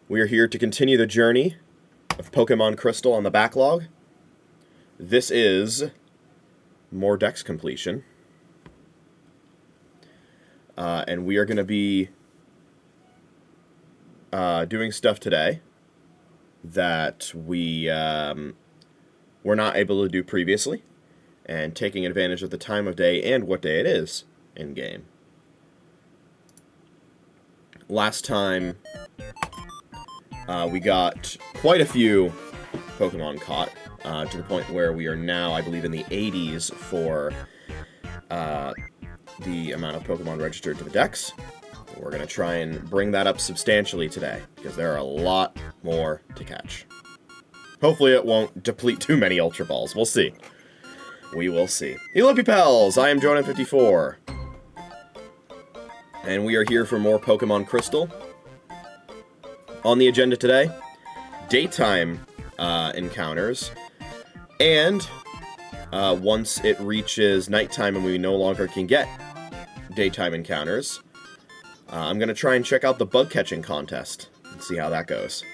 We are here to continue the journey of Pokemon Crystal on the backlog. This is more Dex completion. And we are going to be doing stuff today that we were not able to do previously, and taking advantage of the time of day and what day it is in-game. Last time, we got quite a few Pokemon caught, to the point where we are now, I believe, in the 80s for the amount of Pokemon registered to the Dex. We're going to try and bring that up substantially today, because there are a lot more to catch. Hopefully it won't deplete too many Ultra Balls. We'll see. We will see. Hello, Pels! I am JoeDan54. And we are here for more Pokemon Crystal. On the agenda today, daytime encounters, and once it reaches nighttime and we no longer can get daytime encounters, I'm going to try and check out the bug catching contest and see how that goes.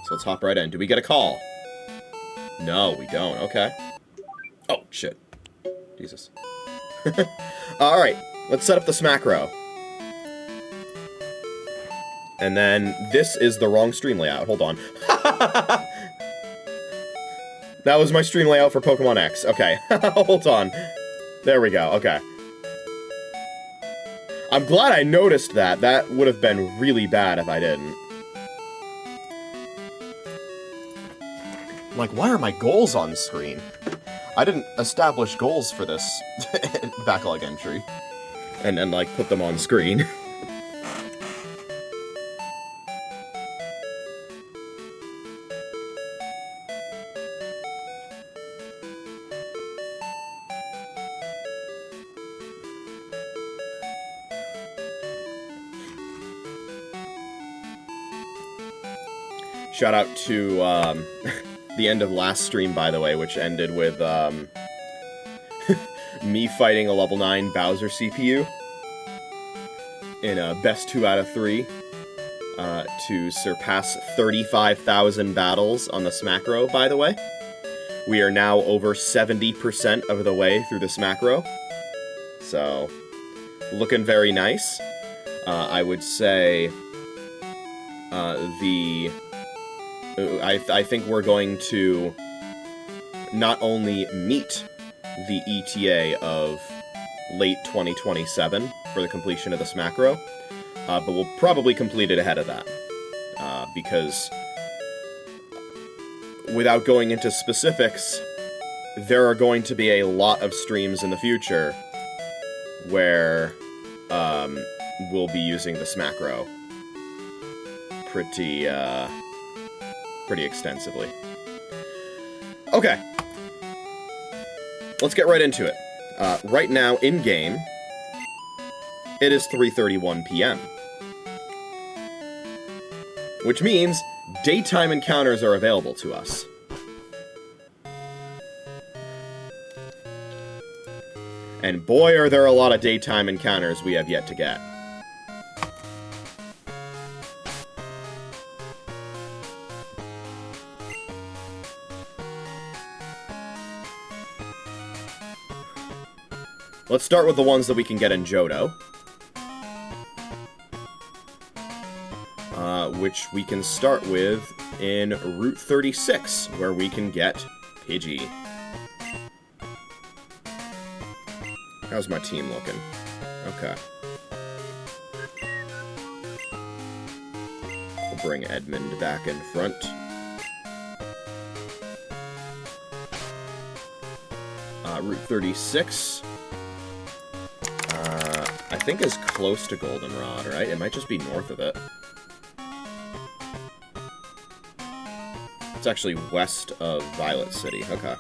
So let's hop right in. Do we get a call? No, we don't. Okay. Oh, shit. Jesus. Alright, let's set up the smack row. And then this is the wrong stream layout. Hold on. That was my stream layout for Pokemon X. Okay. Hold on. There we go. Okay. I'm glad I noticed that. That would have been really bad if I didn't. Like, why are my goals on screen? I didn't establish goals for this backlog entry. And then, like, put them on screen. Shout out to the end of last stream, by the way, which ended with me fighting a level 9 Bowser CPU in a best 2 out of 3 to surpass 35,000 battles on the smack row, by the way. We are now over 70% of the way through the smack row. So, looking very nice. I would say I think we're going to not only meet the ETA of late 2027 for the completion of the smack row, but we'll probably complete it ahead of that. Because without going into specifics, there are going to be a lot of streams in the future where we'll be using the smack row pretty extensively. Okay. Let's get right into it. Right now, in-game, it is 3:31 p.m. Which means daytime encounters are available to us. And boy, are there a lot of daytime encounters we have yet to get. Let's start with the ones that we can get in Johto. Which we can start with in Route 36, where we can get Pidgey. How's my team looking? Okay. We'll bring Edmund back in front. Route 36... I think is close to Goldenrod, right? It might just be north of it. It's actually west of Violet City. Okay.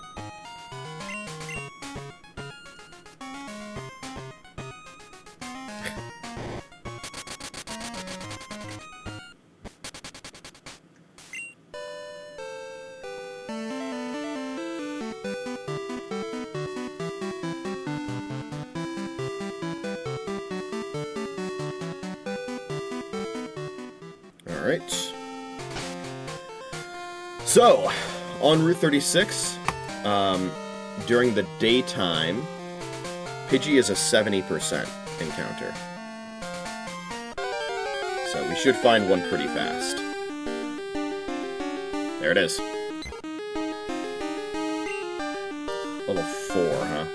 Alright. So, on Route 36, during the daytime, Pidgey is a 70% encounter. So we should find one pretty fast. There it is. Level 4, huh?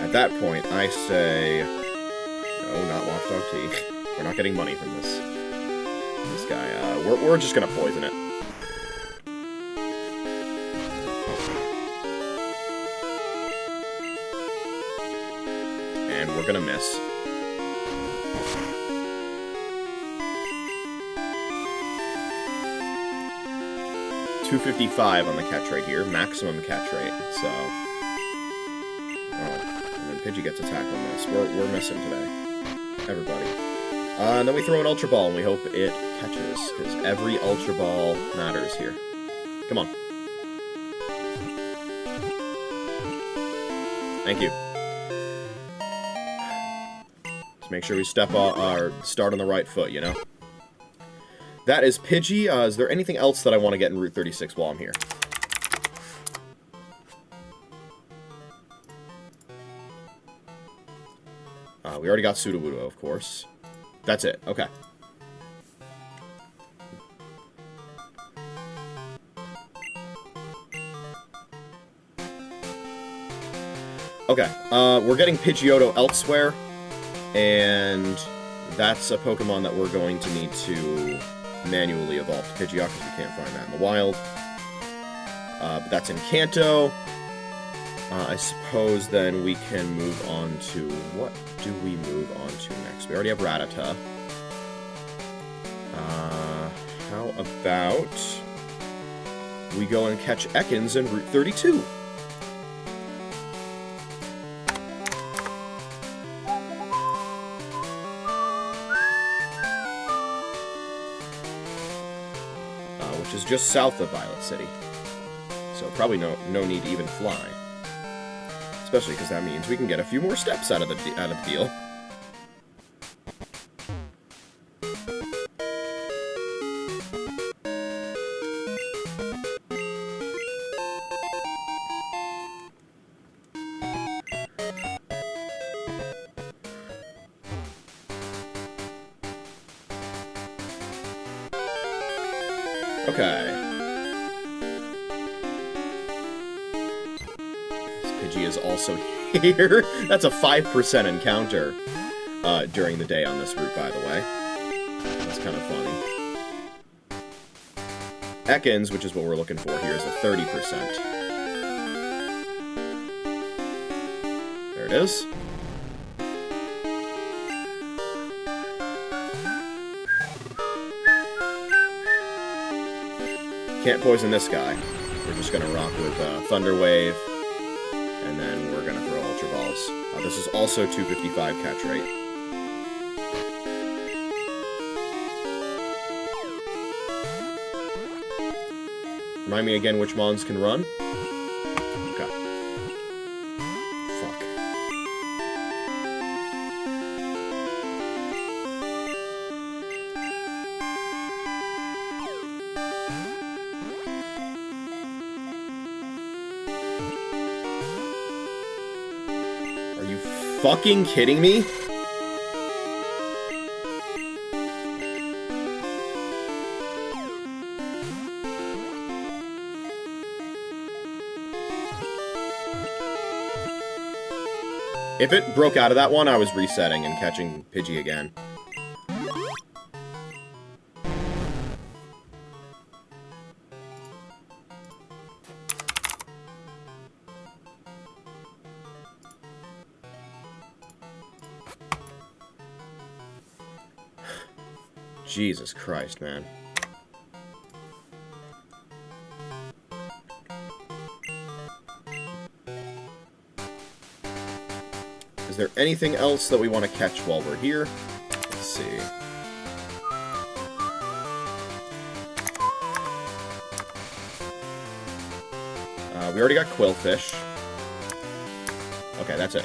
At that point, I say... No, not Watchdog Tea. We're not getting money from this. This guy, we're just gonna poison it. And we're gonna miss. $255 on the catch rate here, maximum catch rate, so... Oh, and then Pidgey gets attack on this. We're missing today. Everybody. And then we throw an Ultra Ball, and we hope it catches, because every Ultra Ball matters here. Come on. Thank you. Just make sure we start on the right foot, you know? That is Pidgey. Is there anything else that I want to get in Route 36 while I'm here? We already got Sudowoodo, of course. That's it. Okay. Okay. We're getting Pidgeotto elsewhere, and that's a Pokemon that we're going to need to manually evolve to Pidgeot, because we can't find that in the wild. But that's in Kanto. I suppose then we can move on to... What do we move on to next? We already have Rattata. How about... we go and catch Ekans in Route 32? Which is just south of Violet City. So probably no need to even fly. Especially because that means we can get a few more steps out of the deal. Okay. This Pidgey is also here. That's a 5% encounter during the day on this route, by the way. That's kind of funny. Ekans, which is what we're looking for here, is a 30%. There it is. Can't poison this guy. We're just gonna rock with Thunder Wave, and then we're gonna throw Ultra Balls. This is also 255 catch rate. Remind me again which Mons can run? Okay. Fuck. Are you fucking kidding me? If it broke out of that one, I was resetting and catching Pidgey again. Jesus Christ, man. Is there anything else that we want to catch while we're here? Let's see. We already got Quillfish. Okay, that's it.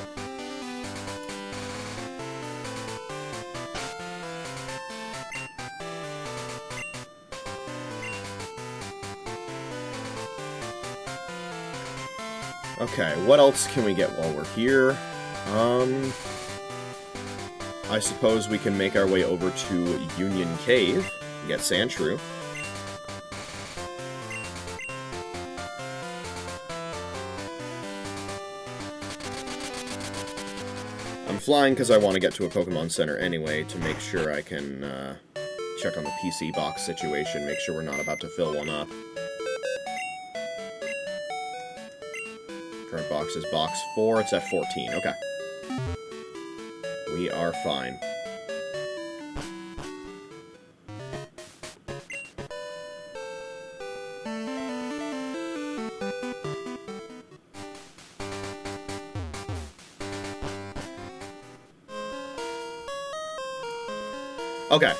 Okay, what else can we get while we're here? I suppose we can make our way over to Union Cave and get Sandshrew. I'm flying because I want to get to a Pokemon Center anyway to make sure I can check on the PC box situation, make sure we're not about to fill one up. Current box is box 4, it's at 14, okay. We are fine. Okay,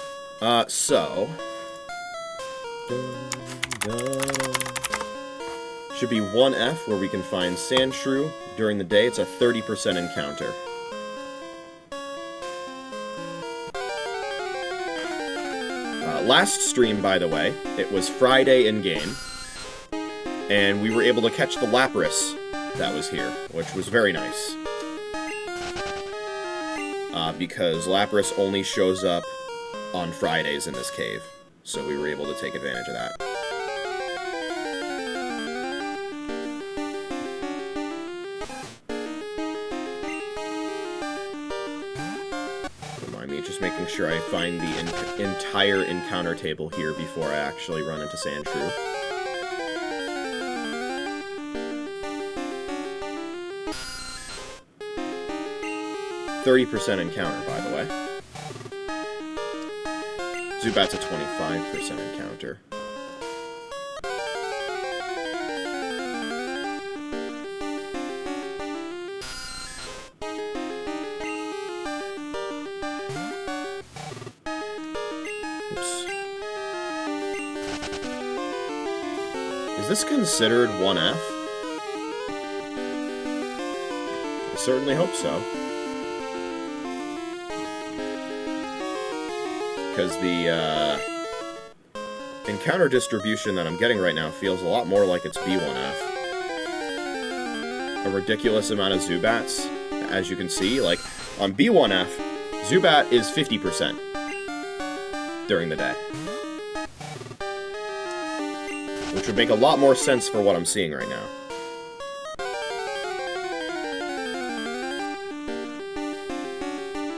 so... Should be 1F, where we can find Sandshrew. During the day, it's a 30% encounter. Last stream, by the way, it was Friday in-game, and we were able to catch the Lapras that was here, which was very nice. Because Lapras only shows up on Fridays in this cave, so we were able to take advantage of that. Remind me, just making sure I find the entire encounter table here before I actually run into Sandshrew. %30 encounter, by the way. Zubat's a 25% encounter. Oops. Is this considered 1F? I certainly hope so. Because the encounter distribution that I'm getting right now feels a lot more like it's B1F. A ridiculous amount of Zubats, as you can see. Like, on B1F, Zubat is 50% during the day. Which would make a lot more sense for what I'm seeing right now.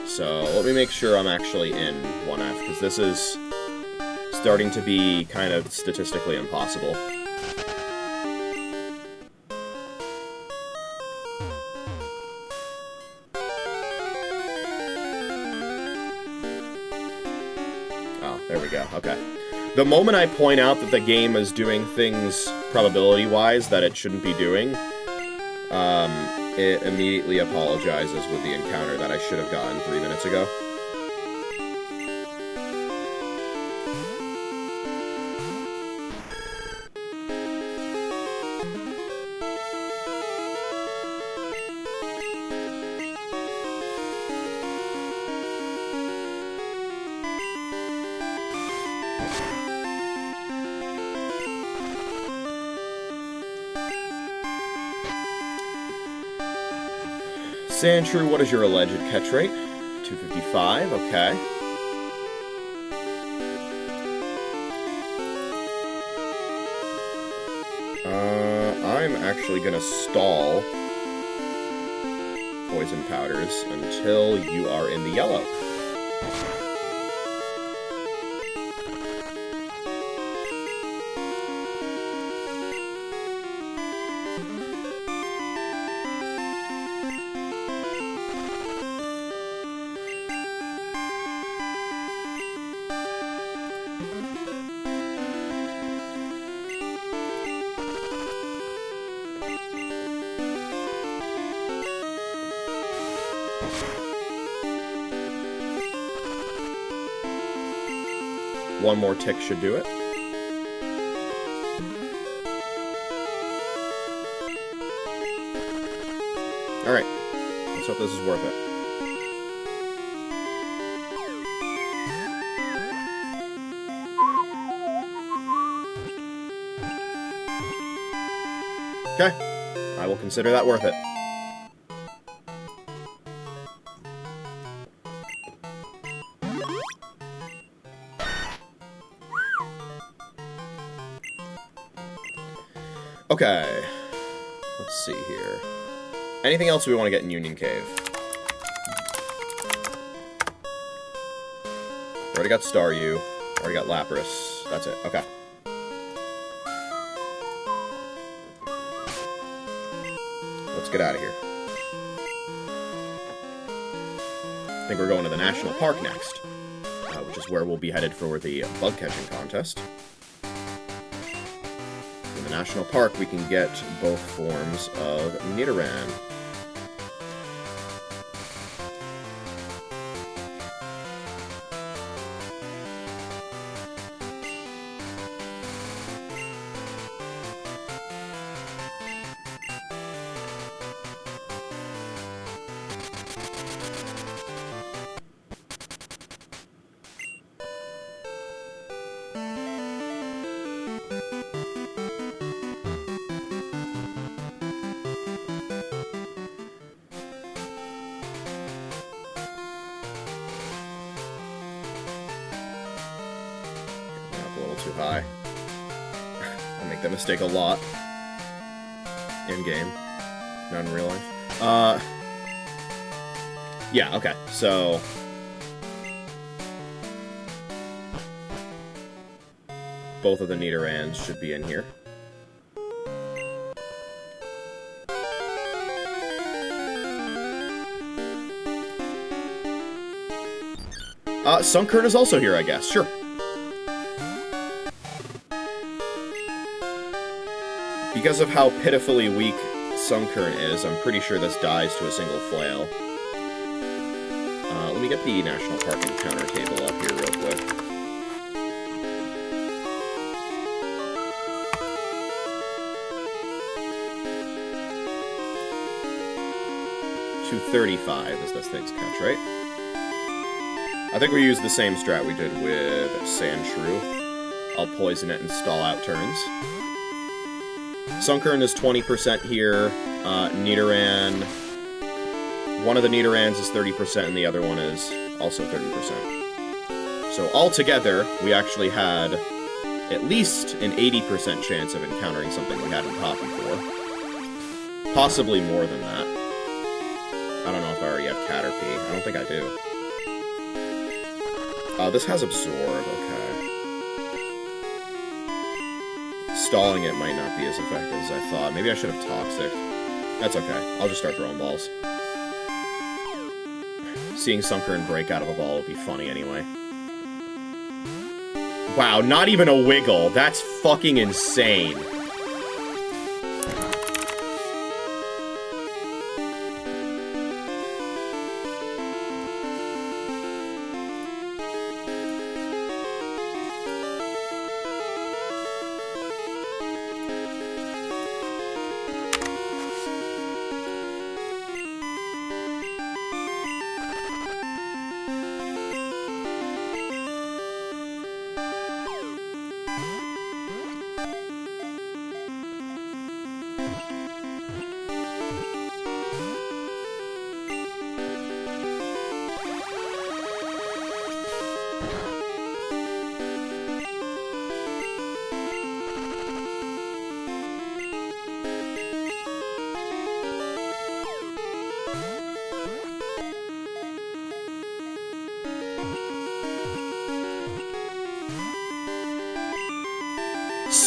So, let me make sure I'm actually in 1F, because this is starting to be kind of statistically impossible. Oh, there we go, okay. The moment I point out that the game is doing things probability-wise that it shouldn't be doing, it immediately apologizes with the encounter that I should have gotten 3 minutes ago. Sandshrew, what is your alleged catch rate? 255, okay. I'm actually gonna stall poison powders until you are in the yellow. One more tick should do it. Alright, let's hope this is worth it. Okay, I will consider that worth it. Okay. Let's see here. Anything else we want to get in Union Cave? Already got Staryu. Already got Lapras. That's it. Okay. Let's get out of here. I think we're going to the National Park next, which is where we'll be headed for the bug catching contest. In the National Park, we can get both forms of Nidoran. Too high. I make that mistake a lot. In-game. Not in real life. Yeah, okay. So... both of the Nidorans should be in here. Sunkern is also here, I guess. Sure. Because of how pitifully weak Sunkern is, I'm pretty sure this dies to a single flail. Let me get the National Park encounter table up here real quick. $235 is this thing's catch, right? I think we used the same strat we did with Sandshrew. I'll poison it and stall out turns. Sunkern is 20% here. Nidoran... one of the Nidorans is 30%, and the other one is also 30%. So altogether, we actually had at least an 80% chance of encountering something we hadn't caught before. Possibly more than that. I don't know if I already have Caterpie. I don't think I do. This has Absorb, okay. Stalling it might not be as effective as I thought. Maybe I should have Toxic. That's okay. I'll just start throwing balls. Seeing Sunkern break out of a ball would be funny anyway. Wow, not even a wiggle. That's fucking insane.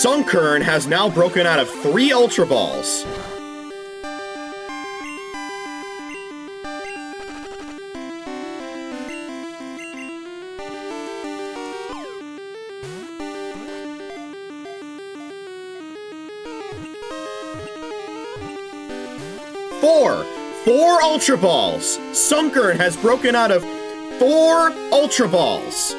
Sunkern has now broken out of 3 Ultra Balls. Four Ultra Balls! Sunkern has broken out of 4 Ultra Balls!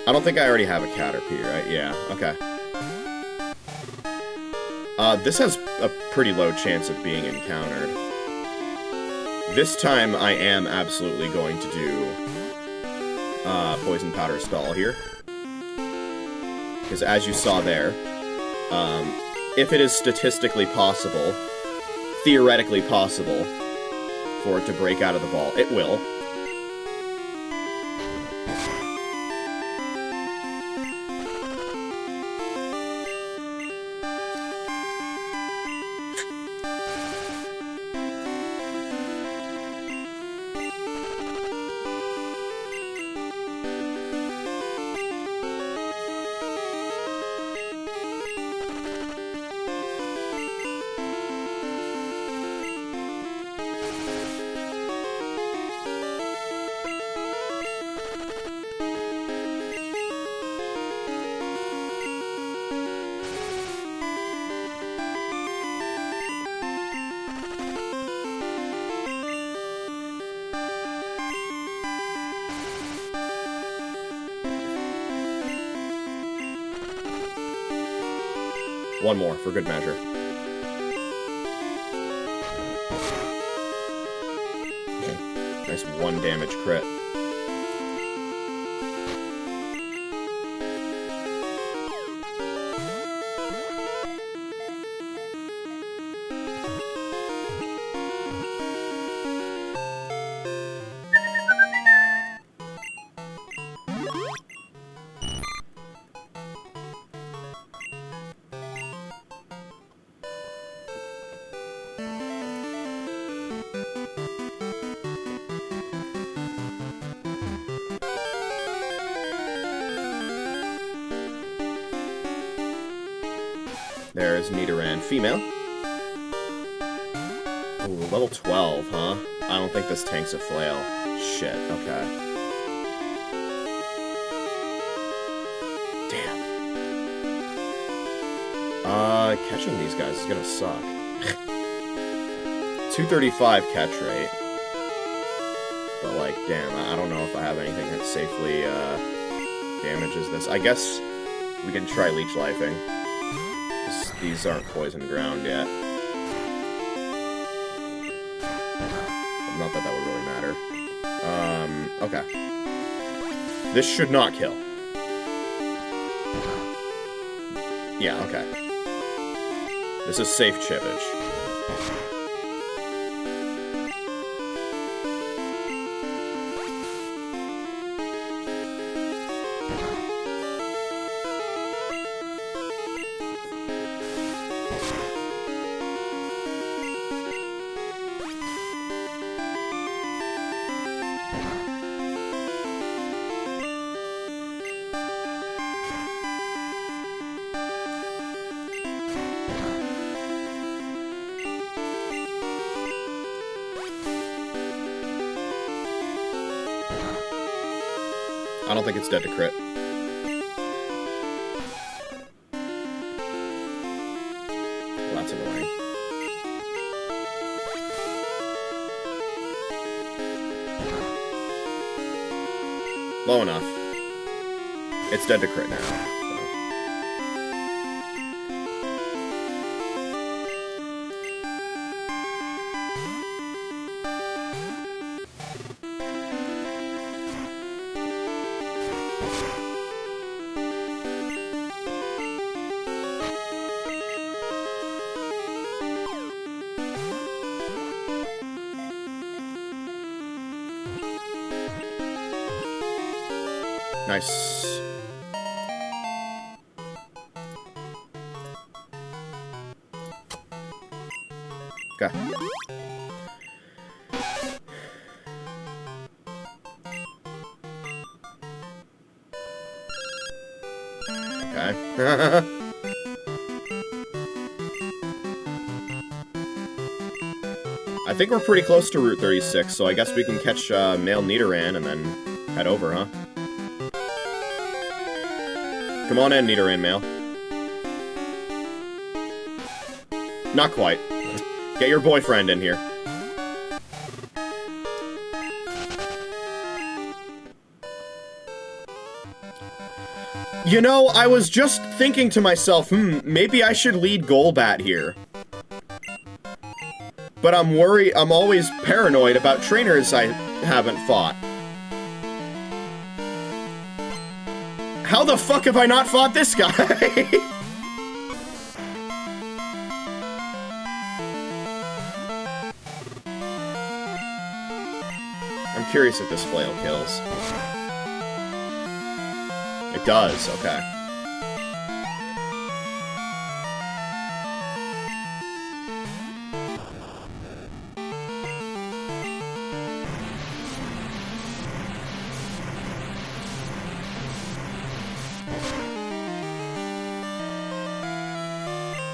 I don't think I already have a Caterpie, right? Yeah, okay. This has a pretty low chance of being encountered. This time I am absolutely going to do Poison Powder Stall here. Because as you saw there, if it is statistically possible, theoretically possible, for it to break out of the ball, it will. One more, for good measure. Okay. Nice 1 damage crit. There's Nidoran female. Ooh, level 12, huh? I don't think this tank's a flail. Shit, okay. Damn. Catching these guys is gonna suck. 235 catch rate. But, like, damn, I don't know if I have anything that safely, damages this. I guess we can try Leech Lifing. These aren't poison ground yet. Not that that would really matter. Okay. This should not kill. Yeah, okay. This is safe chippage. I don't think it's dead to crit. Well, that's annoying. Low enough. It's dead to crit now. So. Nice. Okay. Okay. I think we're pretty close to Route 36, so I guess we can catch male Nidoran and then head over, huh? Come on in, Nidoran male. Not quite. Get your boyfriend in here. You know, I was just thinking to myself, maybe I should lead Golbat here. But I'm worried, I'm always paranoid about trainers I haven't fought. How the fuck have I not fought this guy? I'm curious if this flail kills. It does, okay.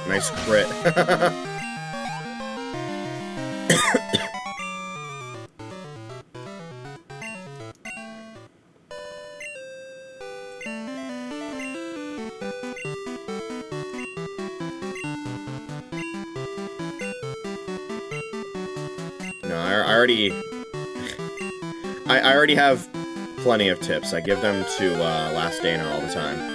Nice crit. No, I already have plenty of tips. I give them to Last Dana all the time.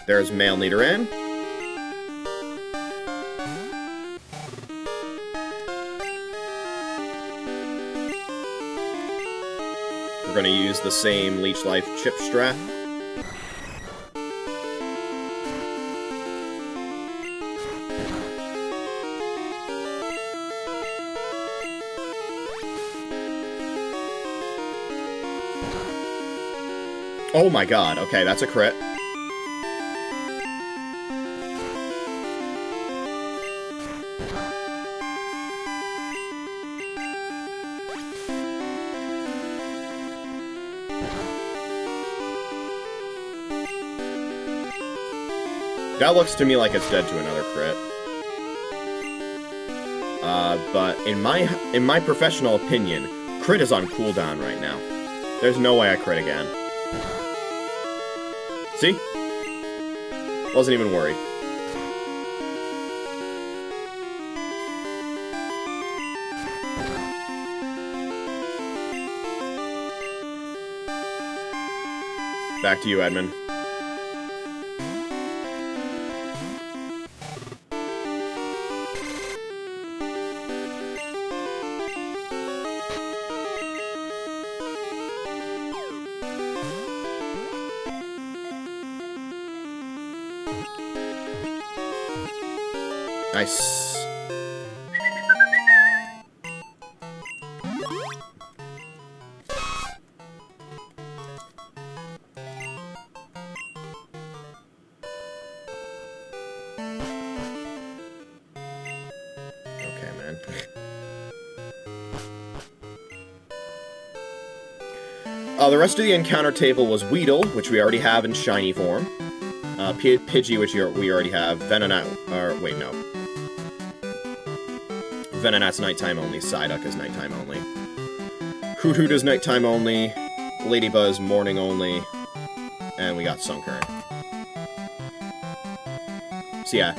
There's Male Leader in. We're gonna use the same Leech Life chip strat. Oh my god, okay, that's a crit. That looks to me like it's dead to another crit. But in my professional opinion, crit is on cooldown right now. There's no way I crit again. See? Wasn't even worried. Back to you, Edmund. Nice. Okay, man. The rest of the encounter table was Weedle, which we already have in shiny form. Pidgey, which we already have. Venonat, or wait, no. Venonat's nighttime only, Psyduck is nighttime only. Hoot Hoot is nighttime only, Ladybuzz morning only, and we got Sunkern. So yeah,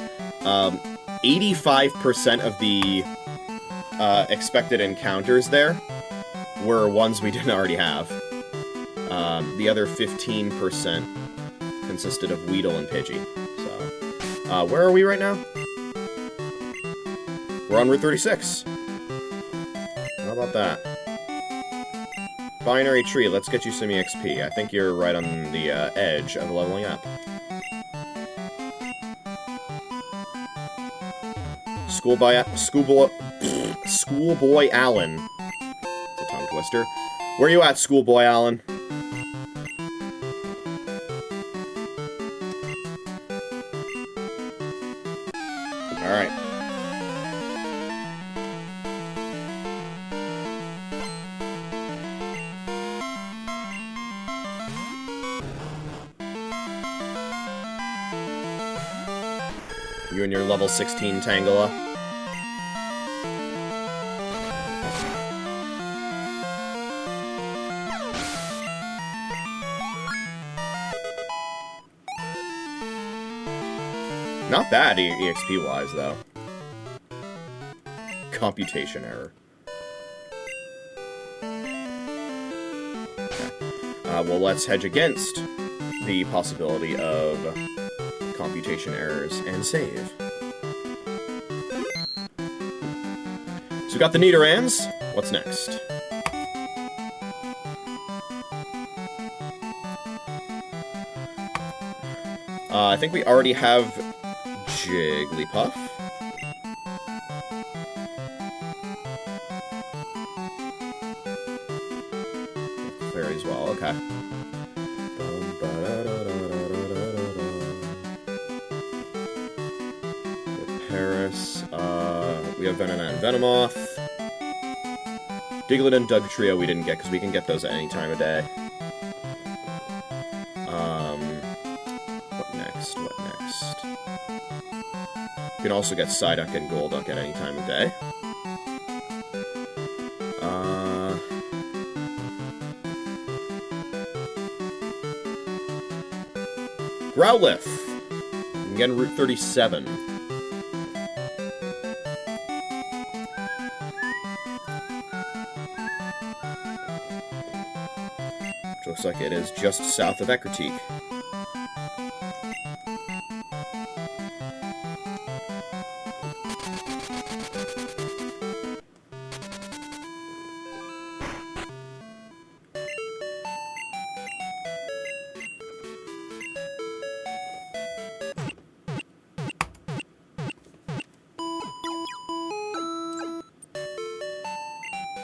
85% of the expected encounters there were ones we didn't already have. The other 15% consisted of Weedle and Pidgey. So, where are we right now? We're on Route 36. How about that? Binary Tree, let's get you some EXP. I think you're right on the edge of leveling up. Schoolboy Allen. It's a tongue twister. Where are you at, Schoolboy Allen? Alright. You and your level 16 Tangela. Not bad EXP-wise, though. Computation error. Okay. Well, let's hedge against the possibility of computation errors and save. So we got the Nidorans. What's next? I think we already have Jigglypuff. Fairy as well, okay. Paris, we have Venonat and Venomoth. Diglett and Dugtrio we didn't get, because we can get those at any time of day. What next? What next? You can also get Psyduck and Golduck at any time of day. Growlithe! Again, Route 37. Which looks like it is just south of Ecruteak.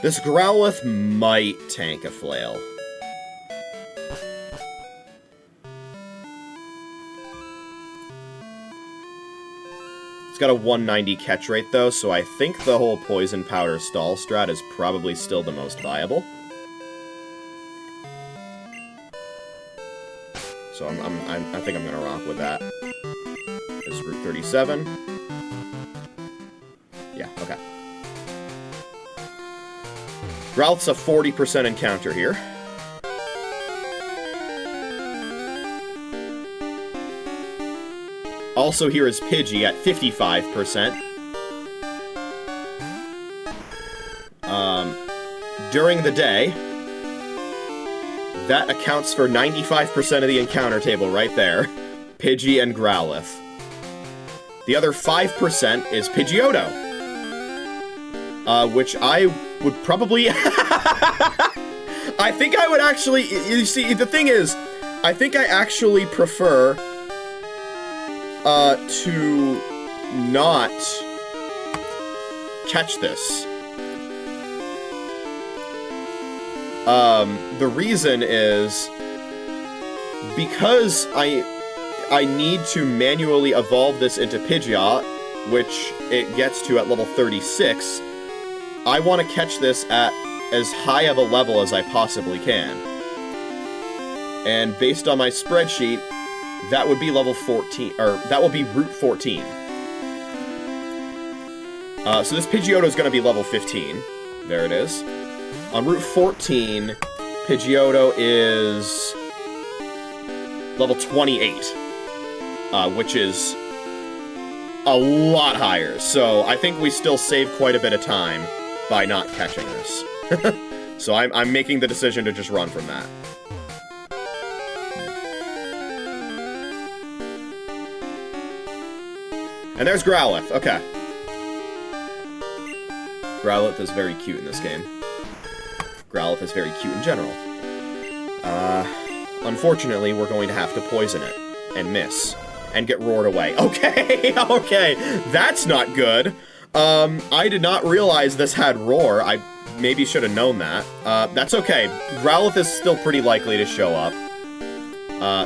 This Growlithe might tank a Flail. It's got a 190 catch rate, though, so I think the whole Poison Powder stall strat is probably still the most viable. So I think I'm gonna rock with that. This is Route 37. Yeah, okay. Growlithe's a 40% encounter here. Also here is Pidgey at 55%. During the day, that accounts for 95% of the encounter table right there. Pidgey and Growlithe. The other 5% is Pidgeotto. Which I would probably... I think I would actually... You see, the thing is, I think I actually prefer to not catch this. The reason is because I need to manually evolve this into Pidgeot, which it gets to at level 36. I want to catch this at as high of a level as I possibly can. And based on my spreadsheet, that would be level 14, or that will be Route 14. So this Pidgeotto is going to be level 15. There it is. On Route 14, Pidgeotto is level 28, which is a lot higher. So I think we still save quite a bit of time by not catching this. So I'm making the decision to just run from that. And there's Growlithe. Okay. Growlithe is very cute in this game. Growlithe is very cute in general. Unfortunately, we're going to have to poison it. And miss. And get roared away. Okay, okay. That's not good. I did not realize this had Roar. I maybe should have known that. That's okay. Growlithe is still pretty likely to show up.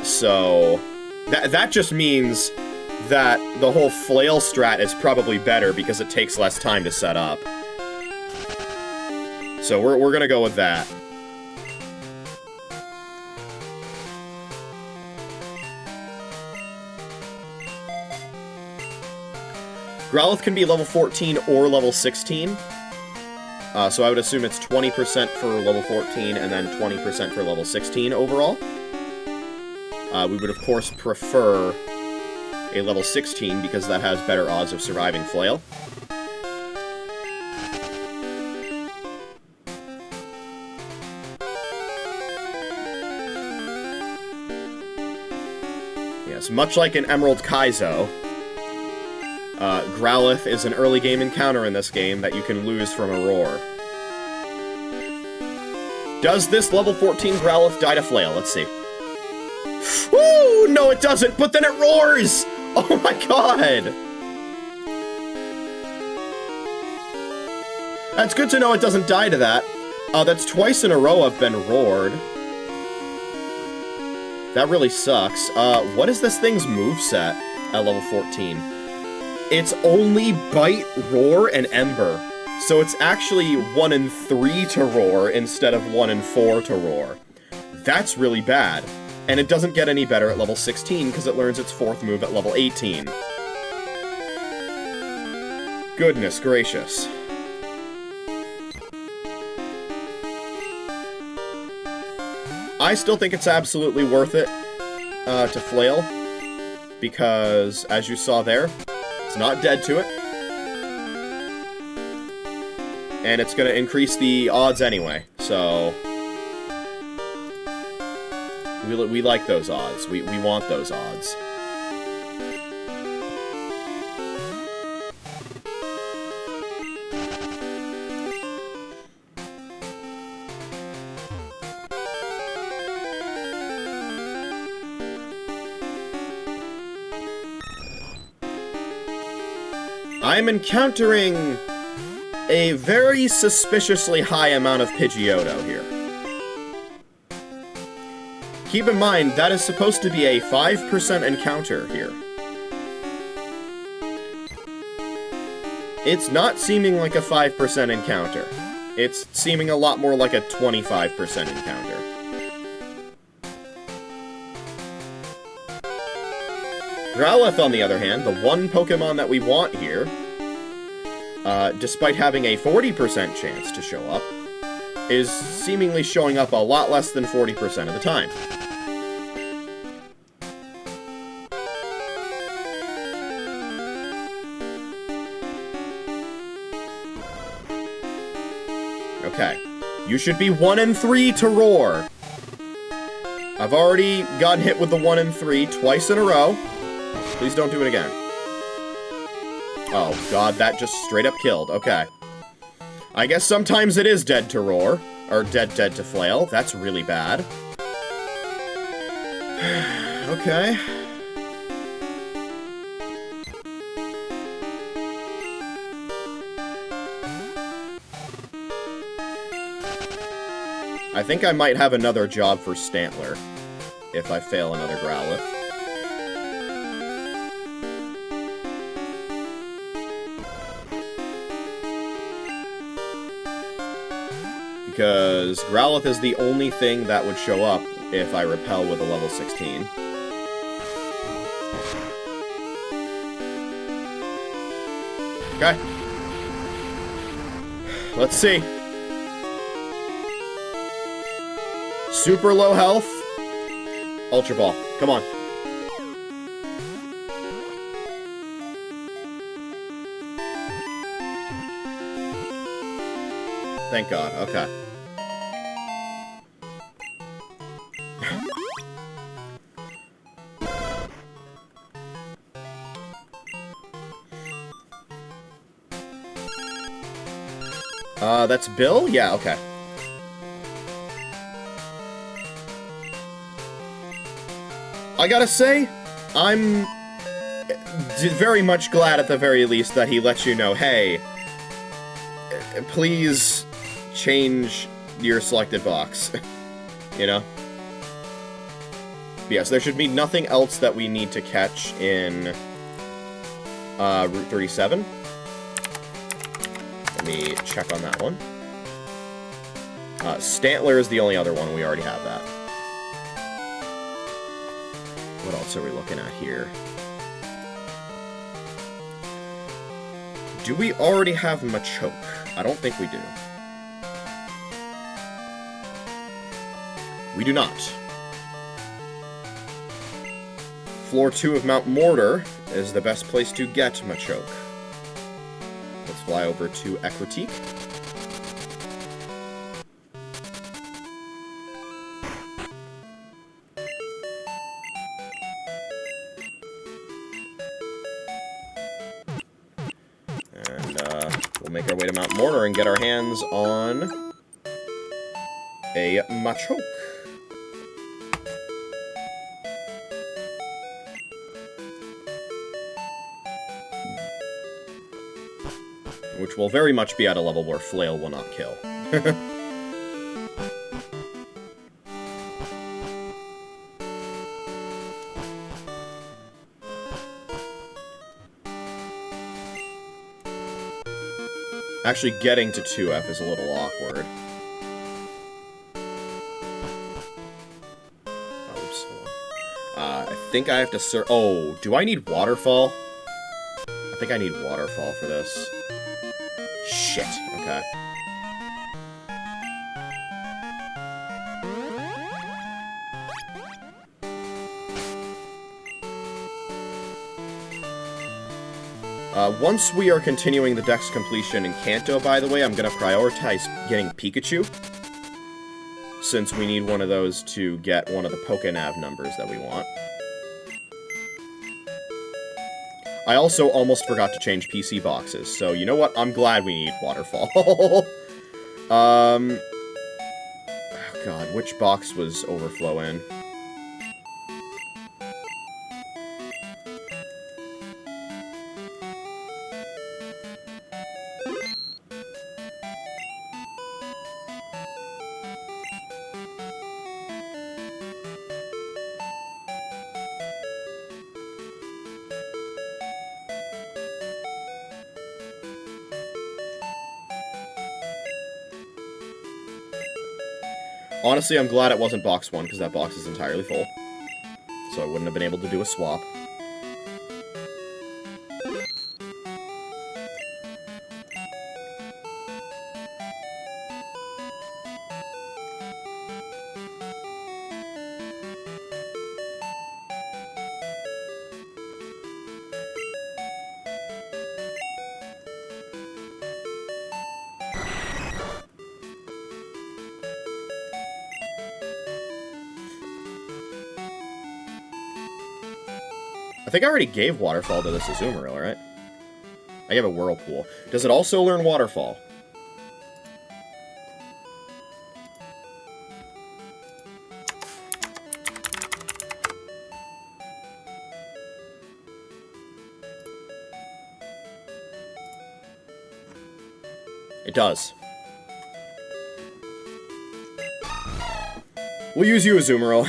So... That just means that the whole Flail strat is probably better because it takes less time to set up. So we're gonna go with that. Growlithe can be level 14 or level 16. So I would assume it's 20% for level 14 and then 20% for level 16 overall. We would, of course, prefer a level 16 because that has better odds of surviving Flail. Yes, much like in Emerald Kaizo, Growlithe is an early game encounter in this game that you can lose from a roar. Does this level 14 Growlithe die to Flail? Let's see. Woo! No, it doesn't, but then it roars! Oh my god! That's good to know it doesn't die to that. That's twice in a row I've been roared. That really sucks. What is this thing's moveset at level 14? It's only Bite, Roar, and Ember. So it's actually 1 and 3 to roar instead of 1 and 4 to roar. That's really bad. And it doesn't get any better at level 16 because it learns its 4th move at level 18. Goodness gracious. I still think it's absolutely worth it to Flail, because, as you saw there, it's not dead to it. And it's going to increase the odds anyway, so... We like those odds. We want those odds. I'm encountering a very suspiciously high amount of Pidgeotto here. Keep in mind, that is supposed to be a 5% encounter here. It's not seeming like a 5% encounter. It's seeming a lot more like a 25% encounter. Growlithe, on the other hand, the one Pokemon that we want here, despite having a 40% chance to show up, is seemingly showing up a lot less than 40% of the time. Okay, you should be 1 and 3 to roar. I've already gotten hit with the 1 and 3 twice in a row. Please don't do it again. Oh god, that just straight up killed. Okay. I guess sometimes it is dead to roar. Or dead to flail. That's really bad. Okay. I think I might have another job for Stantler if I fail another Growlithe. Because Growlithe is the only thing that would show up if I repel with a level 16. Okay. Let's see. Super low health. Ultra Ball. Come on. Thank God. Okay. That's Bill? Yeah, okay. I gotta say, I'm very much glad at the very least that he lets you know, hey, please change your selected box. You know? Yes, there should be nothing else that we need to catch in Route 37. Let me check on that one. Stantler is the only other one. We already have that. What else are we looking at here? Do we already have Machoke? I don't think we do. We do not. Floor 2 of Mount Mortar is the best place to get Machoke. Let's fly over to Equitique. we'll make our way to Mount Mortar and get our hands on a Machoke. Which will very much be at a level where Flail will not kill. Actually, getting to 2F is a little awkward. Oops. I think I have to oh, do I need Waterfall? I think I need Waterfall for this. Shit. Okay. Once we are continuing the Dex completion in Kanto, by the way, I'm gonna prioritize getting Pikachu, since we need one of those to get one of the Pokénav numbers that we want. I also almost forgot to change PC boxes, so you know what? I'm glad we need Waterfall. Oh god, which box was Overflow in? Honestly, I'm glad it wasn't box 1, because that box is entirely full. So I wouldn't have been able to do a swap. I think I already gave Waterfall to this Azumarill, right? I gave a Whirlpool. Does it also learn Waterfall? It does. We'll use you, Azumarill.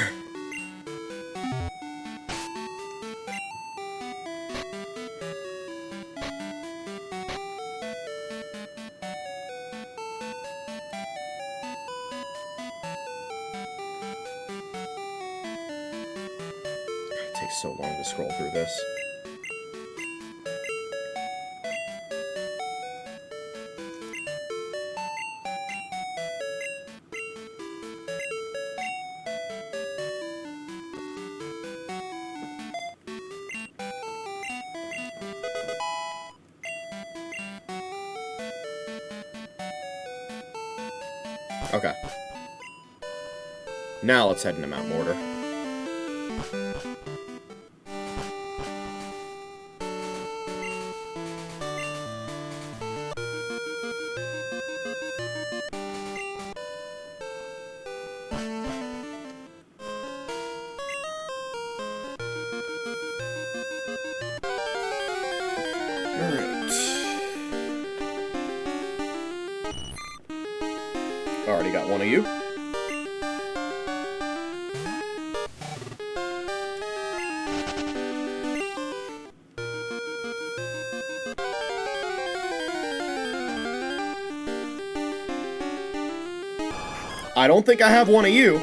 So long to scroll through this. Okay. Now let's head into Mount Mortar. Already got one of you. I don't think I have one of you.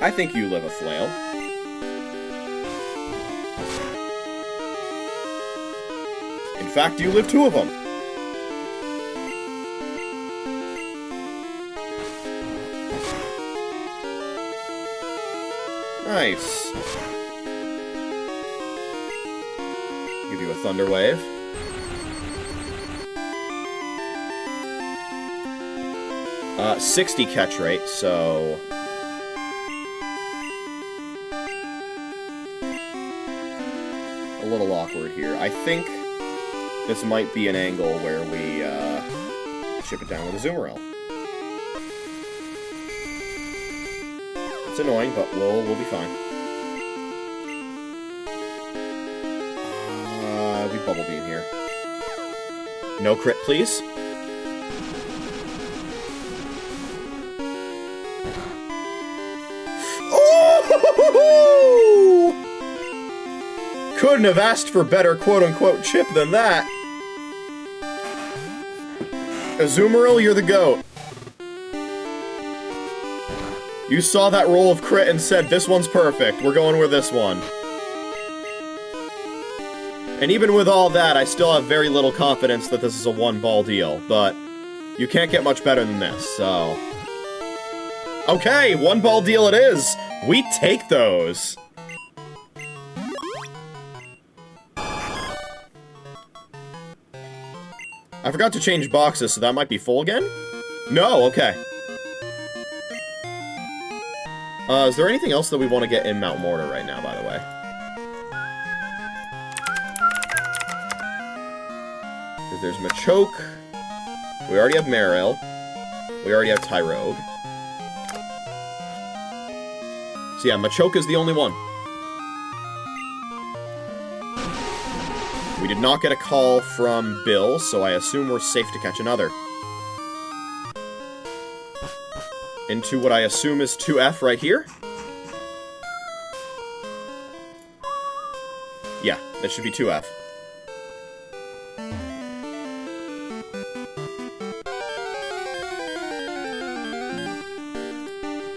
I think you live a Flail. In fact, you live 2 of them. Nice. Give you a Thunder Wave. Uh, 60 catch rate, so... a little awkward here. I think this might be an angle where we chip it down with a Zoomerell. It's annoying, but we'll be fine. We Bubble Beam here. No crit, please. Oh! Couldn't have asked for better quote-unquote chip than that. Azumarill, you're the GOAT. You saw that roll of crit and said, this one's perfect. We're going with this one. And even with all that, I still have very little confidence that this is a one-ball deal, but you can't get much better than this, so... Okay, one-ball deal it is! We take those! I forgot to change boxes, so that might be full again? No, okay. Is there anything else that we want to get in Mount Mortar right now, by the way? Because there's Machoke. We already have Marill. We already have Tyrogue. So yeah, Machoke is the only one. We did not get a call from Bill, so I assume we're safe to catch another. Into what I assume is 2F right here. Yeah, that should be 2F.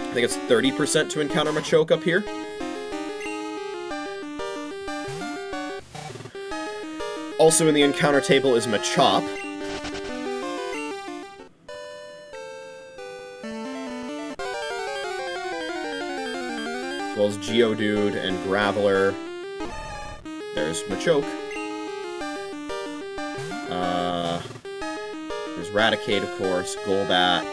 I think it's 30% to encounter Machoke up here. Also in the encounter table is Machop. As well as Geodude and Graveler. There's Machoke. There's Raticate, of course, Golbat.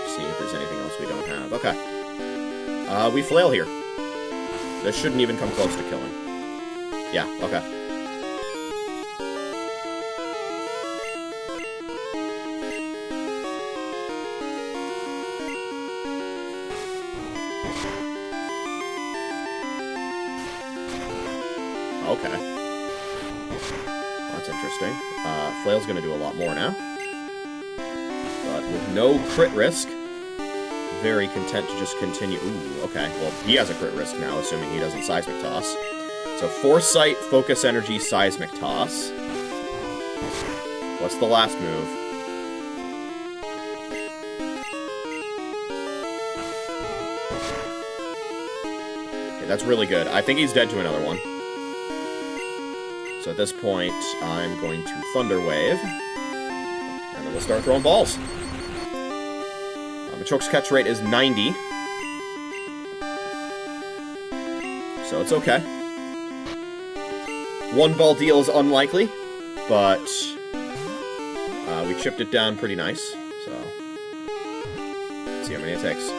See if there's anything else we don't have. Okay. We Flail here. This shouldn't even come close to killing. Yeah, okay. Okay. That's interesting. Flail's gonna do a lot more now. But with no crit risk, very content to just continue. Ooh, okay. Well, he has a crit risk now, assuming he doesn't Seismic Toss. So Foresight, Focus Energy, Seismic Toss. What's the last move? Okay, that's really good. I think he's dead to another one. So at this point, I'm going to Thunder Wave. And then we'll start throwing balls. Machoke's catch rate is 90. So it's okay. One ball deal is unlikely, but we chipped it down pretty nice, so let's see how many it takes.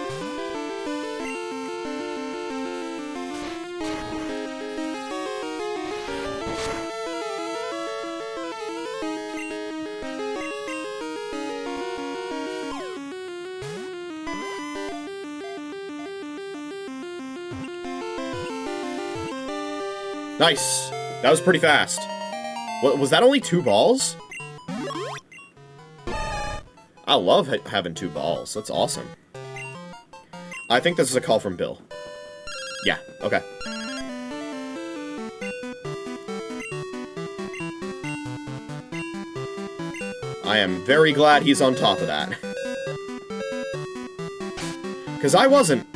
Nice! That was pretty fast. Was that only 2 balls? I love having 2 balls. That's awesome. I think this is a call from Bill. Yeah, okay. I am very glad he's on top of that. Because I wasn't.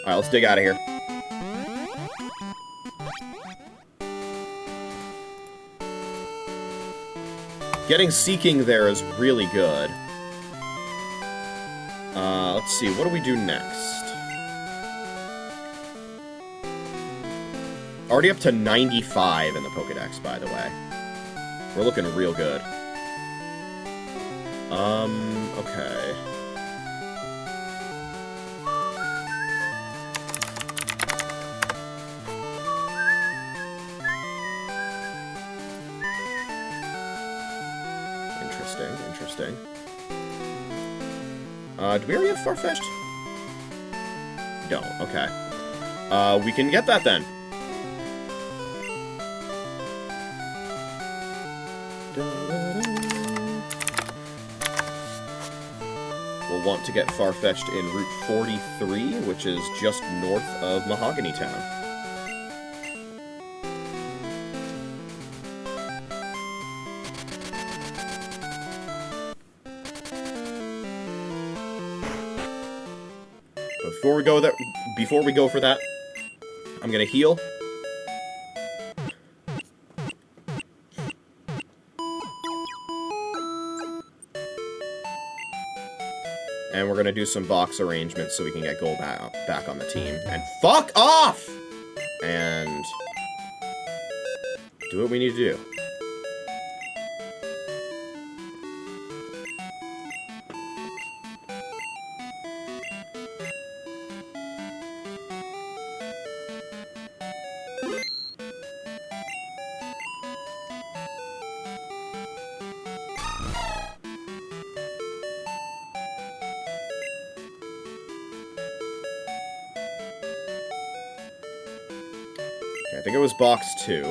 Alright, let's dig out of here. Getting Seeking there is really good. Let's see, what do we do next? Already up to 95 in the Pokédex, by the way. We're looking real good. Okay. Interesting, interesting. Do we already have Farfetch'd? Don't, okay. We can get that then. We'll want to get Farfetch'd in Route 43, which is just north of Mahogany Town. Before we go for that, I'm gonna heal. And we're gonna do some box arrangements so we can get gold back on the team. And fuck off! And do what we need to do. I think it was box 2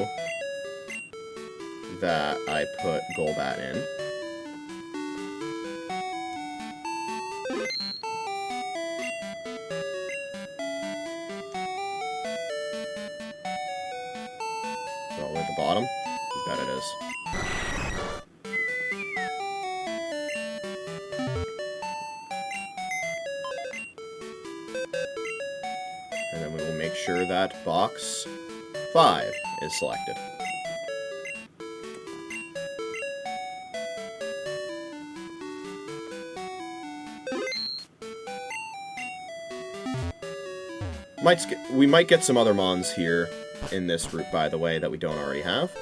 that I put Golbat in. Is it all the way at the bottom? I bet it is. And then we will make sure that box 5 is selected. We might get some other mons here in this route, by the way, that we don't already have.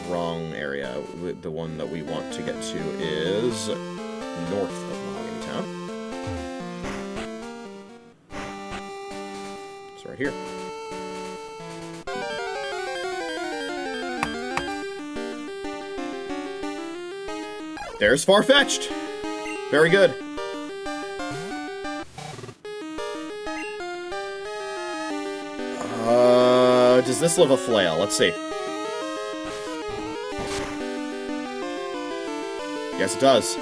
Wrong area. The one that we want to get to is north of Mahogany Town. Right here. There's Farfetch'd! Very good. Does this live a flail? Let's see. Yes, it does.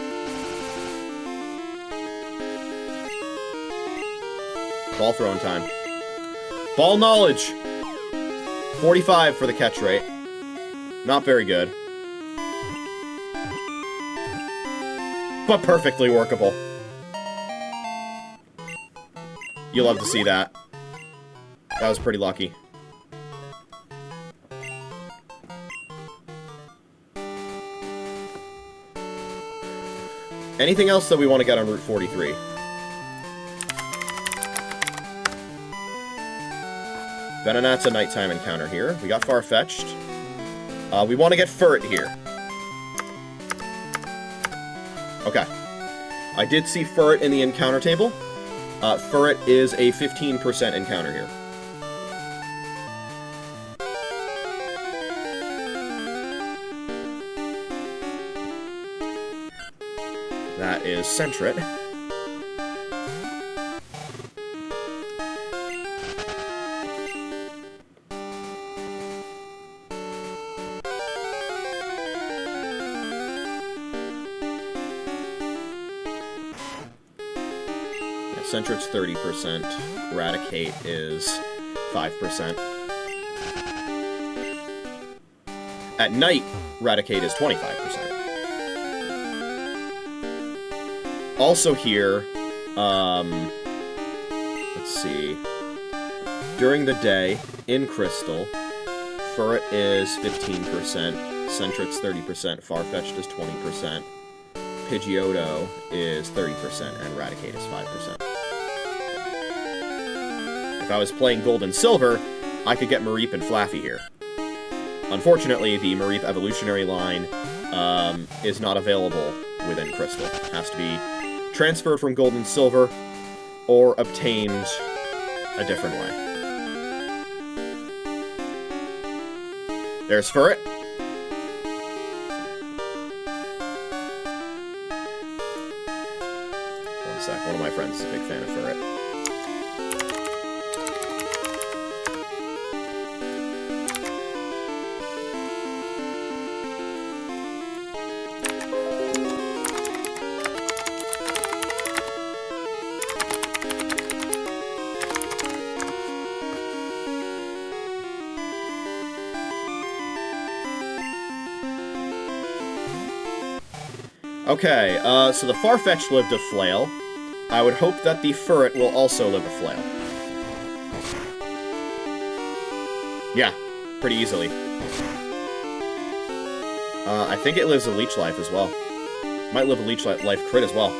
Ball throwing time. Ball knowledge! 45 for the catch rate. Not very good. But perfectly workable. You love to see that. That was pretty lucky. Anything else that we want to get on Route 43? Venonat's a nighttime encounter here. We got Farfetch'd. We want to get Furret here. Okay. I did see Furret in the encounter table. Furret is a 15% encounter here. That is Sentret. Sentret's 30%. Raticate is 5%. At night, Raticate is 25%. Also here, let's see. During the day, in Crystal, Furret is 15%, Sentret's 30%, Farfetch'd is 20%, Pidgeotto is 30%, and Raticate is 5%. If I was playing Gold and Silver, I could get Mareep and Flaffy here. Unfortunately, the Mareep evolutionary line is not available within Crystal. It has to be transferred from Gold and Silver or obtained a different way. There's Furret. One sec, one of my friends is a big fan of Furret. Okay, so the Farfetch'd lived a flail. I would hope that the Furret will also live a flail. Yeah, pretty easily. I think it lives a leech life as well. Might live a leech life crit as well.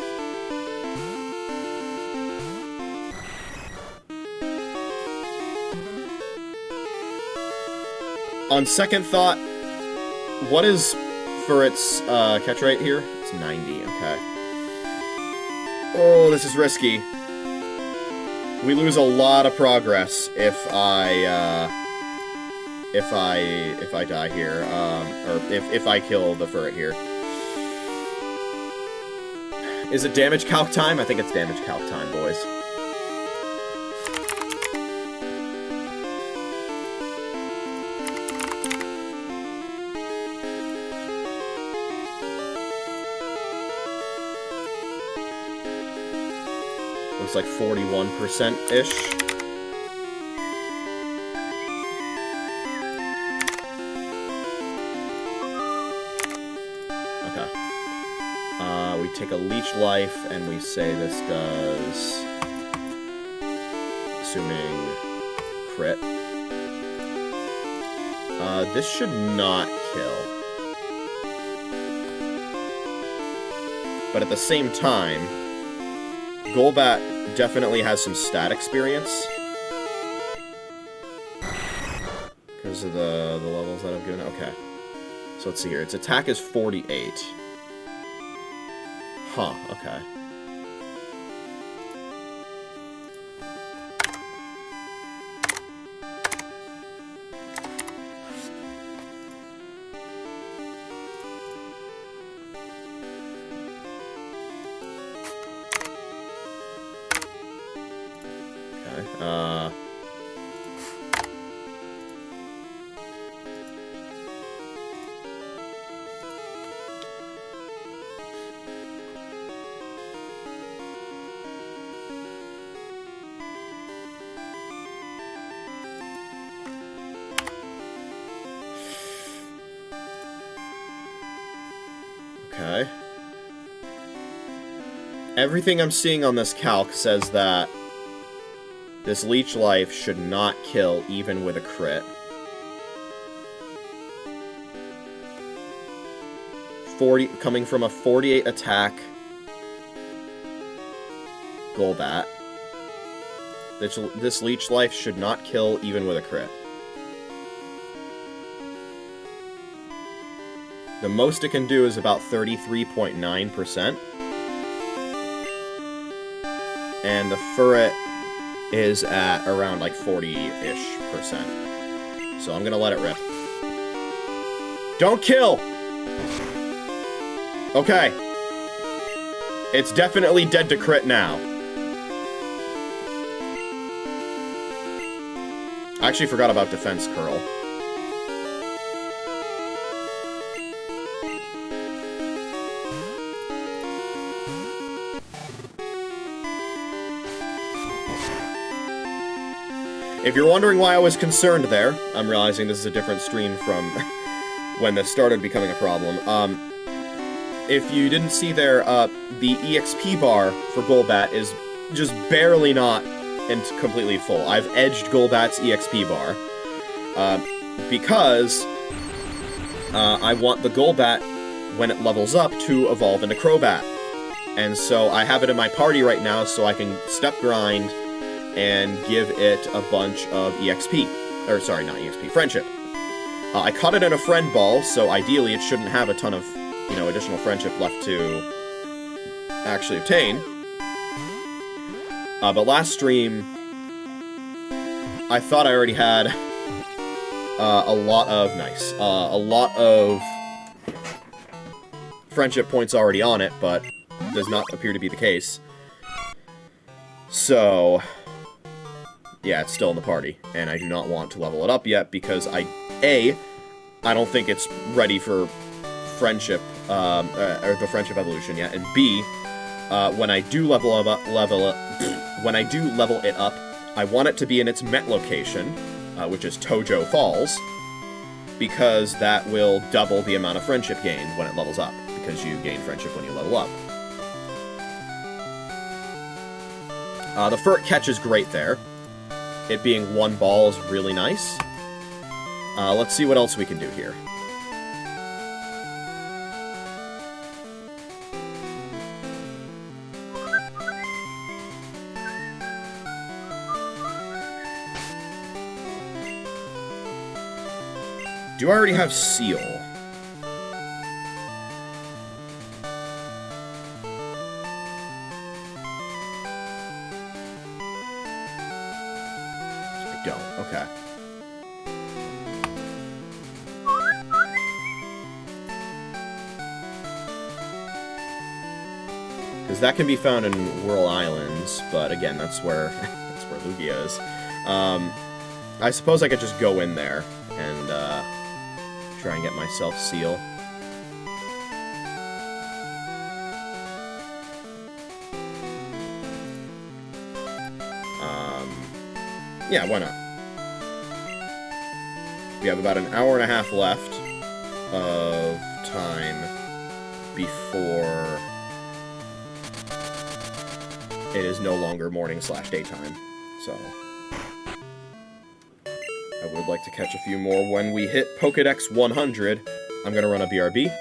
On second thought, what is Furret's catch rate here? It's 90, okay. Oh, this is risky. We lose a lot of progress if I die here, or if I kill the Furret here. Is it damage calc time? I think it's damage calc time, boys. Looks like 41%-ish. Okay. We take a leech life, and we say this does... assuming... crit. This should not kill. But at the same time, Golbat definitely has some stat experience. Because of the levels that I've given it. Okay. So let's see here. Its attack is 48. Huh, okay. Okay. Everything I'm seeing on this calc says that this leech life should not kill even with a crit. 40 coming from a 48 attack Golbat. This leech life should not kill even with a crit. The most it can do is about 33.9%. And the Furret is at around like 40-ish%. So I'm gonna let it rip. Don't kill! Okay. It's definitely dead to crit now. I actually forgot about Defense Curl. If you're wondering why I was concerned there, I'm realizing this is a different stream from when this started becoming a problem. If you didn't see there, the EXP bar for Golbat is just barely not and completely full. I've edged Golbat's EXP bar because I want the Golbat, when it levels up, to evolve into Crobat. And so I have it in my party right now so I can step grind and give it a bunch of EXP. Or, sorry, not EXP, Friendship. I caught it in a Friend Ball, so ideally it shouldn't have a ton of, you know, additional Friendship left to actually obtain. But last stream, I thought I already had a lot of friendship points already on it, but does not appear to be the case. So, yeah, it's still in the party, and I do not want to level it up yet because I don't think it's ready for friendship, or the friendship evolution yet, and B, when I do level it up, I want it to be in its Met location, which is Tojo Falls, because that will double the amount of friendship gained when it levels up, because you gain friendship when you level up. The Furt catch is great there. It being one ball is really nice. Let's see what else we can do here. Do I already have Seal? I don't. Okay. Because that can be found in Whirl Islands, but again, that's where that's where Lugia is. I suppose I could just go in there and try and get myself Seal. Yeah, why not? We have about an hour and a half left of time before it is no longer morning/daytime, so I would like to catch a few more. When we hit Pokédex 100, I'm gonna run a BRB.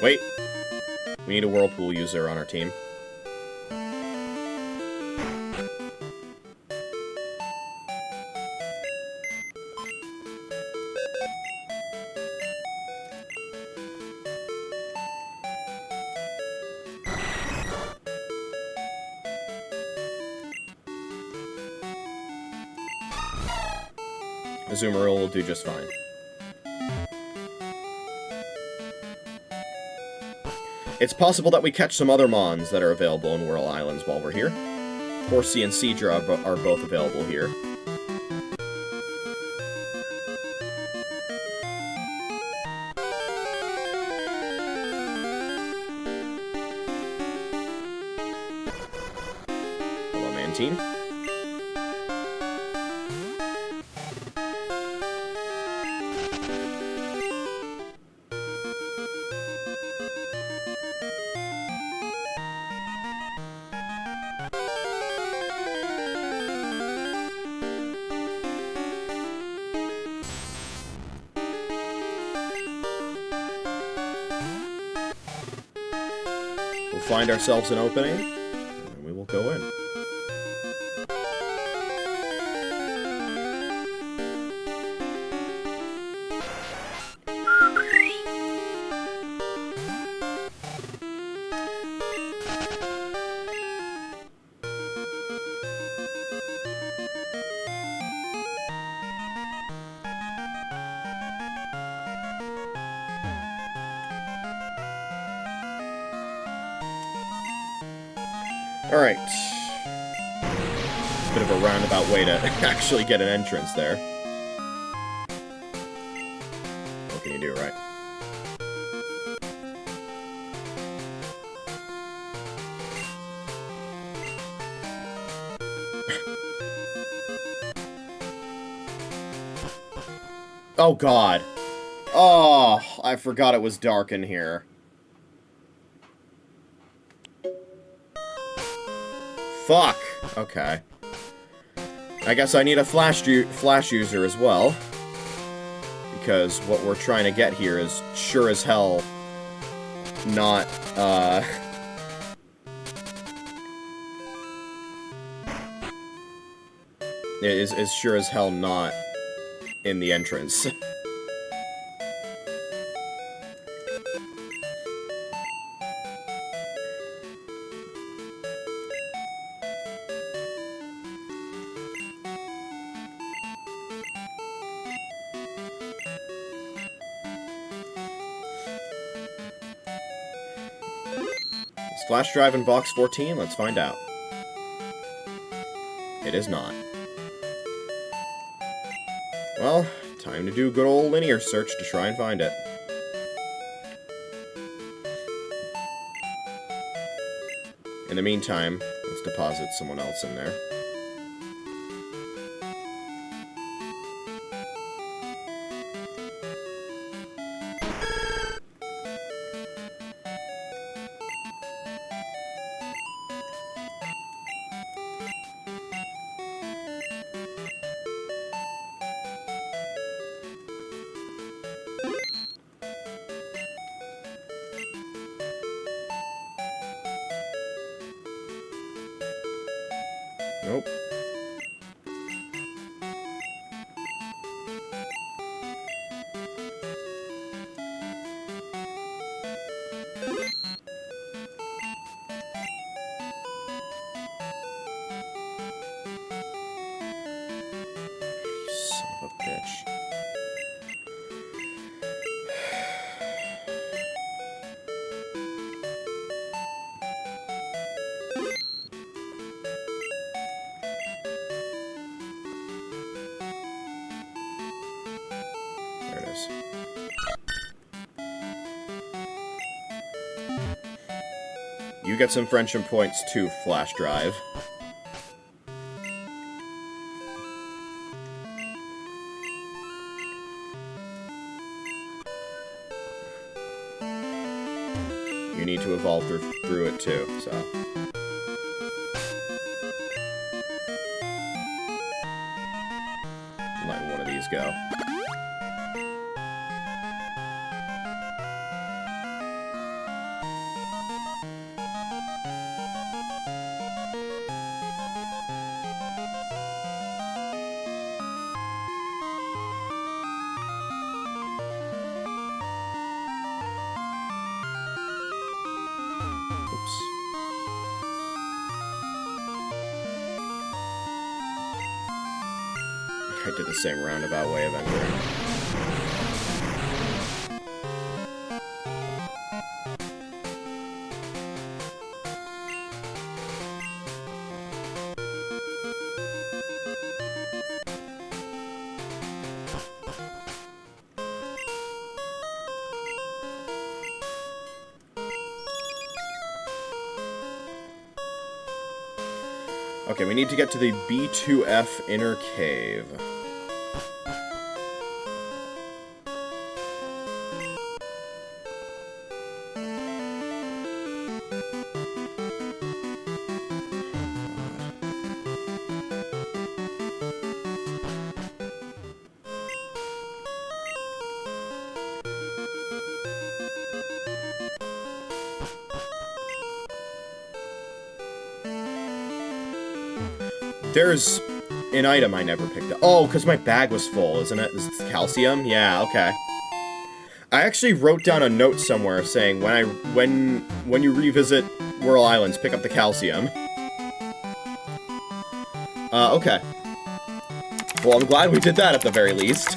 Wait, we need a Whirlpool user on our team. Azumarill will do just fine. It's possible that we catch some other Mons that are available in Whirl Islands while we're here. Horsey and Seadra are both available here. Hello, Mantine. Find ourselves an opening, and we will go in. Alright. Bit of a roundabout way to actually get an entrance there. What can you do, right? Oh god. Oh, I forgot it was dark in here. Fuck! Okay. I guess I need a flash user as well. Because what we're trying to get here is sure as hell is sure as hell not in the entrance. Is flash drive in box 14? Let's find out. It is not. Well, time to do a good old linear search to try and find it. In the meantime, let's deposit someone else in there. Nope. Son of a bitch. There it is. You get some friendship points too, Flash Drive. You need to evolve through it too, so. I'm letting one of these go. I did the same roundabout way of entering. Okay, we need to get to the B2F inner cave. There's an item I never picked up. Oh, because my bag was full, isn't it? Is it calcium? Yeah, okay. I actually wrote down a note somewhere saying when you revisit Whirl Islands, pick up the calcium. Okay. Well, I'm glad we did that at the very least.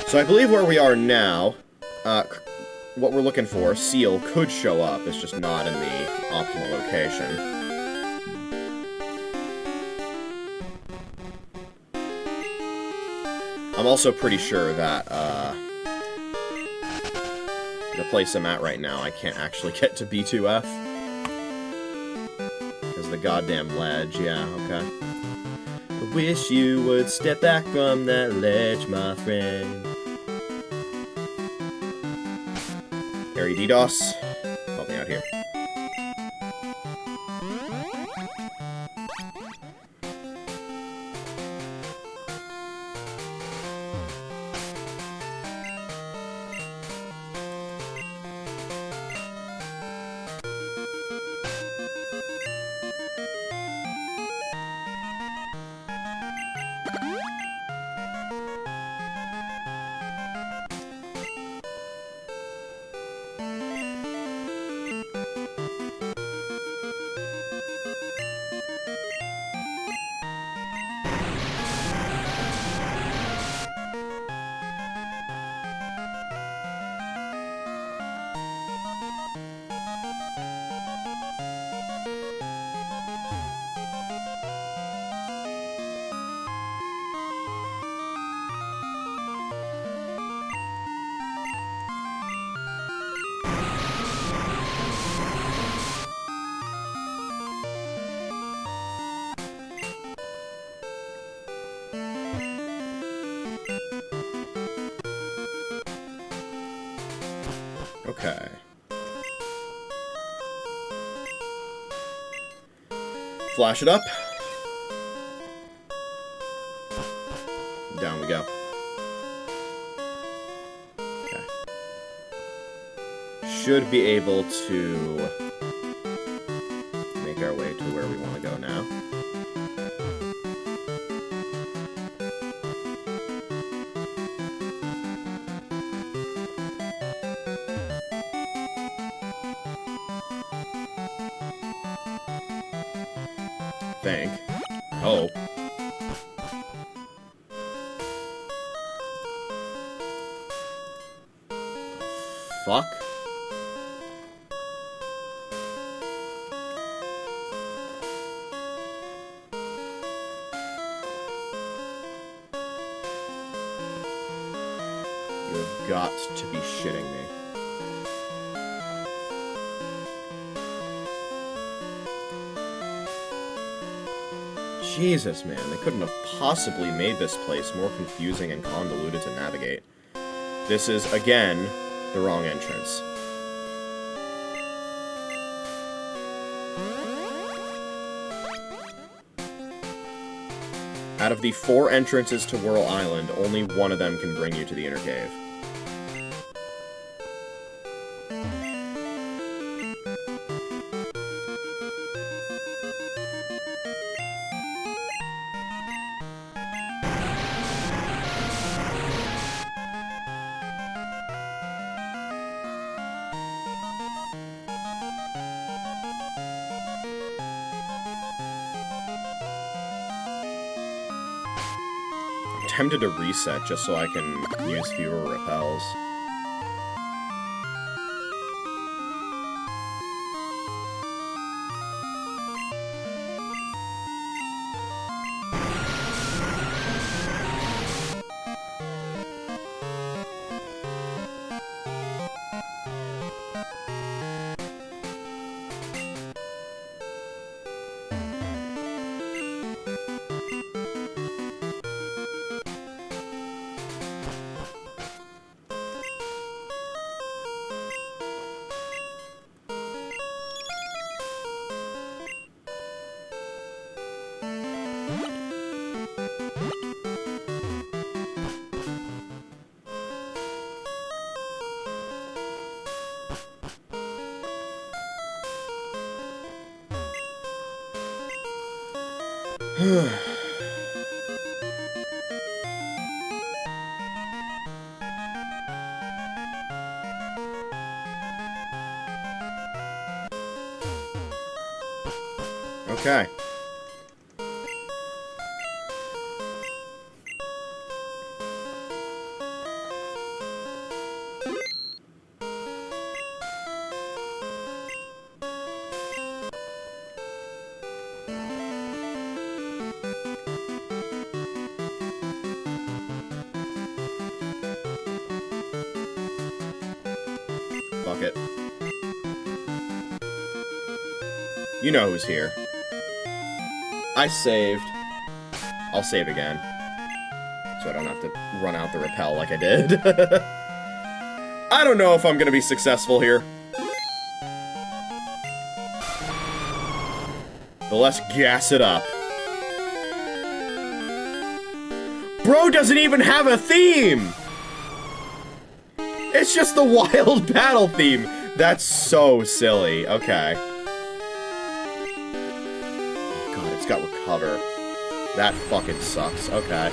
So I believe where we are now, what we're looking for, Seal, could show up. It's just not in the optimal location. I'm also pretty sure that, the place I'm at right now, I can't actually get to B2F. Because of the goddamn ledge, yeah, okay. wish you would step back from that ledge, my friend. Harry DDoS, help me out here. Okay. Flash it up. Down we go. Okay. Should be able to make our way to where we want to go now. Think. Hope. Fuck. You have got to be shitting me. Jesus, man, they couldn't have possibly made this place more confusing and convoluted to navigate. This is, again, the wrong entrance. Out of the 4 entrances to Whirl Island, only one of them can bring you to the inner cave. Tempted to reset just so I can use fewer repels. Okay. Fuck it. You know who's here. I saved. I'll save again. So I don't have to run out the repel like I did. I don't know if I'm gonna be successful here. But let's gas it up. Bro doesn't even have a theme! It's just the wild battle theme. That's so silly. Okay. Oh god, it's got recover. That fucking sucks. Okay.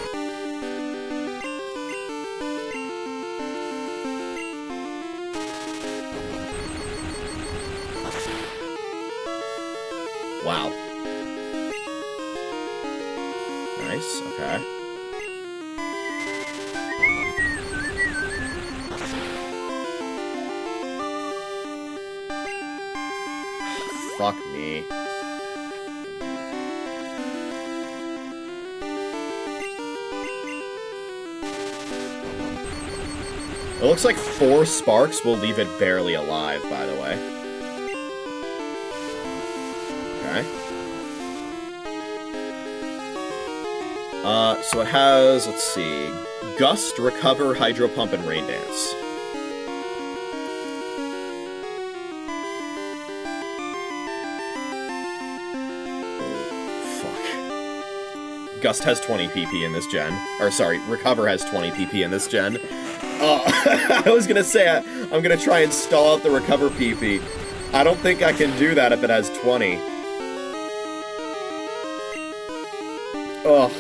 Wow. Nice, okay. Fuck me. It looks like 4 sparks will leave it barely alive, by the way. Okay. So it has, let's see, Gust, Recover, Hydro Pump, and Rain Dance. Gust has 20 PP in this gen. Or, sorry, Recover has 20 PP in this gen. I was gonna say, I'm gonna try and stall out the Recover PP. I don't think I can do that if it has 20. Ugh.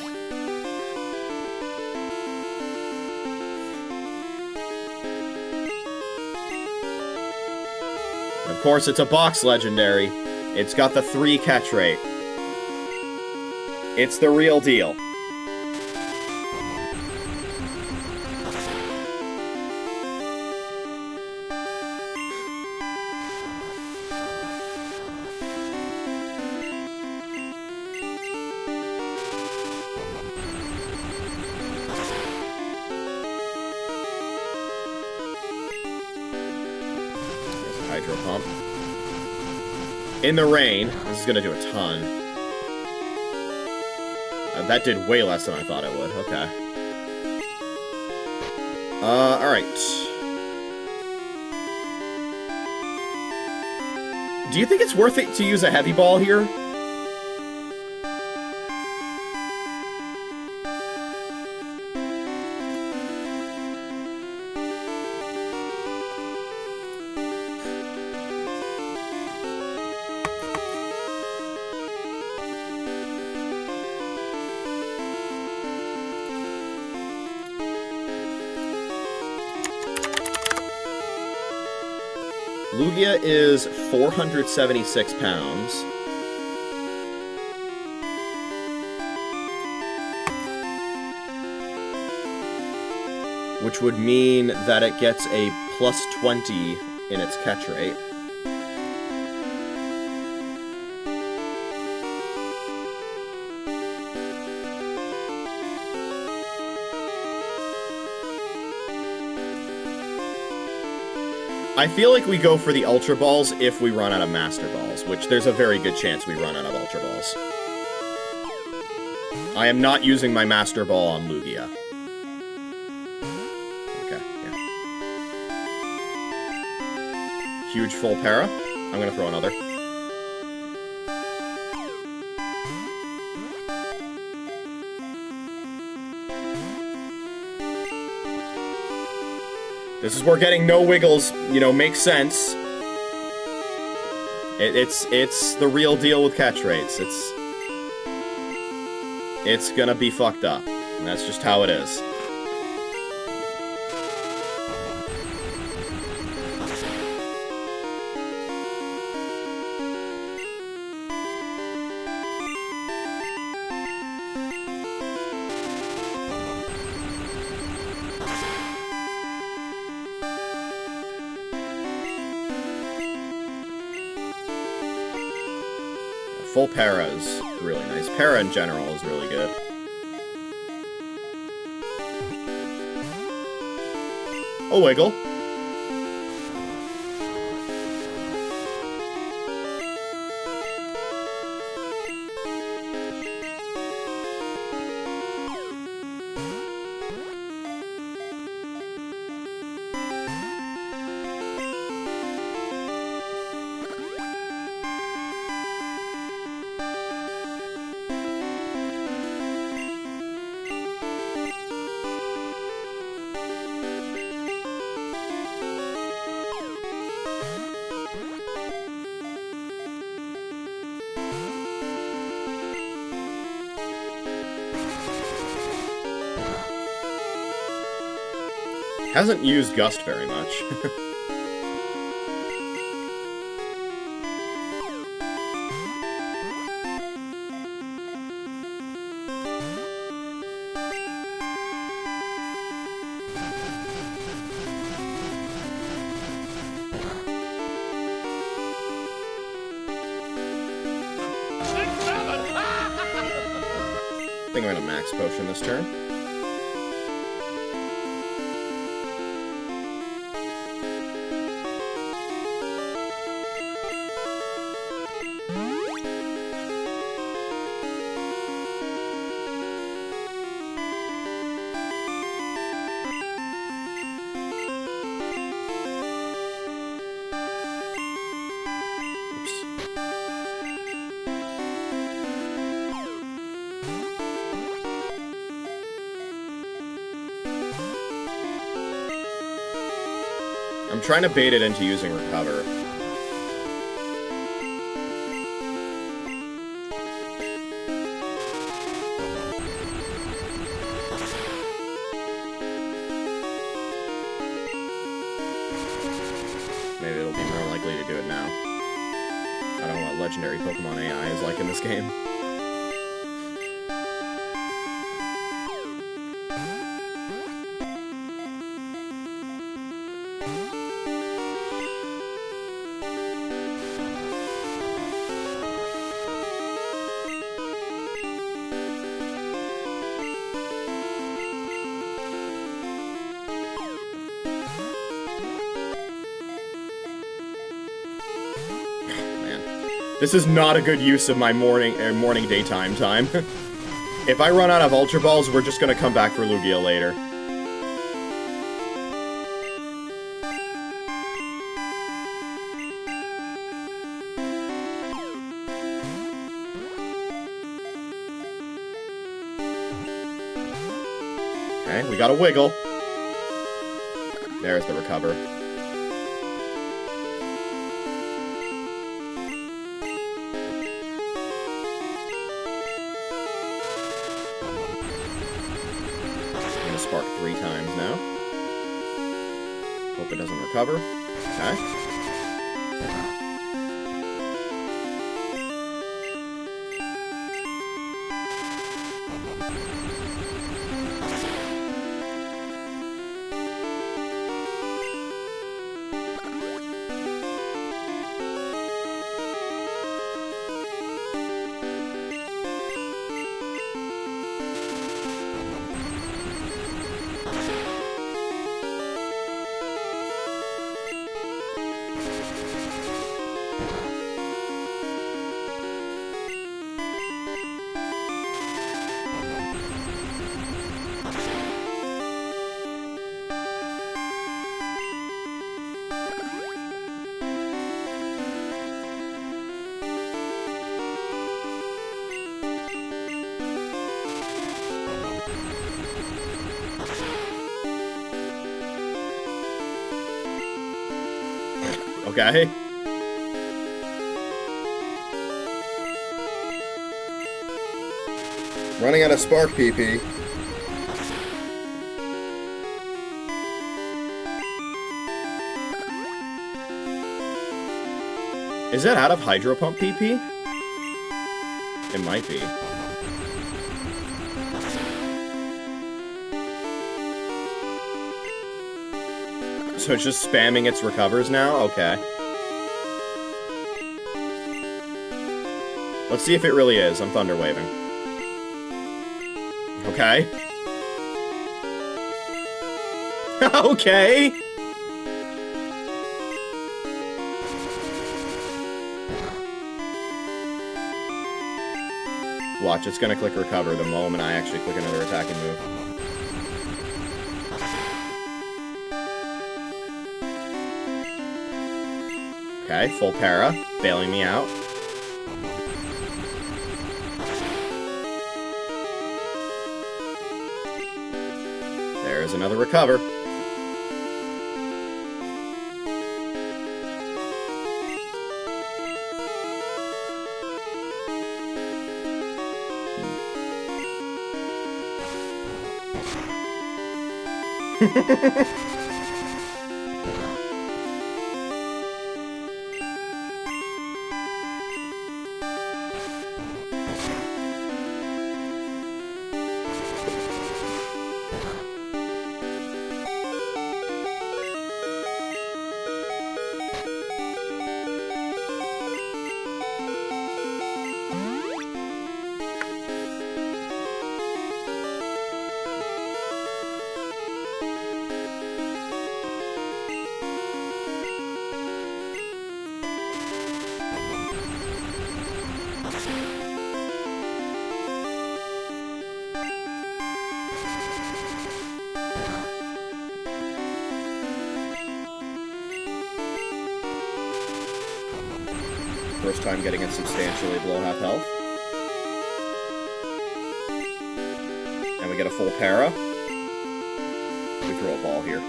Of course, it's a box legendary. It's got the 3 catch rate. It's the real deal. There's a Hydro Pump. In the rain, this is gonna do a ton. That did way less than I thought it would. Okay. Alright. Do you think it's worth it to use a heavy ball here? Lugia is 476 pounds. Which would mean that it gets a plus 20 in its catch rate. I feel like we go for the Ultra Balls if we run out of Master Balls, which there's a very good chance we run out of Ultra Balls. I am not using my Master Ball on Lugia. Okay, yeah. Huge full para. I'm gonna throw another. This is where getting no wiggles, you know, makes sense. It's the real deal with catch rates. It's gonna be fucked up. And that's just how it is. Full para is really nice. Para in general is really good. A wiggle. Hasn't used Gust very much. I think I'm gonna max potion this turn. I'm trying to bait it into using Recover. Maybe it'll be more likely to do it now. I don't know what legendary Pokemon AI is like in this game. This is not a good use of my morning daytime time. If I run out of Ultra Balls, we're just gonna come back for Lugia later. Okay, we got a Wiggle. There's the Recover. Spark 3 times now. Hope it doesn't recover. Okay. Okay. Running out of Spark PP. Is that out of Hydro Pump PP? It might be. So it's just spamming its recovers now? Okay. Let's see if it really is. I'm Thunder Waving. Okay. Okay! Watch, it's gonna click Recover the moment I actually click another attacking move. Okay, full para, bailing me out. There's another Recover. first time getting it substantially below half health. And we get a full para. We throw a ball here.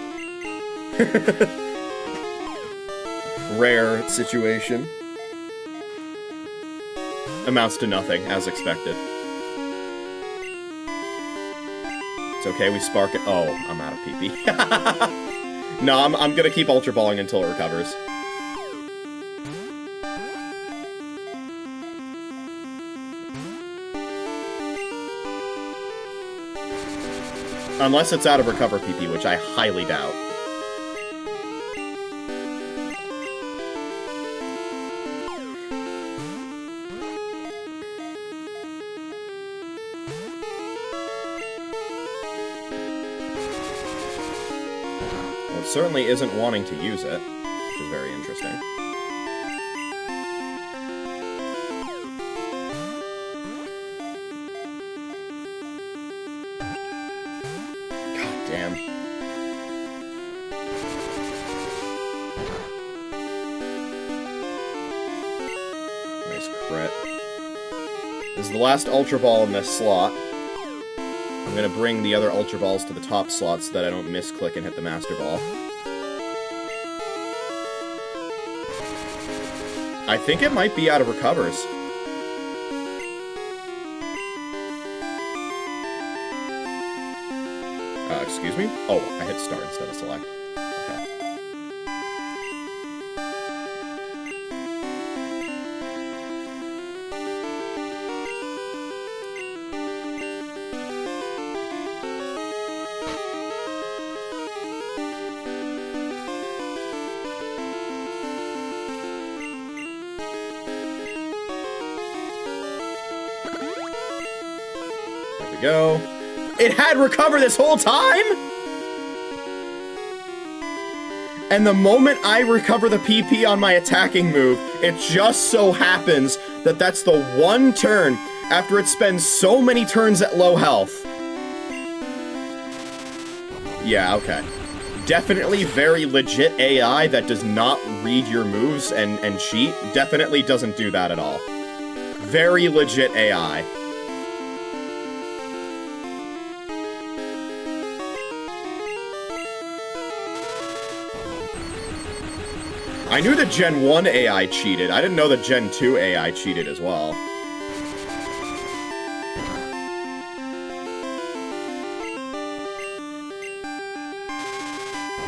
Rare situation. Amounts to nothing, as expected. It's okay, we spark it. Oh, I'm out of PP. No, I'm gonna keep Ultra Balling until it recovers. Unless it's out of recover PP, which I highly doubt. Well, it certainly isn't wanting to use it, which is very interesting. Damn. Nice crit. This is the last Ultra Ball in this slot. I'm gonna bring the other Ultra Balls to the top slot so that I don't misclick and hit the Master Ball. I think it might be out of recovers. Excuse me? Oh, I hit start instead of select. Okay. There we go. It had recover this whole time?! And the moment I recover the PP on my attacking move, it just so happens that that's the one turn after it spends so many turns at low health. Yeah, okay. Definitely very legit AI that does not read your moves and cheat. Definitely doesn't do that at all. Very legit AI. I knew the Gen 1 AI cheated. I didn't know the Gen 2 AI cheated as well.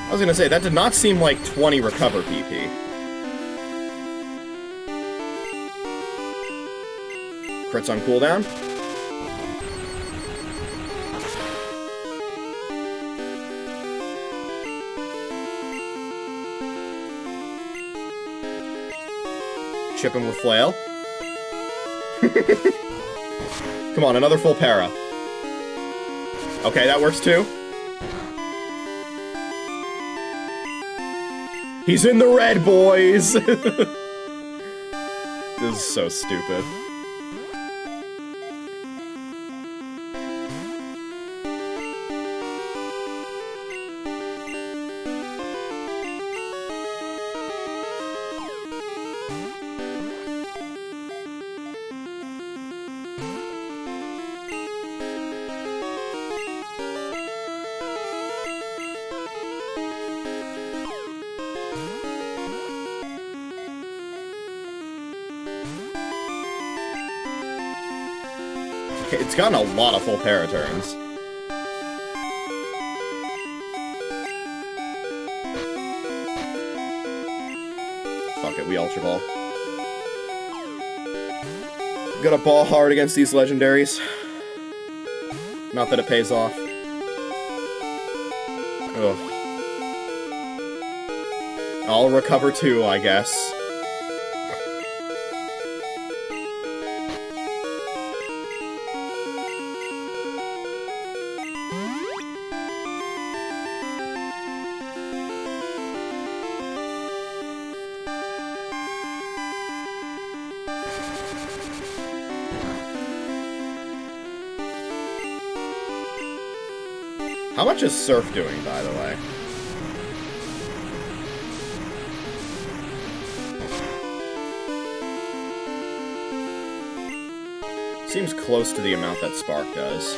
I was gonna say, that did not seem like 20 recover PP. Crits on cooldown. Chip him with flail. Come on, another full para. Okay, that works too. He's in the red, boys! This is so stupid. It's gotten a lot of full para turns. Fuck it, we Ultra Ball. Gotta ball hard against these legendaries. Not that it pays off. Ugh. I'll recover too, I guess. How much is Surf doing, by the way? Seems close to the amount that Spark does.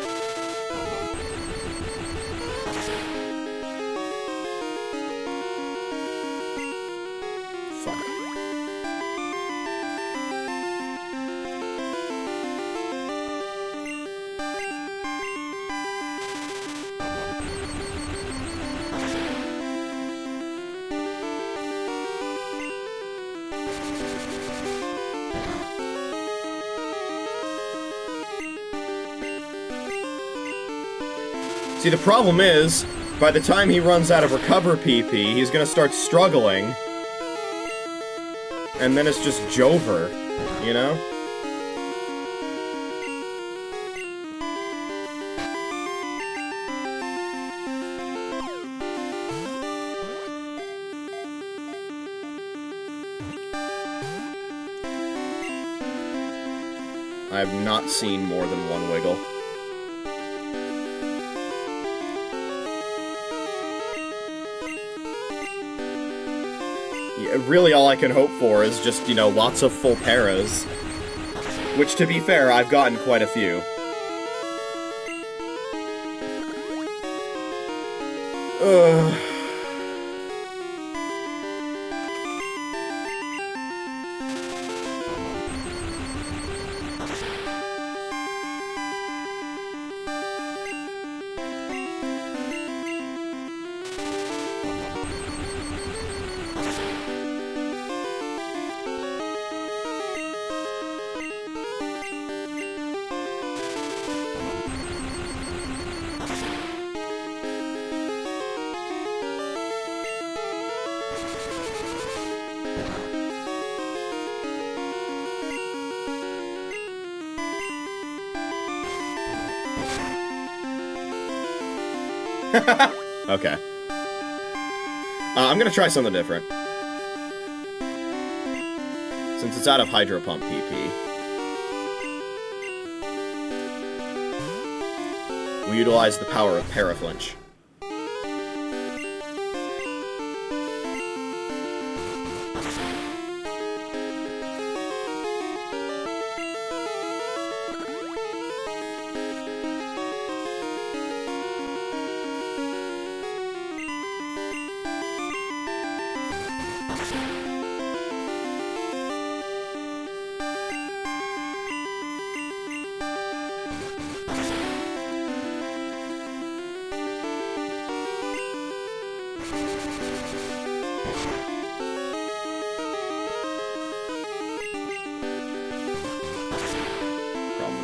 Fuck. See, the problem is, by the time he runs out of recover PP, he's gonna start struggling. And then it's just Jover, you know? I have not seen more than one Wiggle. Really all I can hope for is just, you know, lots of full paras. Which, to be fair, I've gotten quite a few. Ugh. Okay. I'm gonna try something different. Since it's out of Hydro Pump PP. We utilize the power of Paraflinch.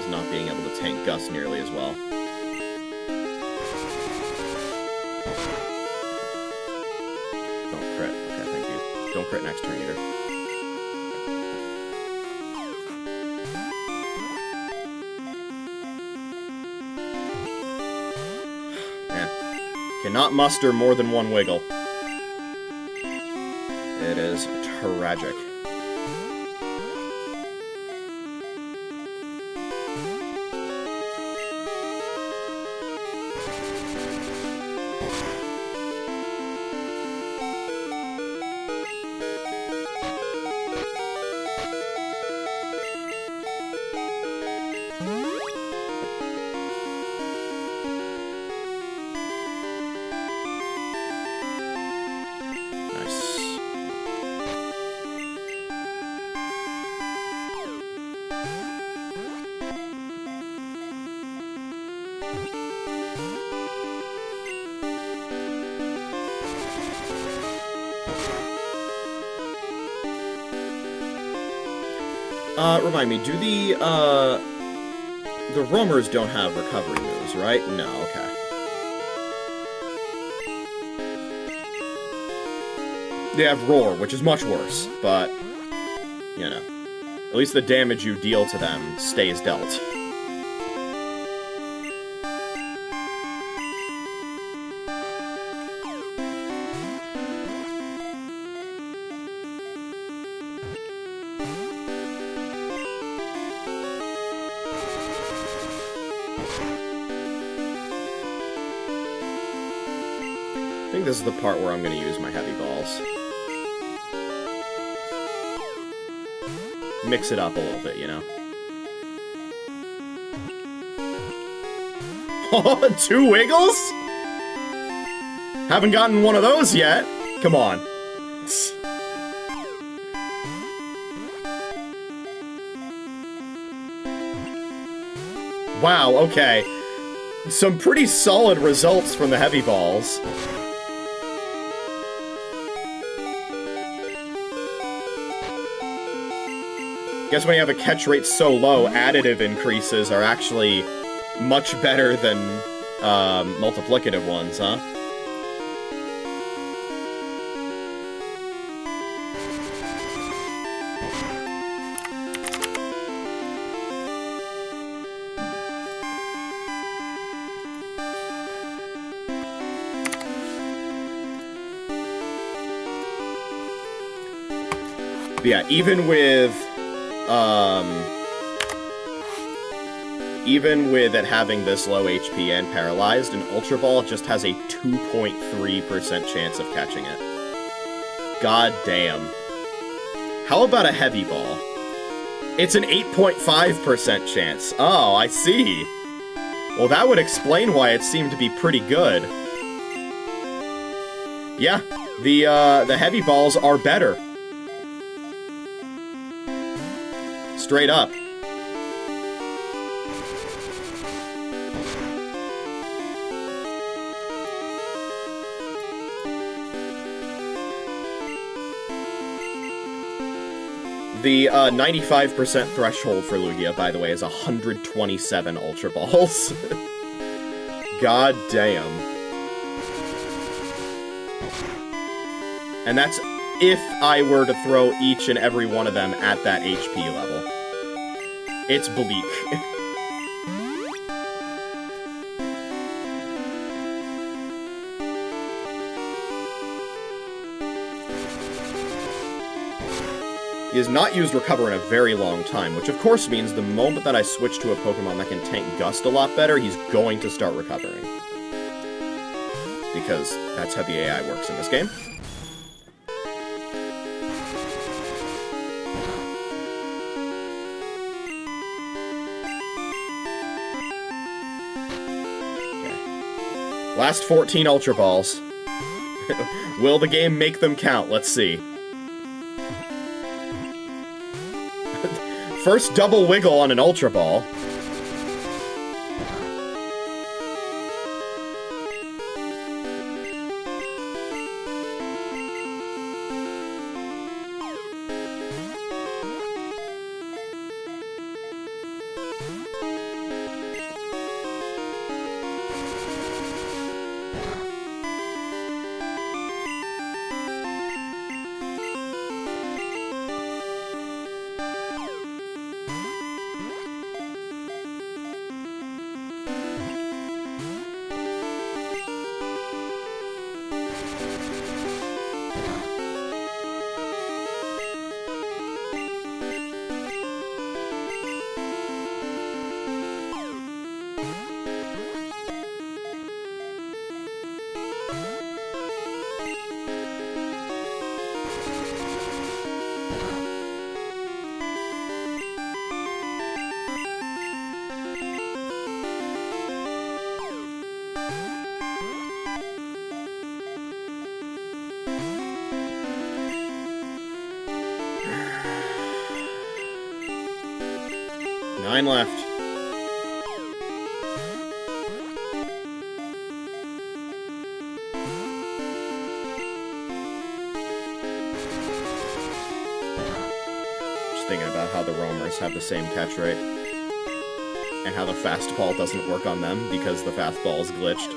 Not being able to tank Gus nearly as well. Don't crit. Okay, thank you. Don't crit next turn either. Man. Cannot muster more than one Wiggle. It is tragic. Remind me, do the roamers don't have recovery moves, right? No, okay. They have roar, which is much worse, but, you know, at least the damage you deal to them stays dealt. I think this is the part where I'm going to use my heavy balls. Mix it up a little bit, you know? 2 Wiggles? Haven't gotten one of those yet. Come on. Wow, okay. Some pretty solid results from the heavy balls. Guess when you have a catch rate so low, additive increases are actually much better than multiplicative ones, huh? Yeah, even with it having this low HP and paralyzed, an Ultra Ball just has a 2.3% chance of catching it. God damn. How about a Heavy Ball? It's an 8.5% chance. Oh, I see. Well, that would explain why it seemed to be pretty good. Yeah, the Heavy Balls are better. Straight up. The 95% threshold for Lugia, by the way, is 127 Ultra Balls. God damn. And that's if I were to throw each and every one of them at that HP level. It's bleak. He has not used Recover in a very long time, which of course means the moment that I switch to a Pokemon that can tank Gust a lot better, he's going to start recovering. Because that's how the AI works in this game. Last 14 Ultra Balls. Will the game make them count? Let's see. First double wiggle on an Ultra Ball. Nine left. Just thinking about how the roamers have the same catch rate. And how the fastball doesn't work on them because the fastball is glitched.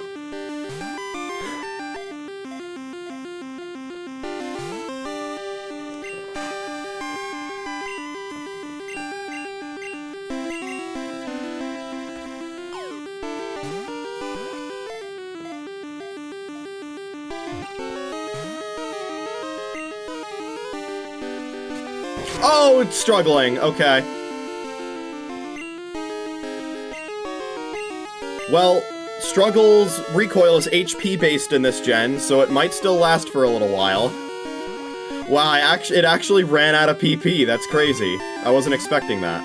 Oh, it's struggling. Okay. Well, Struggle's recoil is HP-based in this gen, so it might still last for a little while. Wow, it actually ran out of PP. That's crazy. I wasn't expecting that.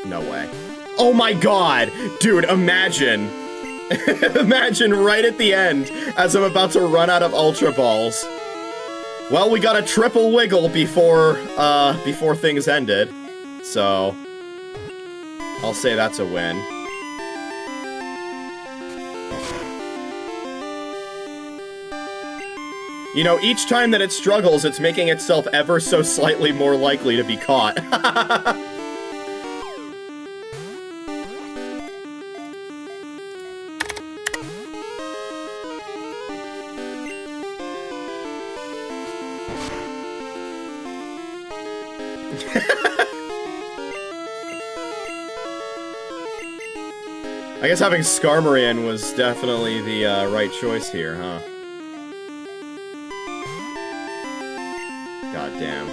No way. Oh my god! Dude, imagine. Imagine right at the end, as I'm about to run out of Ultra Balls. Well, we got a triple wiggle before things ended. So, I'll say that's a win. You know, each time that it struggles, it's making itself ever so slightly more likely to be caught. I guess having Skarmory was definitely the right choice here, huh? God damn.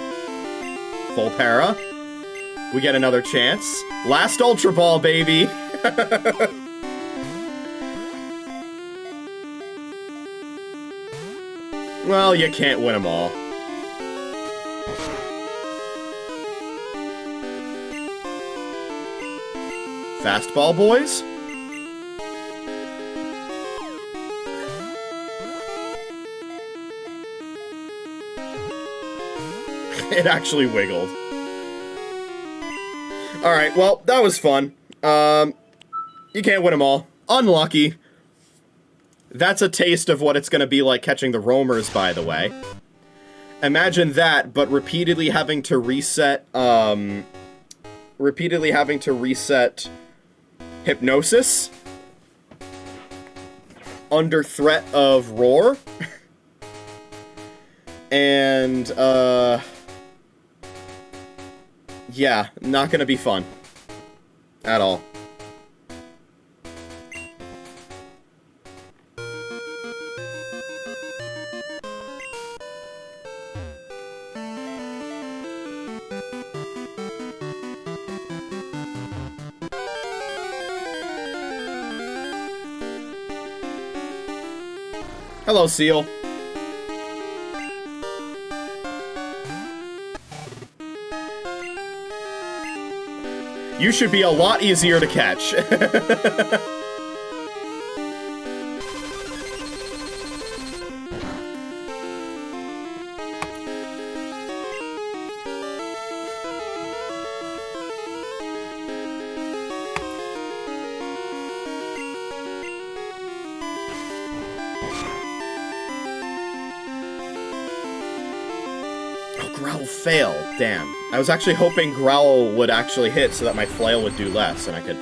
Full para. We get another chance. Last Ultra Ball, baby! Well, you can't win them all. Fastball, boys? It actually wiggled. Alright, well, that was fun. You can't win them all. Unlucky. That's a taste of what it's gonna be like catching the roamers, by the way. Imagine that, but repeatedly having to reset, Hypnosis under threat of Roar. And, yeah, not gonna be fun. At all. Hello, Seal. You should be a lot easier to catch. Growl fail. Damn. I was actually hoping Growl would actually hit so that my flail would do less and I could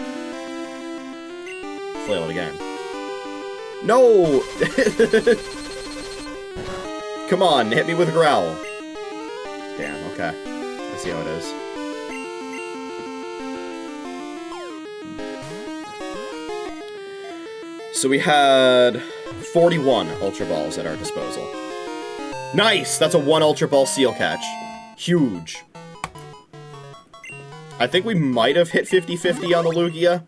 flail it again. No! Come on, hit me with Growl. Damn, okay. Let's see how it is. So we had 41 Ultra Balls at our disposal. Nice! That's a 1 Ultra Ball Seal catch. Huge. I think we might have hit 50-50 on the Lugia.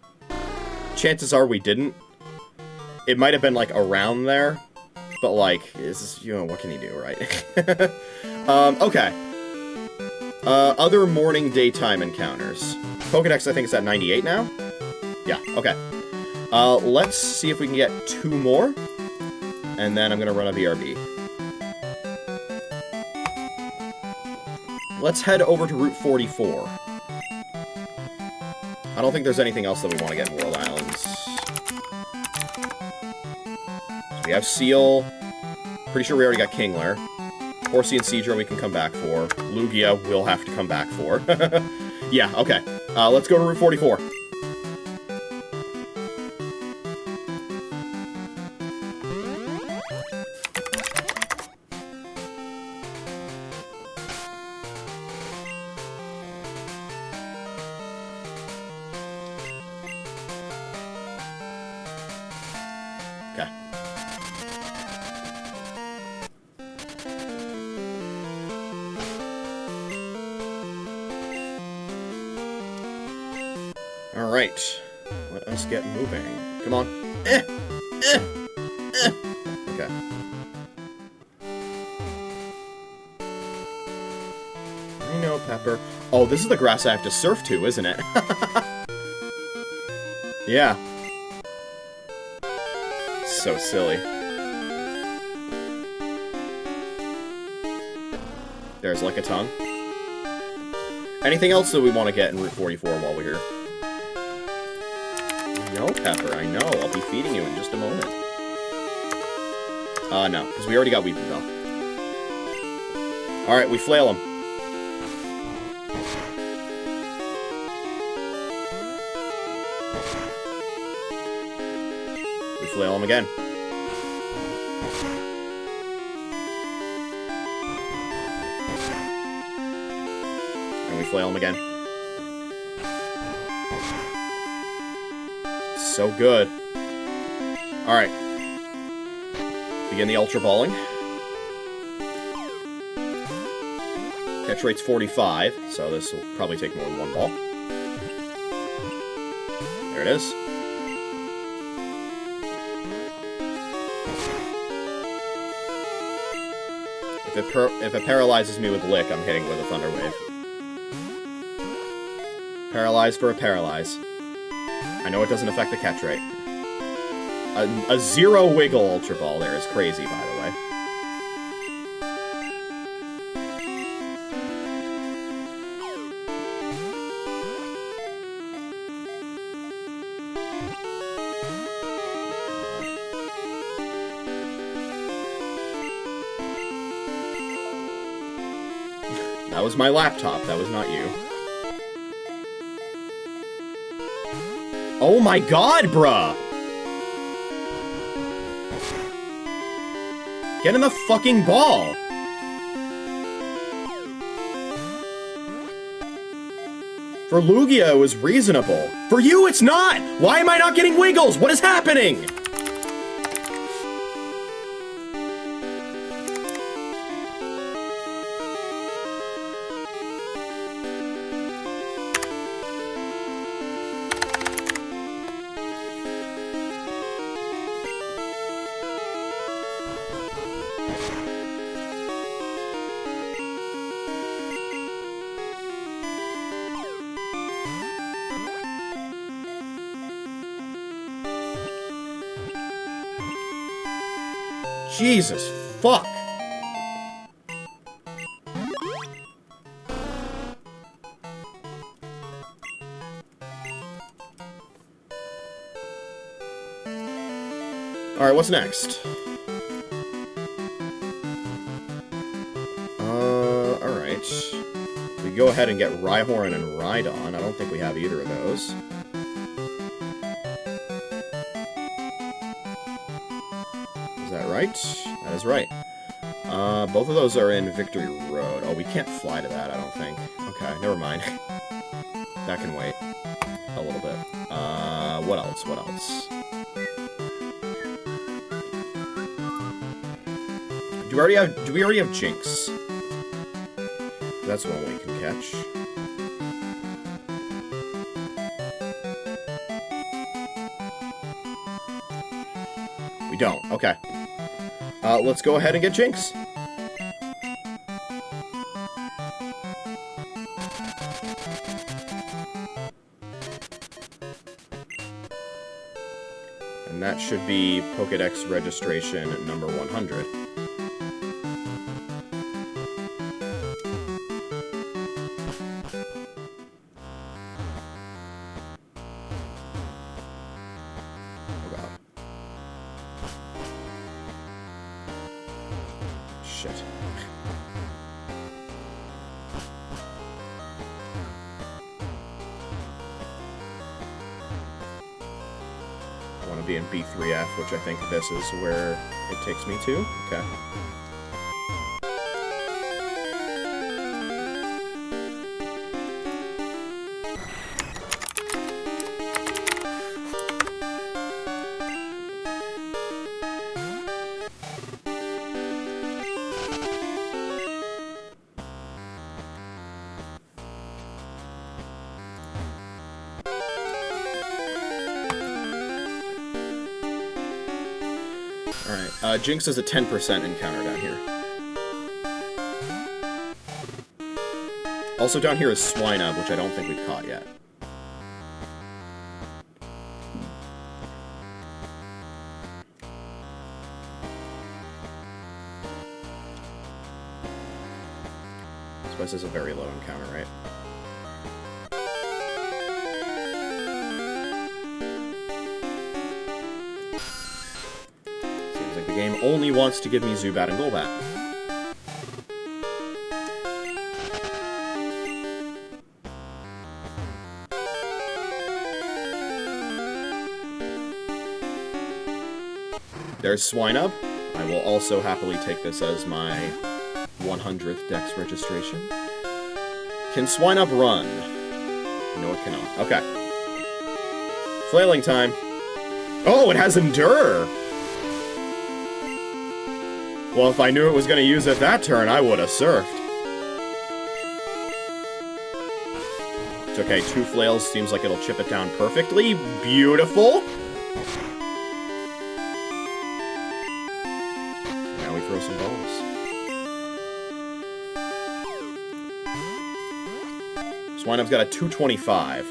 Chances are we didn't. It might have been, like, around there. But, like, you know, what can you do, right? Okay. Other morning daytime encounters. Pokedex, I think, is at 98 now? Yeah, okay. Let's see if we can get 2 more. And then I'm gonna run a BRB. Let's head over to Route 44. I don't think there's anything else that we want to get in World Islands. So we have Seal. Pretty sure we already got Kingler. Horsey and Seadra we can come back for. Lugia we'll have to come back for. Yeah, okay. Let's go to Route 44. Alright, let us get moving. Come on. Okay. I know, Pepper. Oh, this is the grass I have to surf to, isn't it? Yeah. So silly. There's like a tongue. Anything else that we want to get in Route 44 while we're here? No, Pepper, I know. I'll be feeding you in just a moment. No, because we already got Weeping Bell. Alright, we flail him. We flail him again. And we flail him again. So good. Alright. Begin the Ultra Balling. Catch rate's 45, so this will probably take more than one ball. There it is. If it paralyzes me with Lick, I'm hitting with a Thunder Wave. Paralyze for a Paralyze. I know it doesn't affect the catch rate. A zero wiggle Ultra Ball there is crazy, by the way. That was my laptop, that was not you. Oh my god, bruh! Get in the fucking ball! For Lugia, it was reasonable. For you, it's not! Why am I not getting Wiggles? What is happening? Jesus, fuck. Alright, what's next? Alright. We go ahead and get Rhyhorn and Rhydon. I don't think we have either of those. Is that right? That is right. Both of those are in Victory Road. Oh, we can't fly to that, I don't think. Okay, never mind. That can wait. A little bit. What else? What else? Do we already have Jinx? That's one we can catch. We don't. Okay. Let's go ahead and get Jinx. And that should be Pokédex registration number 100. Shit. I want to be in B3F, which I think this is where it takes me to. Okay. Alright, Jinx is a 10% encounter down here. Also down here is Swinub, which I don't think we've caught yet. I suppose this is a very low encounter, right? Seems like the game only wants to give me Zubat and Golbat. There's Swinub. I will also happily take this as my 100th Dex registration. Can Swinub run? No, it cannot. Okay. Flailing time. Oh, it has Endure! Well, if I knew it was going to use it that turn, I would have surfed. It's okay, 2 flails seems like it'll chip it down perfectly. Beautiful! Throw some balls. Swinub's got a 225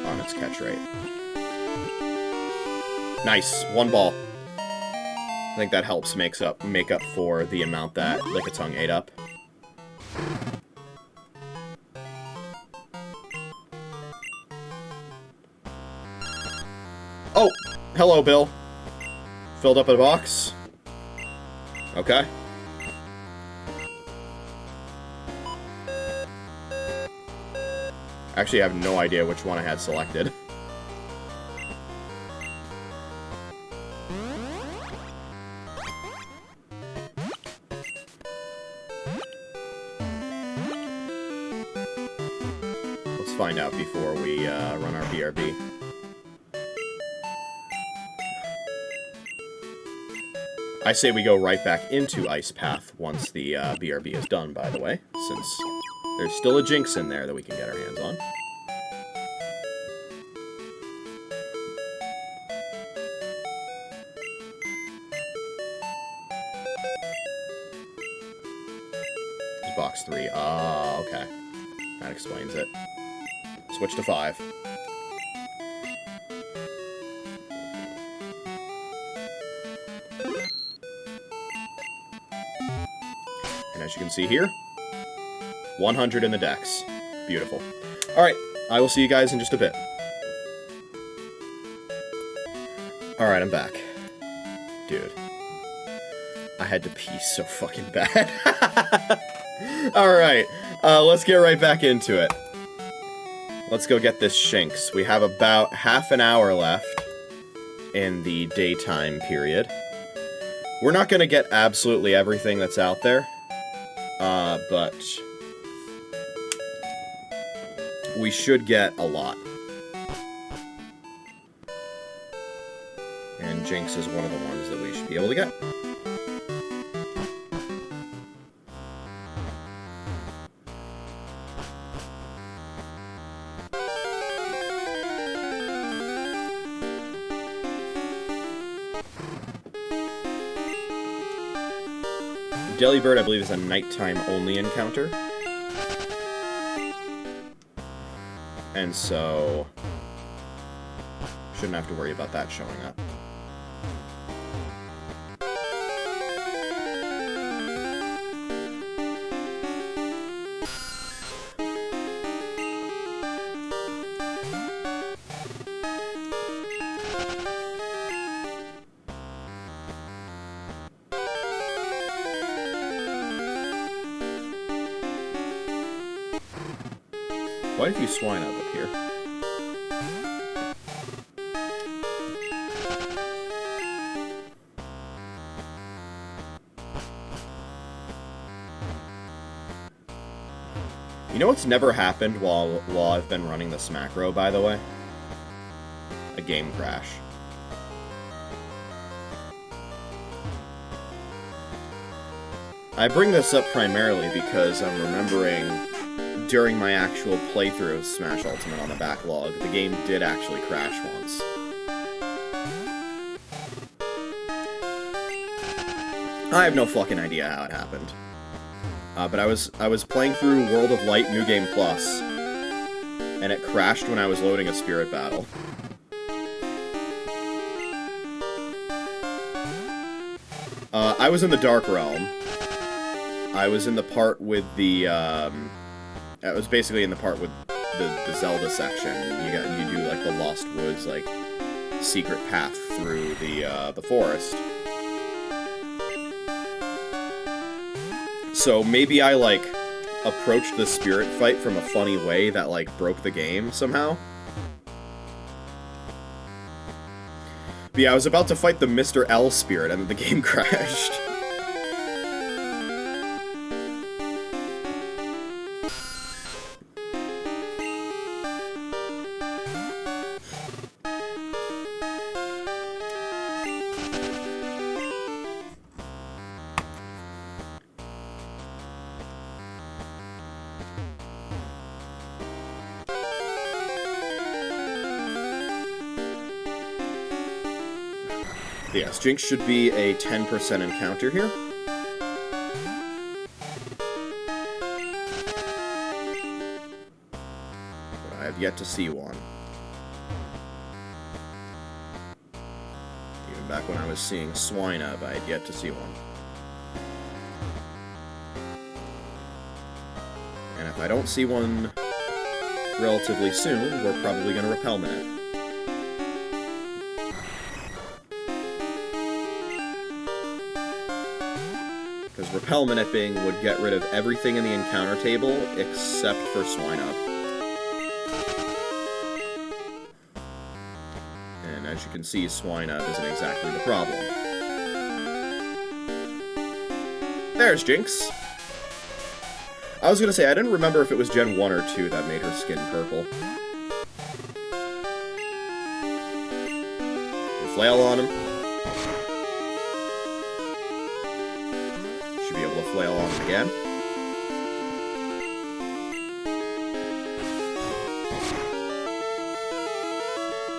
on its catch rate. Nice, 1 ball. I think that helps make up for the amount that Lickitung ate up. Oh, hello, Bill. Filled up a box. Okay. Actually, I have no idea which one I had selected. Let's find out before we run our BRB. I say we go right back into Ice Path once the BRB is done, by the way, since there's still a Jinx in there that we can get our hands on. It's box 3. Oh, okay. That explains it. Switch to 5. As you can see here, 100 in the Dex. Beautiful. Alright, I will see you guys in just a bit. Alright, I'm back. Dude. I had to pee so fucking bad. Alright, let's get right back into it. Let's go get this Shinx. We have about half an hour left in the daytime period. We're not going to get absolutely everything that's out there. But we should get a lot. And Jinx is one of the ones that we should be able to get. Delibird, I believe, is a nighttime-only encounter. And so shouldn't have to worry about that showing up. Why did you swine up here? You know what's never happened while I've been running this macro, by the way? A game crash. I bring this up primarily because I'm remembering during my actual playthrough of Smash Ultimate on the backlog, the game did actually crash once. I have no fucking idea how it happened. But I was playing through World of Light New Game Plus, and it crashed when I was loading a spirit battle. I was in the Dark Realm. I was in the part with the, I was basically in the part with the Zelda section. You do, like, the Lost Woods, like, secret path through the forest. So maybe I, like, approached the spirit fight from a funny way that, like, broke the game somehow. But yeah, I was about to fight the Mr. L spirit, and then the game crashed. Yes, Jinx should be a 10% encounter here. But I have yet to see one. Even back when I was seeing Swinub, I had yet to see one. And if I don't see one relatively soon, we're probably going to Repel Minute. Because Repel Minute would get rid of everything in the encounter table except for Swinub. And as you can see, Swinub isn't exactly the problem. There's Jinx! I was gonna say, I didn't remember if it was Gen 1 or 2 that made her skin purple. We flail on him. Should be able to flail on him again.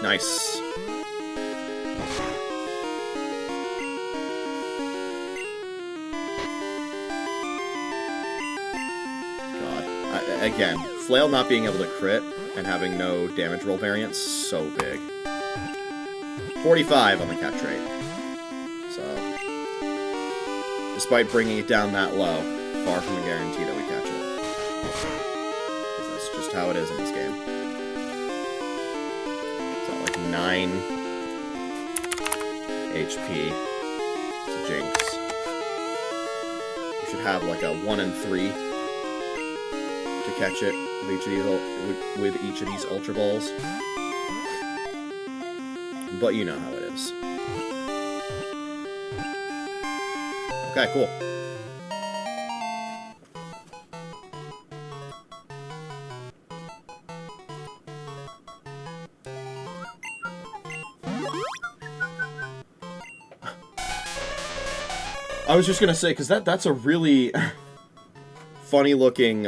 Nice. Again, Flail not being able to crit and having no damage roll variance, so big. 45 on the catch rate. So, despite bringing it down that low, far from a guarantee that we catch it. Because that's just how it is in this game. It's at like 9 HP to Jinx. We should have like a 1 in 3 to catch it with each of these Ultra Balls. But you know how it is. Okay, cool. I was just gonna say, because that's a really funny-looking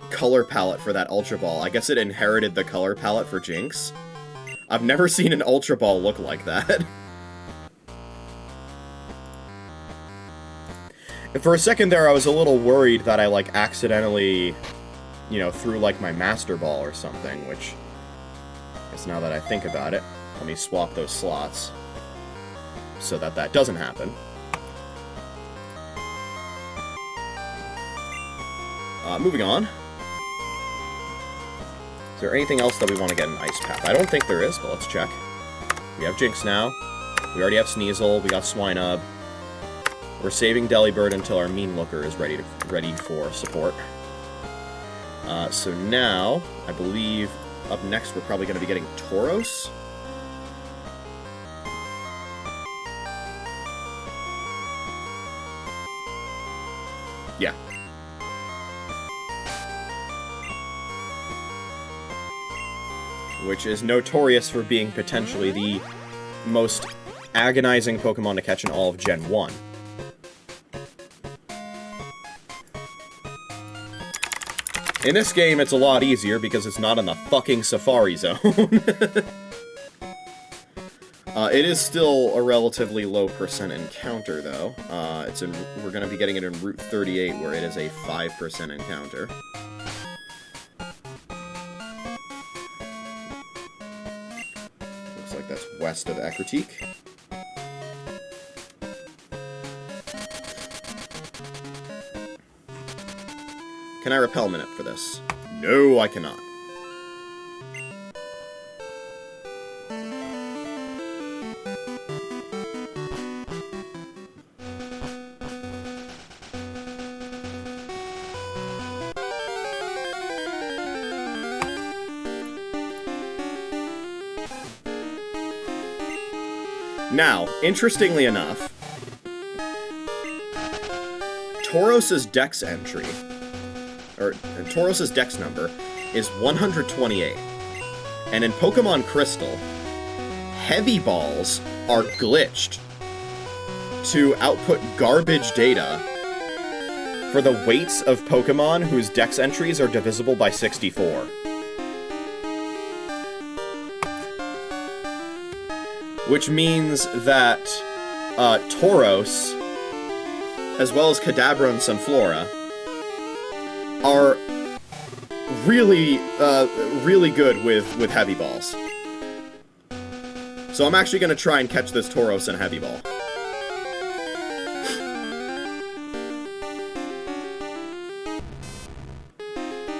color palette for that Ultra Ball. I guess it inherited the color palette for Jinx. I've never seen an Ultra Ball look like that. And for a second there, I was a little worried that I, like, accidentally, you know, threw, like, my Master Ball or something, which, I guess now that I think about it, let me swap those slots so that that doesn't happen. Moving on. Is there anything else that we want to get in Ice Path? I don't think there is, but let's check. We have Jinx now. We already have Sneasel. We got Swinub. We're saving Delibird until our Mean Looker is ready for support. So now, I believe, up next we're probably going to be getting Tauros. Yeah. Which is notorious for being potentially the most agonizing Pokemon to catch in all of Gen 1. In this game, it's a lot easier because it's not in the fucking Safari Zone. It is still a relatively low percent encounter, though. We're going to be getting it in Route 38, where it is a 5% encounter. Looks like that's west of Ekritique. Can I repel Minute for this? No, I cannot. Now, interestingly enough, Tauros's dex entry, or Tauros's dex number, is 128. And in Pokemon Crystal, Heavy Balls are glitched to output garbage data for the weights of Pokemon whose dex entries are divisible by 64. Which means that Tauros, as well as Kadabra and Sunflora, are really, really good with Heavy Balls. So I'm actually going to try and catch this Tauros in Heavy Ball.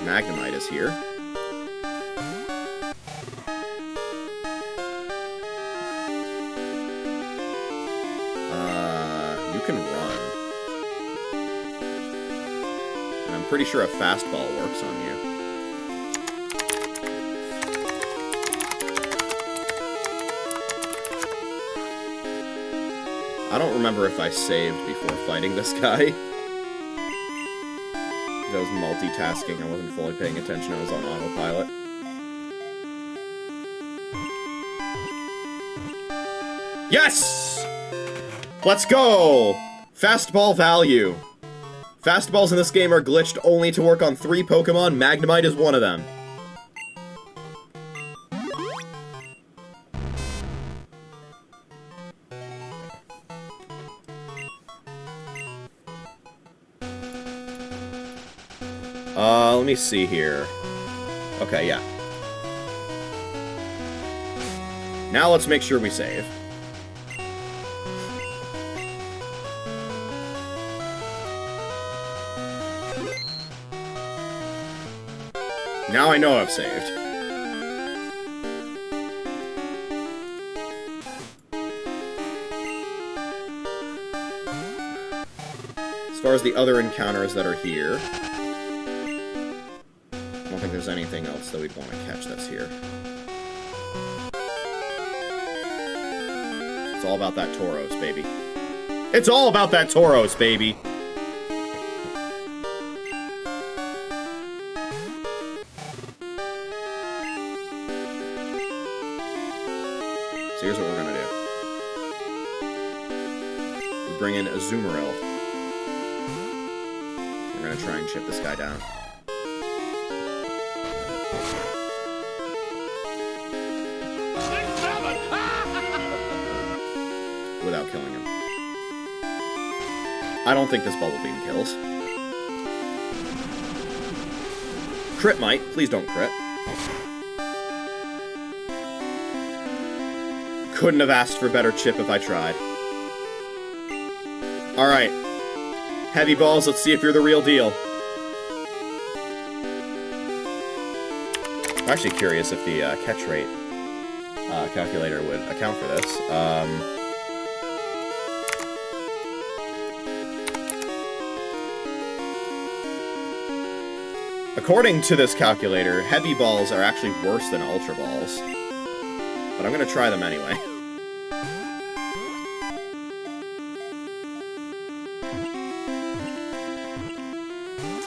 Magnemite is here. You can run. And I'm pretty sure a fastball works on you. I don't remember if I saved before fighting this guy. I was multitasking, I wasn't fully paying attention, I was on autopilot. Yes! Let's go! Fastball value. Fastballs in this game are glitched only to work on 3 Pokemon. Magnemite is one of them. Let me see here. Okay, yeah. Now let's make sure we save. Now I know I've saved. As far as the other encounters that are here, I don't think there's anything else that we'd want to catch that's here. It's all about that Tauros, baby. It's all about that Tauros, baby! So here's what we're gonna do. We bring in Azumarill. We're gonna try and chip this guy down. Without killing him. I don't think this Bubble Beam kills. Crit might. Please don't crit. Couldn't have asked for better chip if I tried. Alright. Heavy Balls, let's see if you're the real deal. I'm actually curious if the catch rate calculator would account for this. According to this calculator, Heavy Balls are actually worse than Ultra Balls. But I'm gonna try them anyway.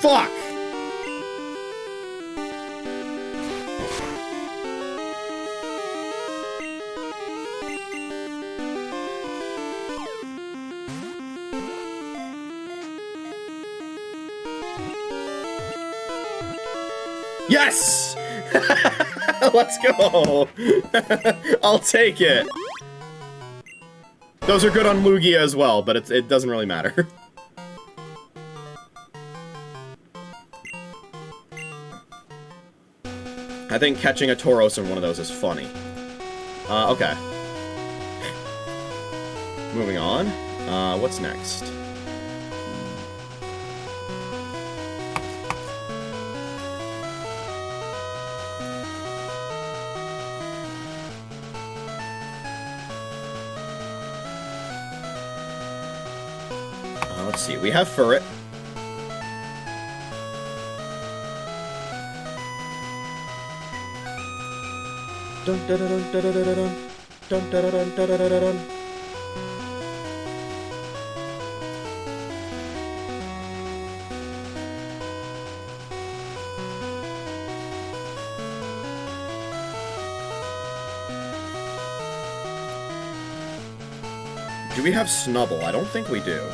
Fuck! Yes! Let's go! I'll take it! Those are good on Lugia as well, but it doesn't really matter. I think catching a Tauros in one of those is funny. Okay. Moving on. What's next? Let's see. We have Furret. Dun dun dun dun dun dun dun dun dun dun dun dun dun. Do we have Snubble? I don't think we do.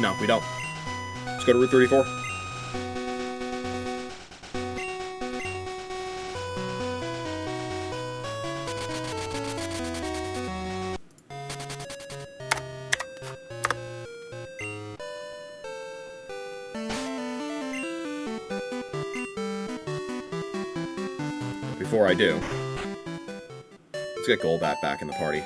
No, we don't. Let's go to Route 34. Before I do, let's get Golbat back in the party.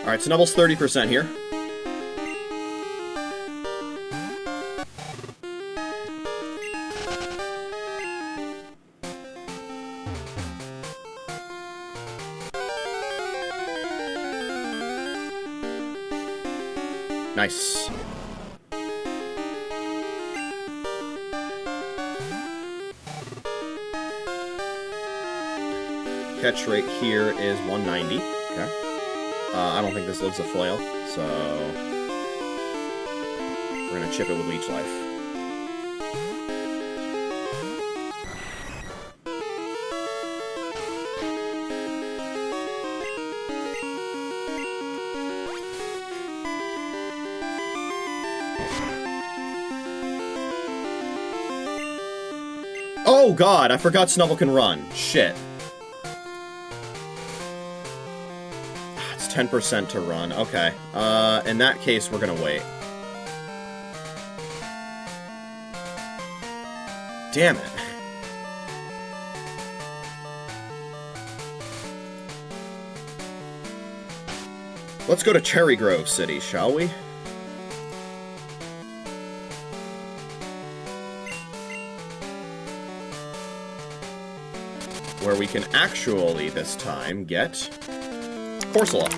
Alright, Snubble's 30% here. Nice. Catch rate here is 190. Okay. I don't think this lives a flail, so we're gonna chip it with Leech Life. Oh god, I forgot Snubble can run. Shit. 10% to run. Okay. In that case, we're gonna wait. Damn it. Let's go to Cherry Grove City, shall we? Where we can actually, this time, get Corsola.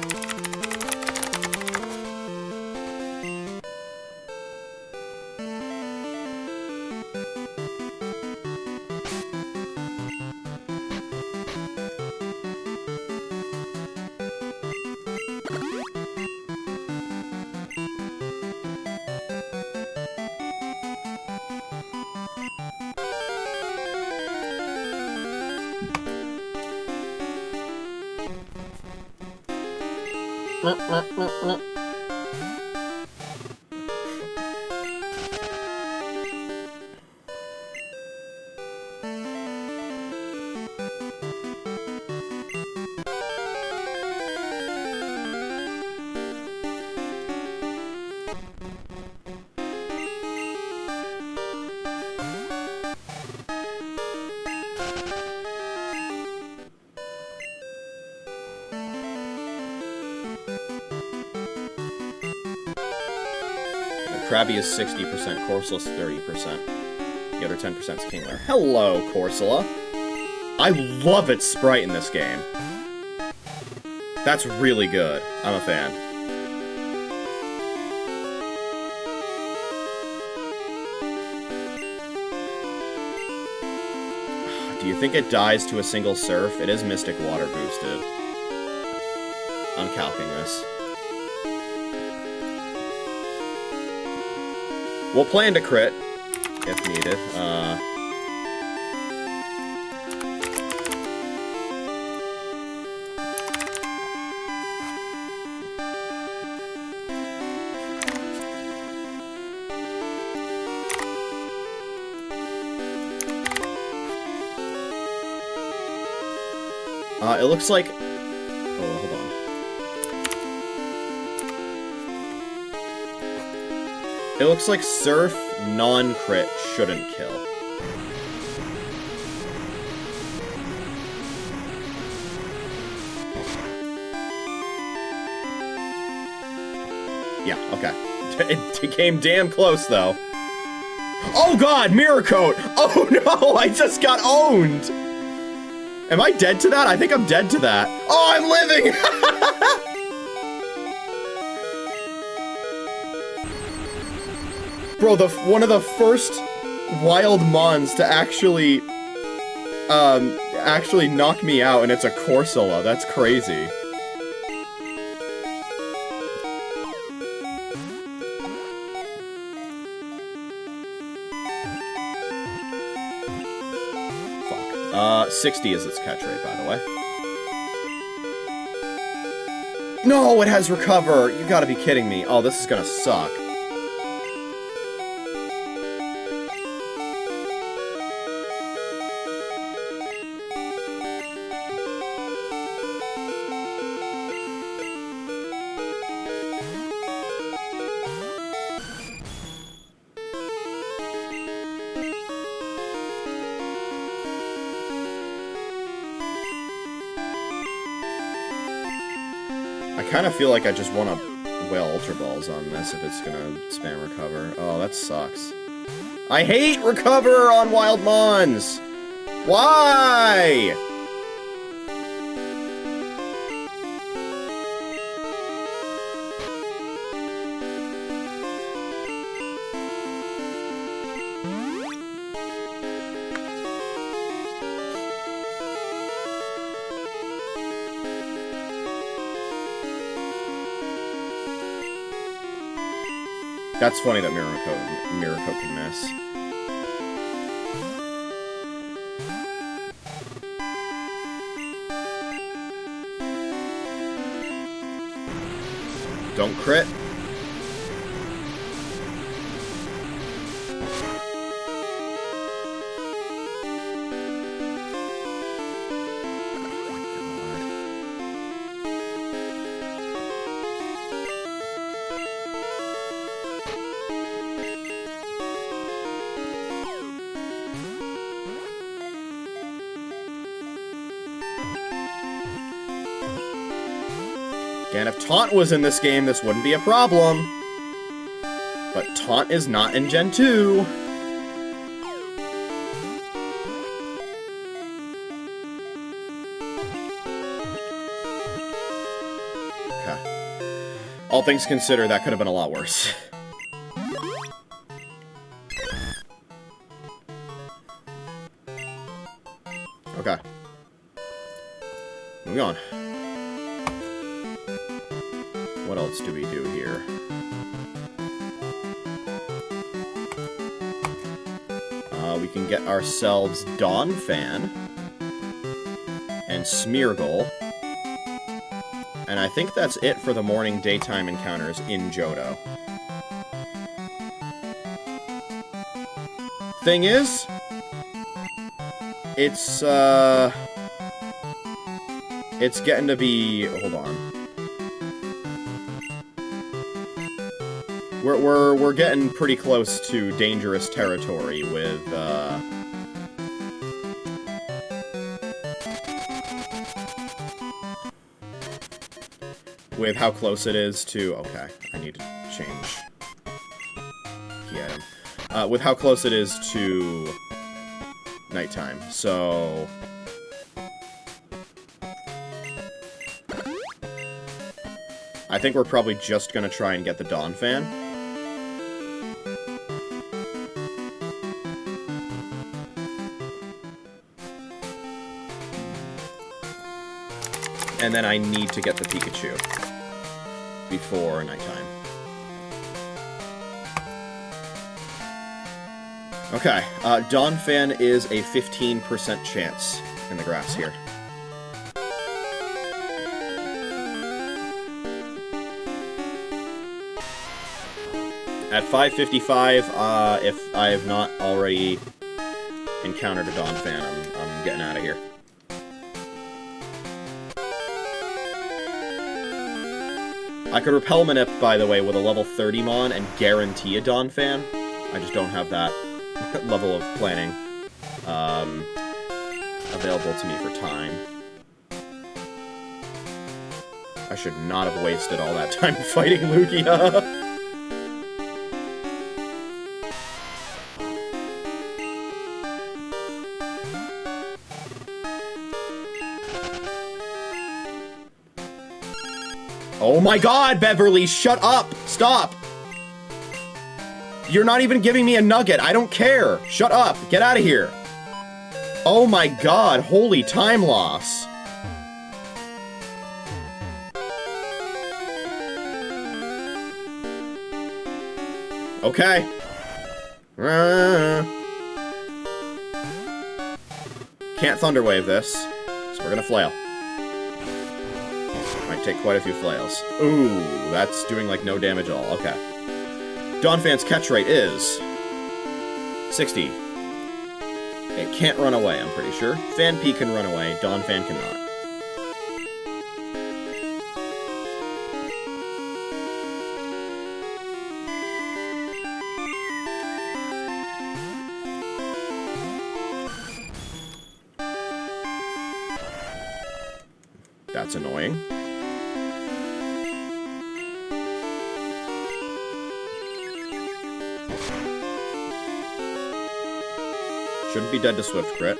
Krabby is 60%, Corsola's 30%. The other 10% is Kingler. Hello, Corsola. I love its sprite in this game. That's really good. I'm a fan. you think it dies to a single surf? It is Mystic Water boosted. I'm calcing this. We'll plan to crit, if needed. It looks like... Oh, hold on. It looks like Surf non-crit shouldn't kill. Yeah, okay. It came damn close, though. Oh god, Mirror Coat! Oh no, I just got owned! Am I dead to that? I think I'm dead to that. Oh, I'm living! Bro, one of the first wild mons to actually knock me out, and it's a Corsola. That's crazy. Fuck. 60 is its catch rate, by the way. No, it has Recover! You gotta be kidding me. Oh, this is gonna suck. I kind of feel like I just want to whale Ultra Balls on this if it's gonna spam Recover. Oh, that sucks. I hate Recover on Wild Mons! Why? That's funny that Mirror Coat can miss. Don't crit. And if Taunt was in this game, this wouldn't be a problem. But Taunt is not in Gen 2. Okay. All things considered, that could have been a lot worse. Okay. Moving on. What else do we do here? We can get ourselves Dawnfan and Smeargle. And I think that's it for the morning daytime encounters in Johto. Thing is, it's getting to be... Hold on. We're getting pretty close to dangerous territory with how close it is to... Okay, I need to change key item. With how close it is to nighttime, so... I think we're probably just gonna try and get the Dawnfan. And then I need to get the Pikachu before nighttime. Okay, Donphan is a 15% chance in the grass here. At 5:55, if I have not already encountered a Donphan, I'm getting out of here. I could Repel Manip, by the way, with a level 30 Mon and guarantee a Donphan. I just don't have that level of planning available to me for time. I should not have wasted all that time fighting Lugia. Oh my god, Beverly, shut up! Stop! You're not even giving me a nugget. I don't care. Shut up. Get out of here. Oh my god, holy time loss. Okay. Can't Thunder Wave this, so we're gonna flail. Might take quite a few flails. Ooh, that's doing like no damage at all. Okay. Donphan's catch rate is 60. It can't run away, I'm pretty sure. Phanpy can run away, Donphan cannot. That's annoying. Shouldn't be dead to Swift Crit.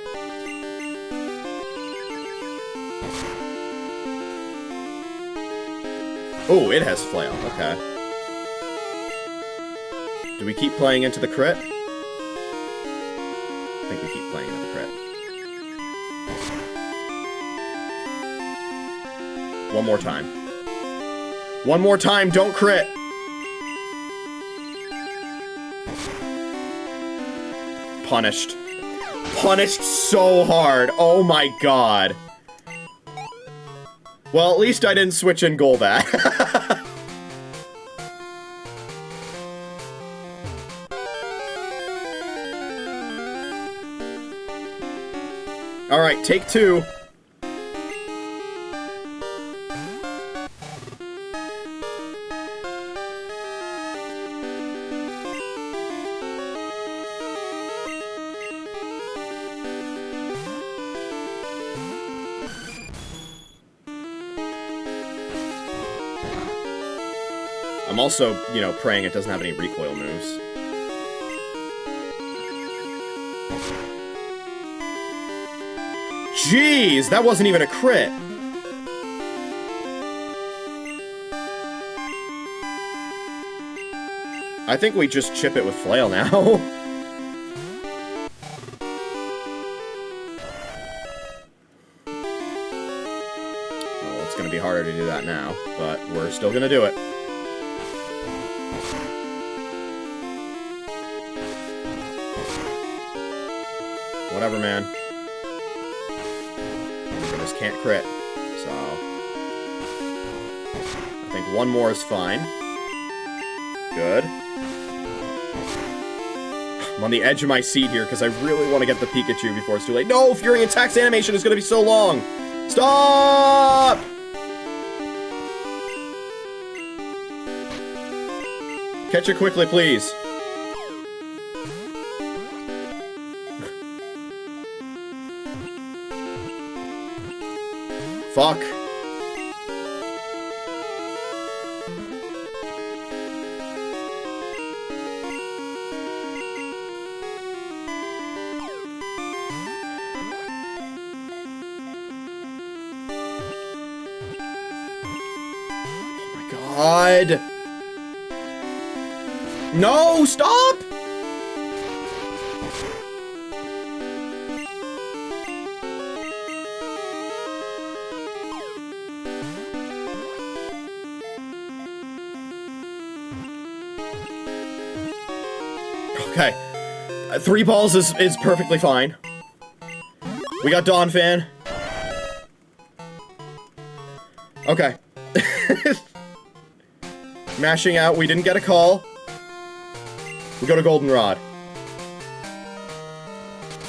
Oh, it has Flail. Okay. Do we keep playing into the crit? I think we keep playing into the crit. One more time. One more time, don't crit! Punished. Punished so hard. Oh my god. Well, at least I didn't switch in Golbat. Alright, take two. I'm also, you know, praying it doesn't have any recoil moves. Jeez, that wasn't even a crit! I think we just chip it with Flail now. Well, it's gonna be harder to do that now, but we're still gonna do it. Whatever, man. We just can't crit, so... I think one more is fine. Good. I'm on the edge of my seat here, because I really want to get the Pikachu before it's too late. No! Fury Attack's animation is going to be so long! Stop! Catch it quickly, please. Fuck. Oh my god. No, stop! Okay. 3 balls is perfectly fine. We got Donphan. Okay. Mashing out, we didn't get a call. We go to Goldenrod.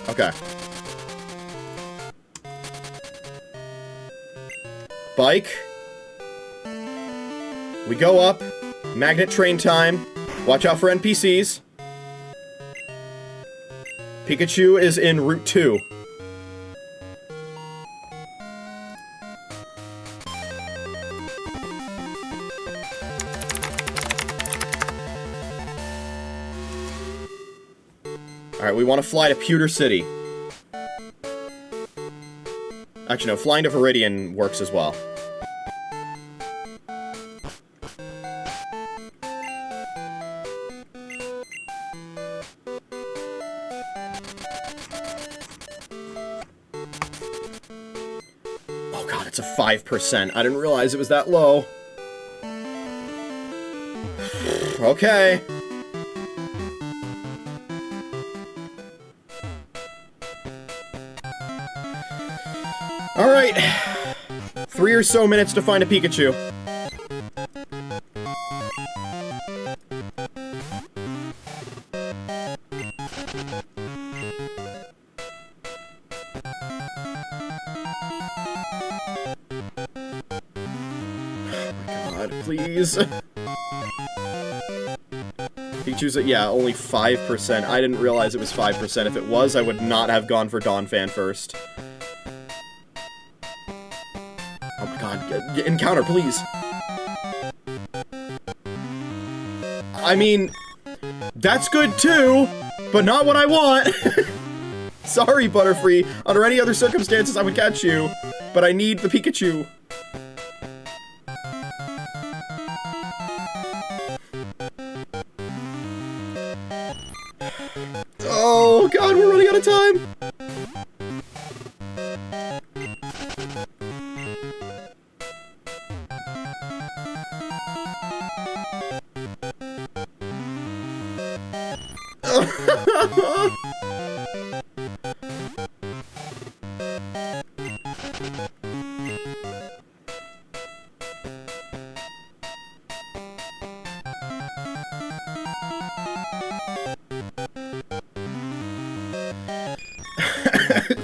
Okay. Bike. We go up. Magnet train time. Watch out for NPCs. Pikachu is in Route 2. Alright, we want to fly to Pewter City. Actually, no, flying to Viridian works as well. Oh god, it's a 5%. I didn't realize it was that low. Okay. Alright. 3 or so minutes to find a Pikachu. Oh my god, please. Pikachu's at, yeah, only 5%. I didn't realize it was 5%. If it was, I would not have gone for Donphan first. Oh my god, encounter, please. I mean, that's good too, but not what I want. Sorry, Butterfree. Under any other circumstances, I would catch you, but I need the Pikachu. Oh god, we're running out of time.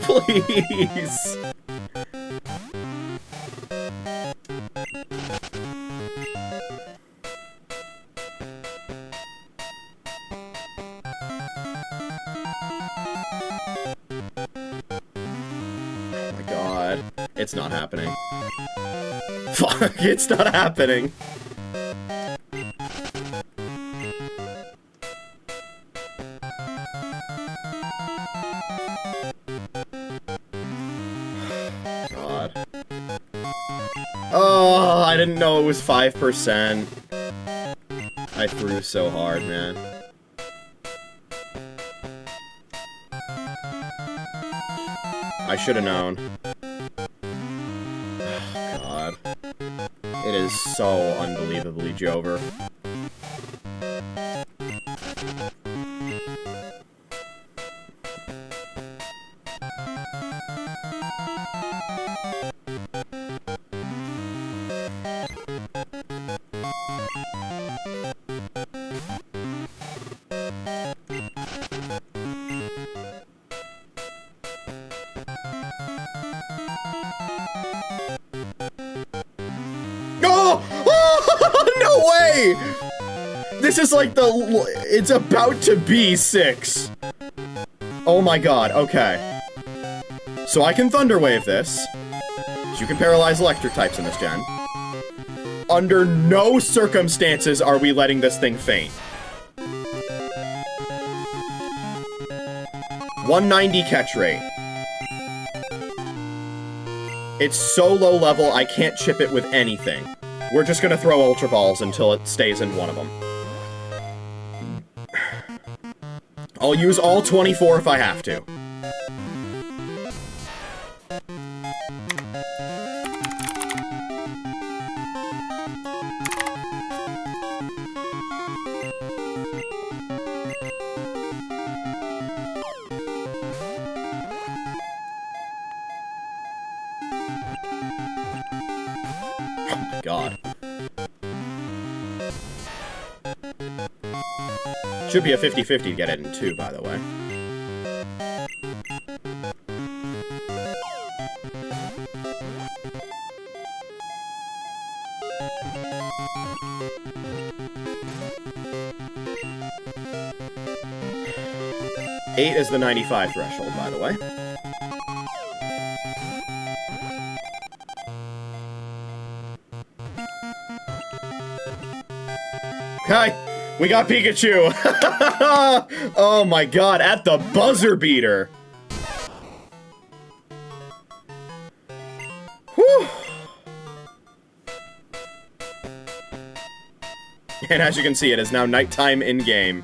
Please. Oh my god. It's not happening. Fuck, it's not happening. God. Oh, I didn't know it was 5%. I threw so hard, man. I should have known. Oh, God. It is so unbelievably Jover. No way! This is like it's about to be 6. Oh my god, okay. So I can Thunder Wave this. You can paralyze electric types in this gen. Under no circumstances are we letting this thing faint. 190 catch rate. It's so low level, I can't chip it with anything. We're just gonna throw Ultra Balls until it stays in one of them. I'll use all 24 if I have to. Oh my god. Should be a 50-50 to get it in 2, by the way. Eight is the 95 threshold, by the way. Okay, we got Pikachu! Oh my god, at the buzzer beater! Whew! And as you can see, it is now nighttime in-game.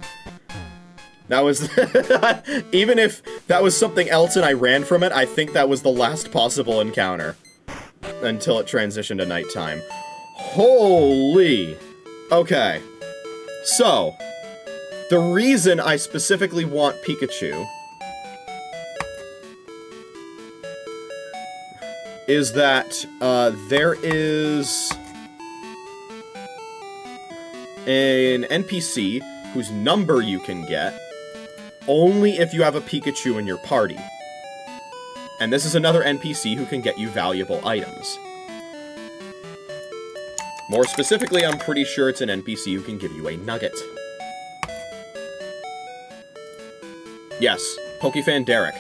That was... Even if that was something else and I ran from it, I think that was the last possible encounter. Until it transitioned to nighttime. Holy! Okay. So, the reason I specifically want Pikachu is that there is an NPC whose number you can get only if you have a Pikachu in your party. And this is another NPC who can get you valuable items. More specifically, I'm pretty sure it's an NPC who can give you a nugget. Yes, Pokefan Derek.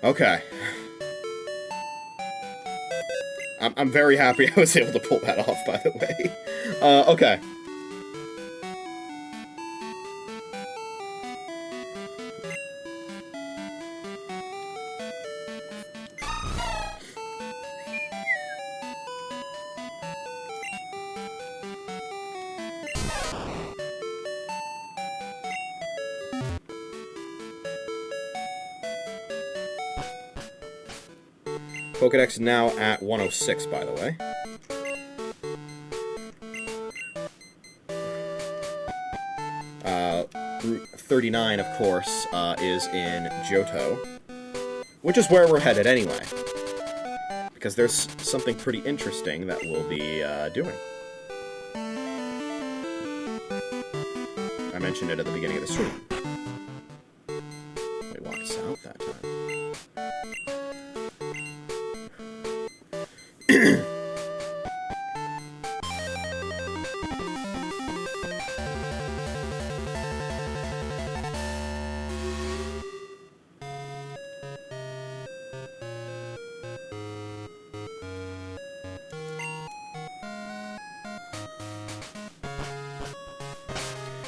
Okay. I'm very happy I was able to pull that off, by the way. Okay. Pokedex is now at 106, by the way. Route 39, of course, is in Johto, which is where we're headed anyway. Because there's something pretty interesting that we'll be doing. I mentioned it at the beginning of the stream. We walked south that time.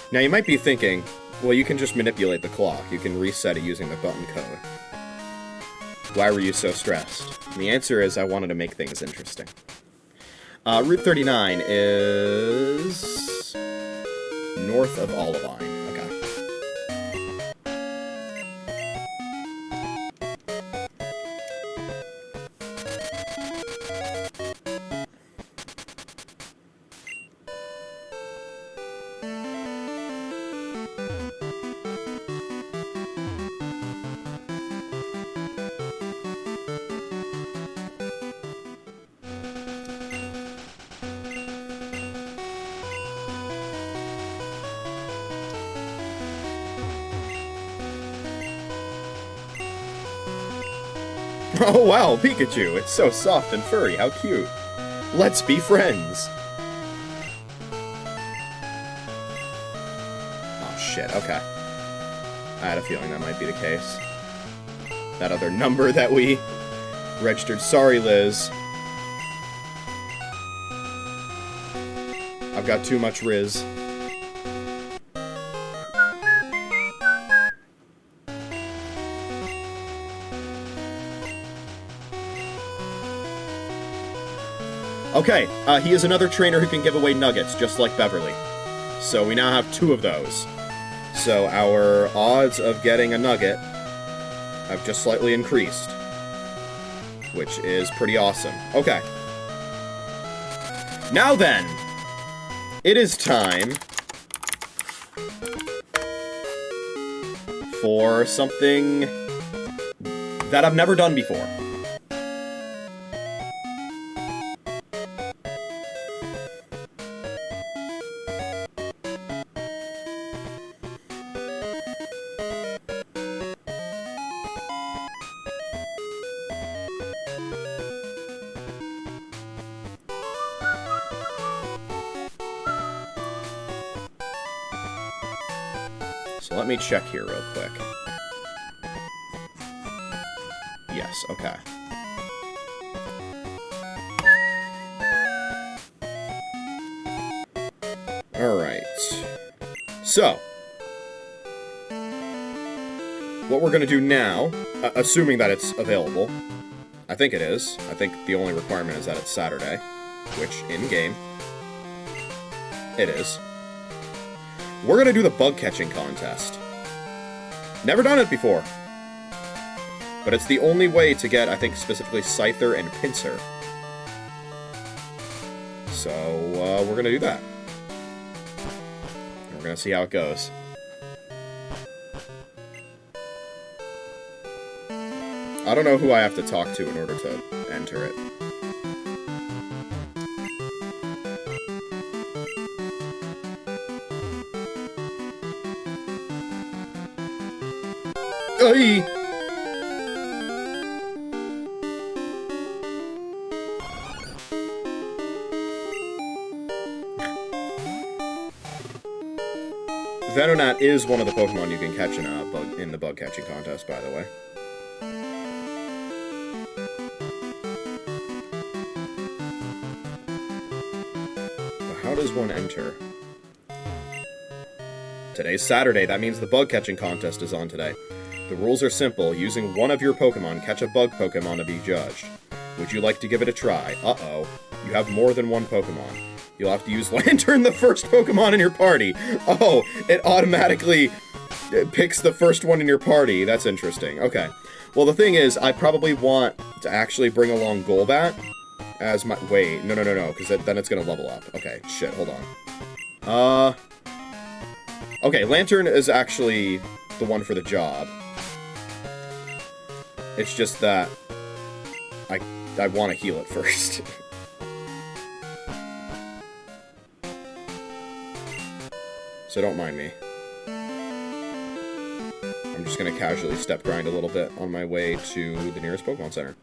Now you might be thinking, well, you can just manipulate the clock. You can reset it using the button code. Why were you so stressed? And the answer is I wanted to make things interesting. Route 39 is north of Olivine. Okay. Oh wow, Pikachu! It's so soft and furry, how cute! Let's be friends! Oh shit, okay. I had a feeling that might be the case. That other number that we registered. Sorry, Liz. I've got too much Riz. Okay, he is another trainer who can give away nuggets, just like Beverly. So we now have 2 of those. So our odds of getting a nugget have just slightly increased, which is pretty awesome. Okay. Now then, it is time for something that I've never done before. So let me check here real quick. Yes, okay. Alright. So, what we're gonna do now, assuming that it's available, I think it is. I think the only requirement is that it's Saturday, which, in-game, it is. We're gonna do the bug-catching contest. Never done it before. But it's the only way to get, I think, specifically Scyther and Pinsir. So, we're gonna do that. And we're gonna see how it goes. I don't know who I have to talk to in order to enter it. Ay! Venonat is one of the Pokemon you can catch in the bug catching contest, by the way. But how does one enter? Today's Saturday, that means the bug catching contest is on today. The rules are simple. Using one of your Pokemon, catch a bug Pokemon to be judged. Would you like to give it a try? Uh-oh. You have more than one Pokemon. You'll have to use Lantern, the first Pokemon in your party. Oh, it automatically picks the first one in your party. That's interesting. Okay. Well, the thing is, I probably want to actually bring along Golbat as my... Wait, no, because then it's going to level up. Okay, shit, hold on. Okay, Lantern is actually the one for the job. It's just that I want to heal it first. So don't mind me. I'm just gonna casually step grind a little bit on my way to the nearest Pokemon Center.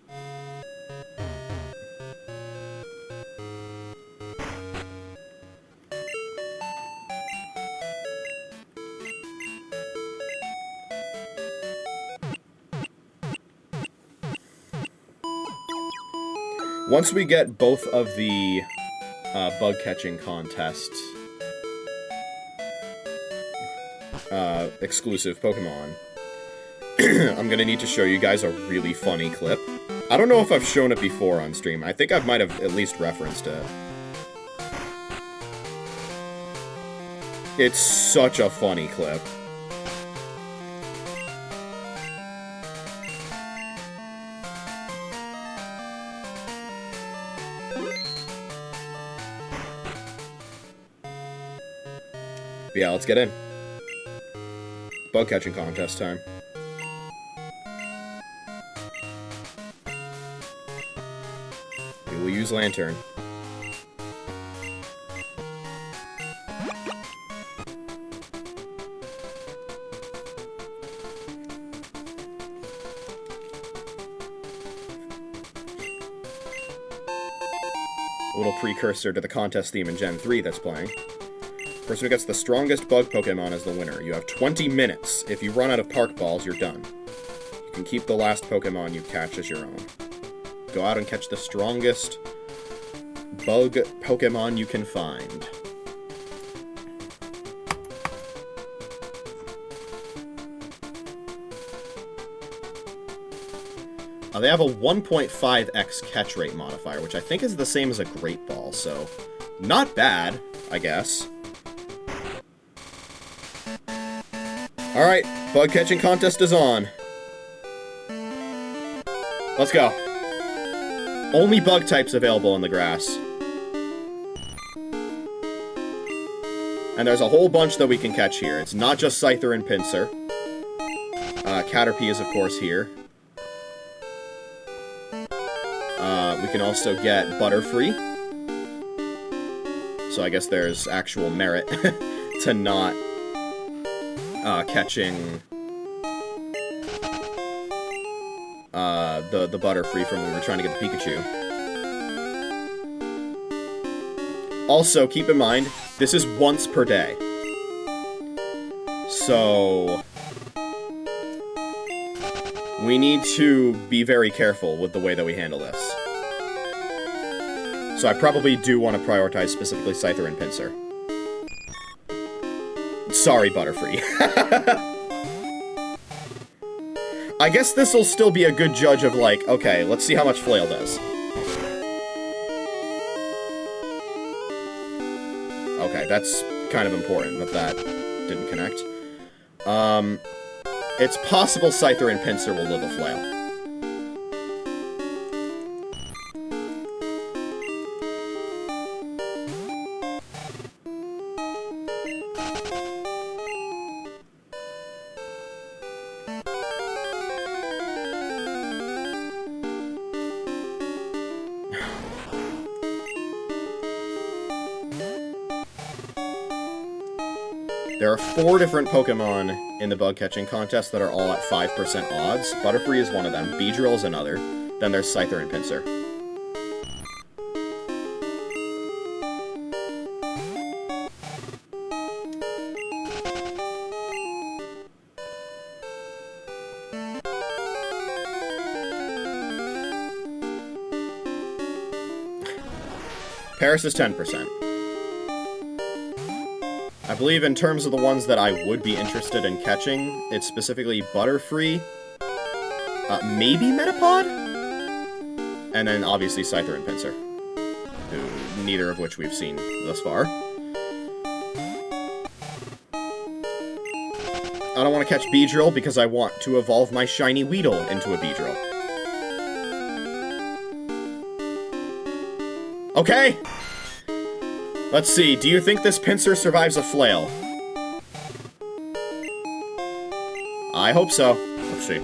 Once we get both of the bug catching contests exclusive Pokemon, I'm gonna need to show you guys a really funny clip. I don't know if I've shown it before on stream. I think I might have at least referenced it. It's such a funny clip. But yeah, let's get in. Bug catching contest time. We will use Lantern. A little precursor to the contest theme in Gen 3 that's playing. Person who gets the strongest bug Pokemon is the winner. You have 20 minutes. If you run out of Park Balls, you're done. You can keep the last Pokemon you catch as your own. Go out and catch the strongest bug Pokemon you can find. They have a 1.5x catch rate modifier, which I think is the same as a Great Ball, so not bad, I guess. Alright, bug catching contest is on. Let's go. Only bug types available in the grass. And there's a whole bunch that we can catch here. It's not just Scyther and Pinsir. Caterpie is, of course, here. We can also get Butterfree. So I guess there's actual merit to not catching the Butterfree from when we were trying to get the Pikachu. Also, keep in mind, this is once per day. So we need to be very careful with the way that we handle this. So I probably do want to prioritize specifically Scyther and Pinsir. Sorry, Butterfree. I guess this'll still be a good judge of, like, okay, let's see how much Flail does. Okay, that's kind of important that that didn't connect. It's possible Scyther and Pinsir will live a Flail. There are 4 different Pokemon in the bug catching contest that are all at 5% odds. Butterfree is one of them, Beedrill is another, then there's Scyther and Pinsir. Paris is 10%. I believe in terms of the ones that I would be interested in catching, it's specifically Butterfree, maybe Metapod, and then obviously Scyther and Pinsir, who neither of which we've seen thus far. I don't want to catch Beedrill because I want to evolve my shiny Weedle into a Beedrill. Okay! Let's see, do you think this Pinsir survives a Flail? I hope so. Let's see.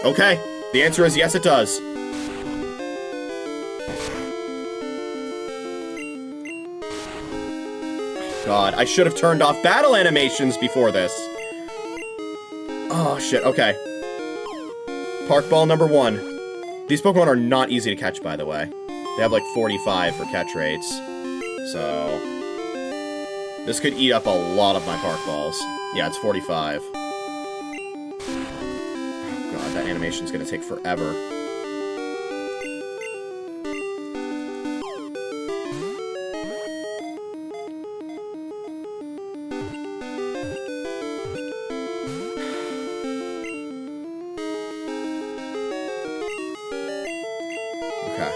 Okay, the answer is yes, it does. God, I should have turned off battle animations before this. Oh, shit, okay. Park Ball number 1. These Pokemon are not easy to catch, by the way. They have like 45 for catch rates, so this could eat up a lot of my Park Balls. Yeah, it's 45. Oh god, that animation's gonna take forever. Okay.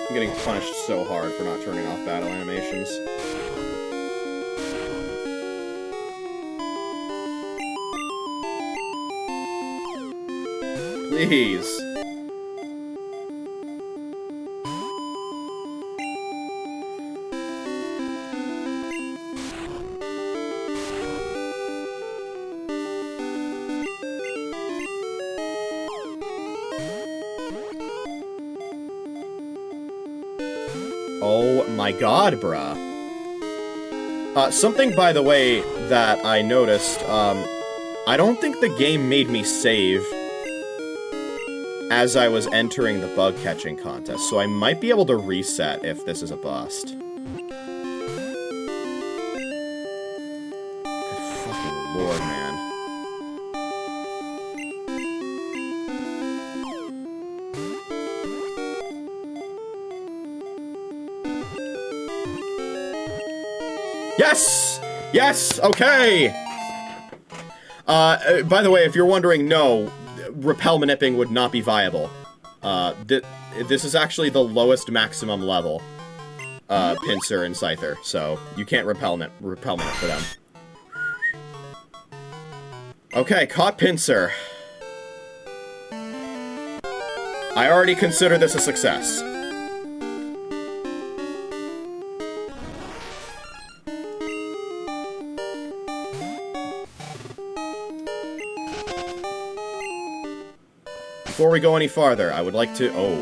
I'm getting punished so hard for not turning off battle animations. Please. Oh my god, bruh. Something, by the way, that I noticed, I don't think the game made me save as I was entering the bug-catching contest, so I might be able to reset if this is a bust. Good fucking lord, man. Yes! Yes! Okay! By the way, if you're wondering, no, repel Manipping would not be viable. This is actually the lowest maximum level, Pinsir and Scyther, so you can't repel Manip for them. Okay, caught Pinsir. I already consider this a success. Before we go any farther, I would like to... Oh.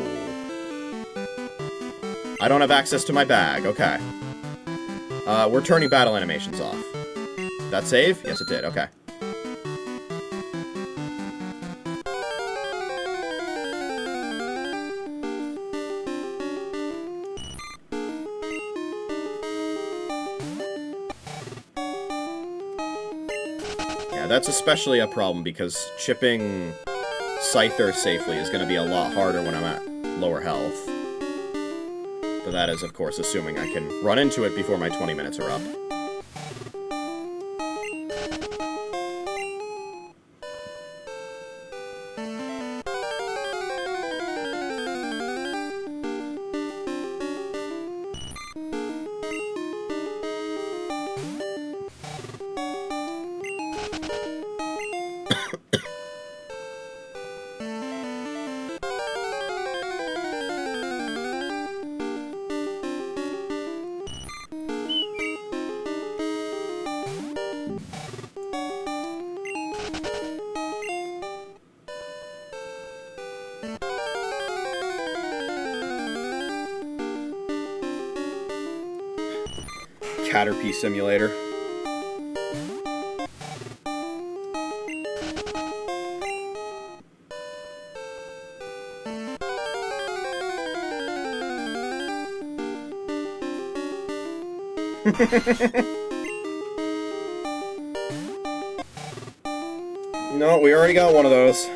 I don't have access to my bag. Okay. We're turning battle animations off. Did that save? Yes, it did. Okay. Yeah, that's especially a problem because chipping Scyther safely is going to be a lot harder when I'm at lower health. But that is, of course, assuming I can run into it before my 20 minutes are up. Caterpie Simulator. No, we already got one of those.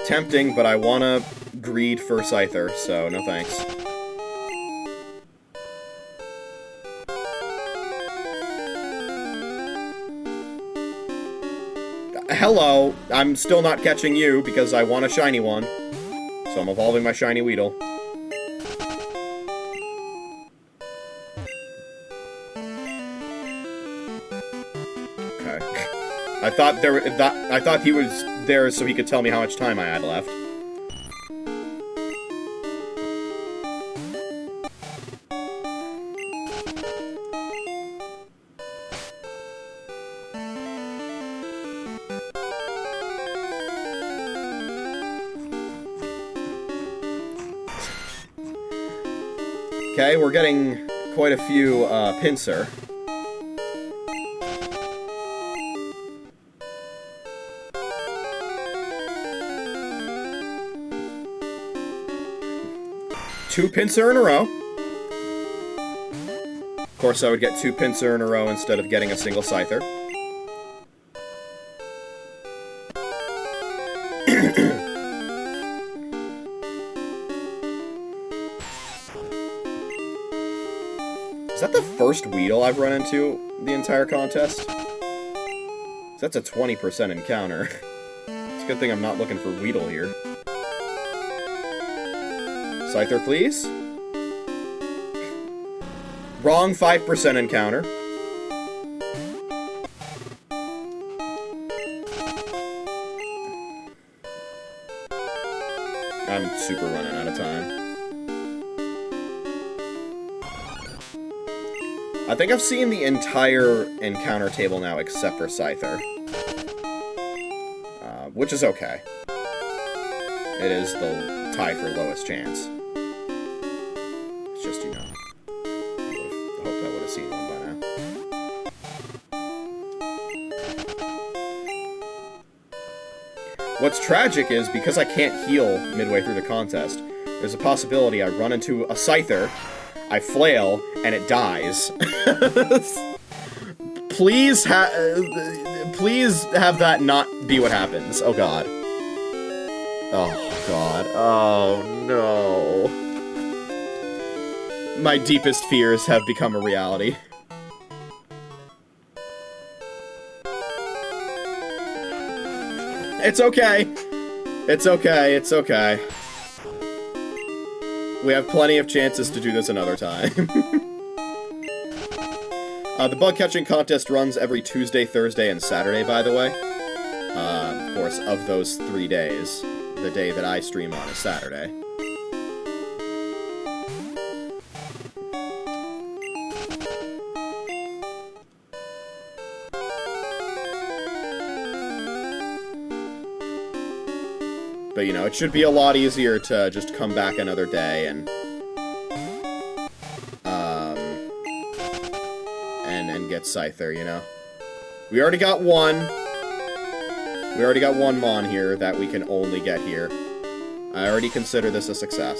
Tempting, but I wanna greed for Scyther, so no thanks. Hello! I'm still not catching you because I want a shiny one. So I'm evolving my shiny Weedle. Okay. I thought he was there so he could tell me how much time I had left. Okay, we're getting quite a few Pinsir. Two Pinsir in a row. Of course, I would get two Pinsir in a row instead of getting a single Scyther. Is that the first Weedle I've run into the entire contest? That's a 20% encounter. It's a good thing I'm not looking for Weedle here. Scyther, please. Wrong 5% encounter. I'm super running out of time. I think I've seen the entire encounter table now except for Scyther. which is okay. It is the tie for lowest chance. It's just, you know, I hope I would have seen one by now. What's tragic is, because I can't heal midway through the contest, there's a possibility I run into a Scyther, I flail, and it dies. Please have that not be what happens. Oh god. Oh god. Oh no. My deepest fears have become a reality. It's okay. It's okay. It's okay. We have plenty of chances to do this another time. The bug catching contest runs every Tuesday, Thursday, and Saturday, by the way. Of course, of those 3 days, the day that I stream on is Saturday. But, you know, it should be a lot easier to just come back another day and get Scyther, you know? We already got one. We already got one Mon here that we can only get here. I already consider this a success.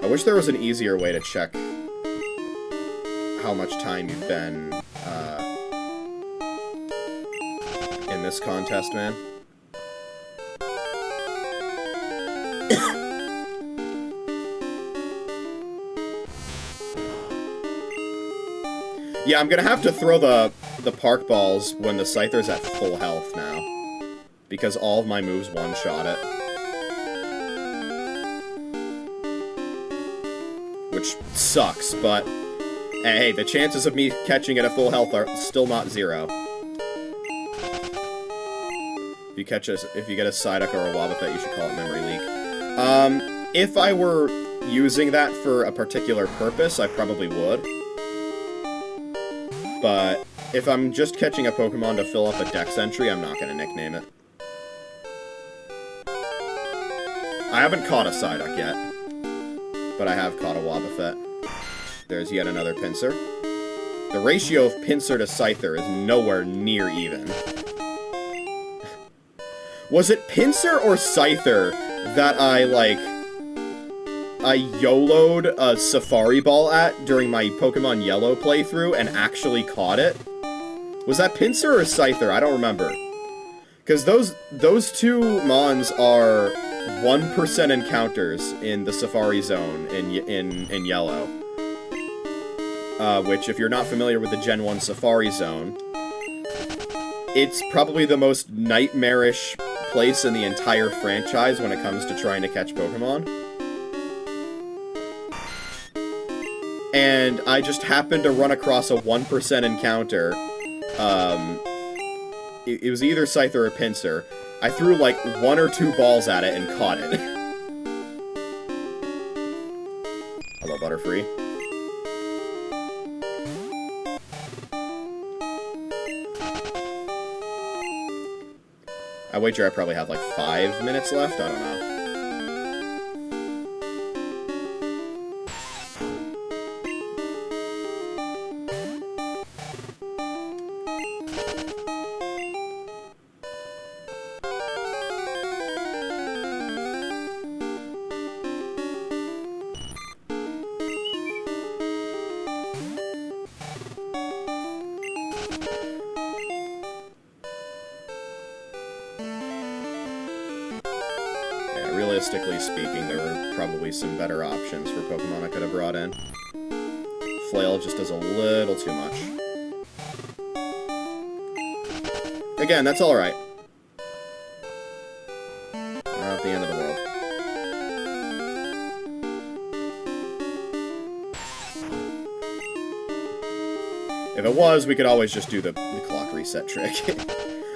I wish there was an easier way to check how much time you've been, in this contest, man. Yeah, I'm gonna have to throw the park balls when the Scyther's at full health now, because all of my moves one-shot it. Which sucks, but hey, the chances of me catching it at full health are still not 0. If you get a Psyduck or a Wobbuffet, you should call it Memory Leak. If I were using that for a particular purpose, I probably would. But if I'm just catching a Pokemon to fill up a Dex entry, I'm not gonna nickname it. I haven't caught a Psyduck yet, but I have caught a Wobbuffet. There's yet another Pinsir. The ratio of Pinsir to Scyther is nowhere near even. Was it Pinsir or Scyther that I YOLO'd a Safari Ball at during my Pokemon Yellow playthrough and actually caught it? Was that Pinsir or Scyther? I don't remember. Because those two Mons are 1% encounters in the Safari Zone in Yellow. Which, if you're not familiar with the Gen 1 Safari Zone, it's probably the most nightmarish place in the entire franchise when it comes to trying to catch Pokemon. And I just happened to run across a 1% encounter. It was either Scyther or Pinsir. I threw like 1 or 2 balls at it and caught it. Hello, Butterfree. I wager I probably have like 5 minutes left, I don't know. Realistically speaking, there were probably some better options for Pokemon I could have brought in. Flail just does a little too much. Again, that's alright. Not the end of the world. If it was, we could always just do the clock reset trick.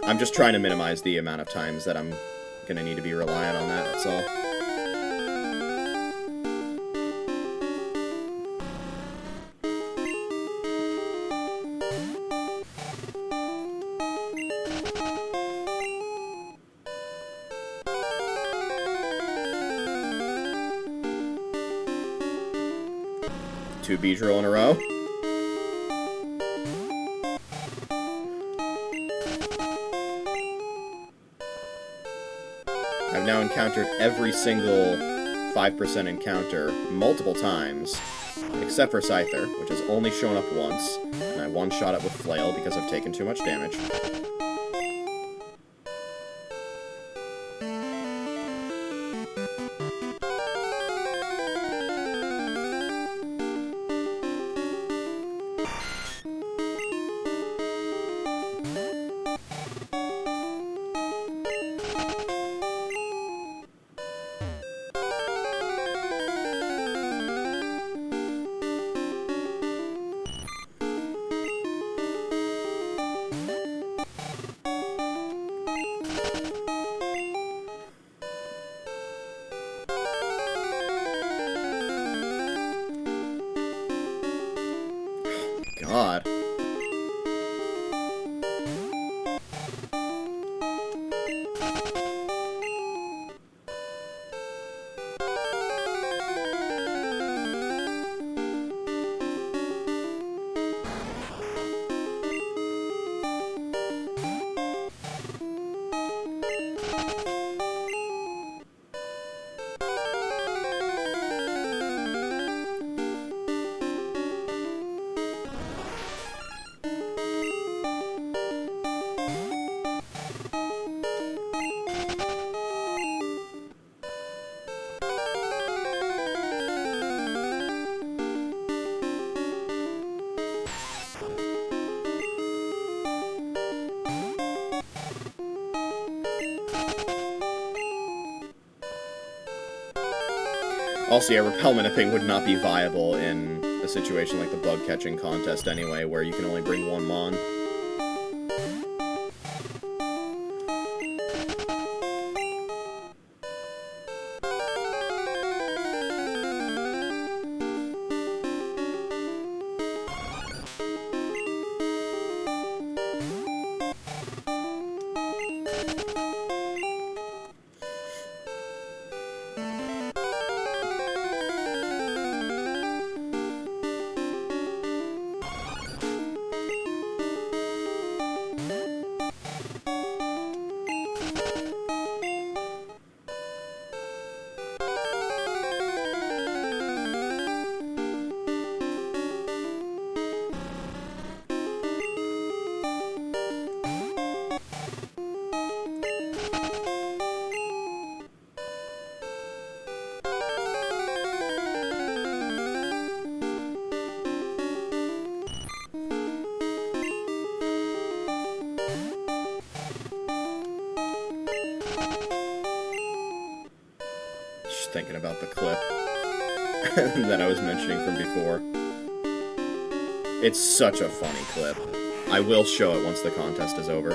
I'm just trying to minimize the amount of times that I'm gonna need to be reliant on that, that's all. 2 Beedrill in a row. I've now encountered every single 5% encounter multiple times, except for Scyther, which has only shown up once, and I one-shot it with Flail because I've taken too much damage. God. Also, yeah, repel Minipping would not be viable in a situation like the bug catching contest anyway, where you can only bring one Mon. Thinking about the clip that I was mentioning from before. It's such a funny clip. I will show it once the contest is over.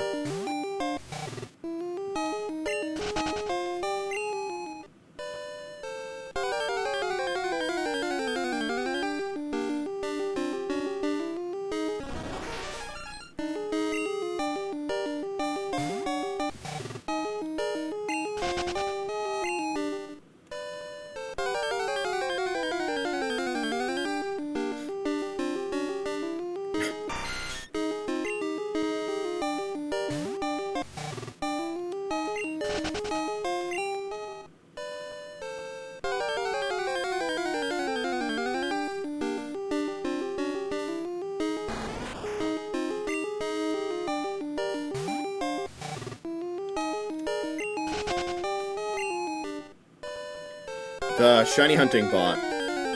The shiny hunting bot,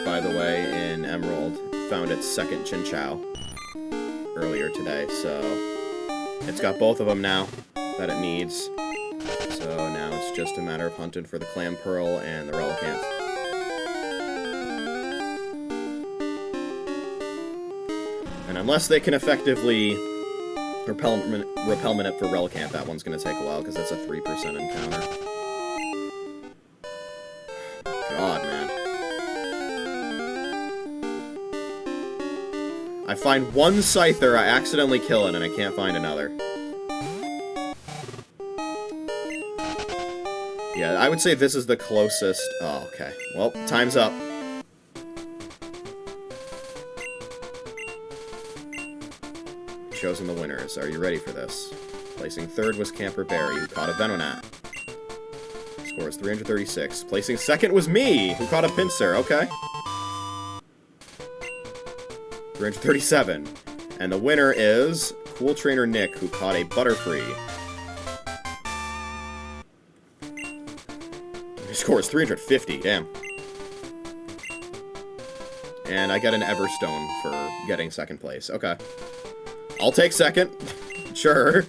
by the way, in Emerald, found its second Chinchou earlier today, so it's got both of them now that it needs. So now it's just a matter of hunting for the Clam Pearl and the Relicanth. And unless they can effectively repel Minute for Relicanth, that one's going to take a while, because that's a 3% encounter. God, man. I find one Scyther, I accidentally kill it, and I can't find another. Yeah, I would say this is the closest... Oh, okay. Well, time's up. chosen the winners. Are you ready for this? Placing third was Camper Barry, who caught a Venonat. Score is 336. Placing second was me, who caught a Pinsir. Okay. 337. And the winner is Cool Trainer Nick, who caught a Butterfree. His score is 350. Damn. And I get an Everstone for getting second place. Okay. I'll take second. Sure.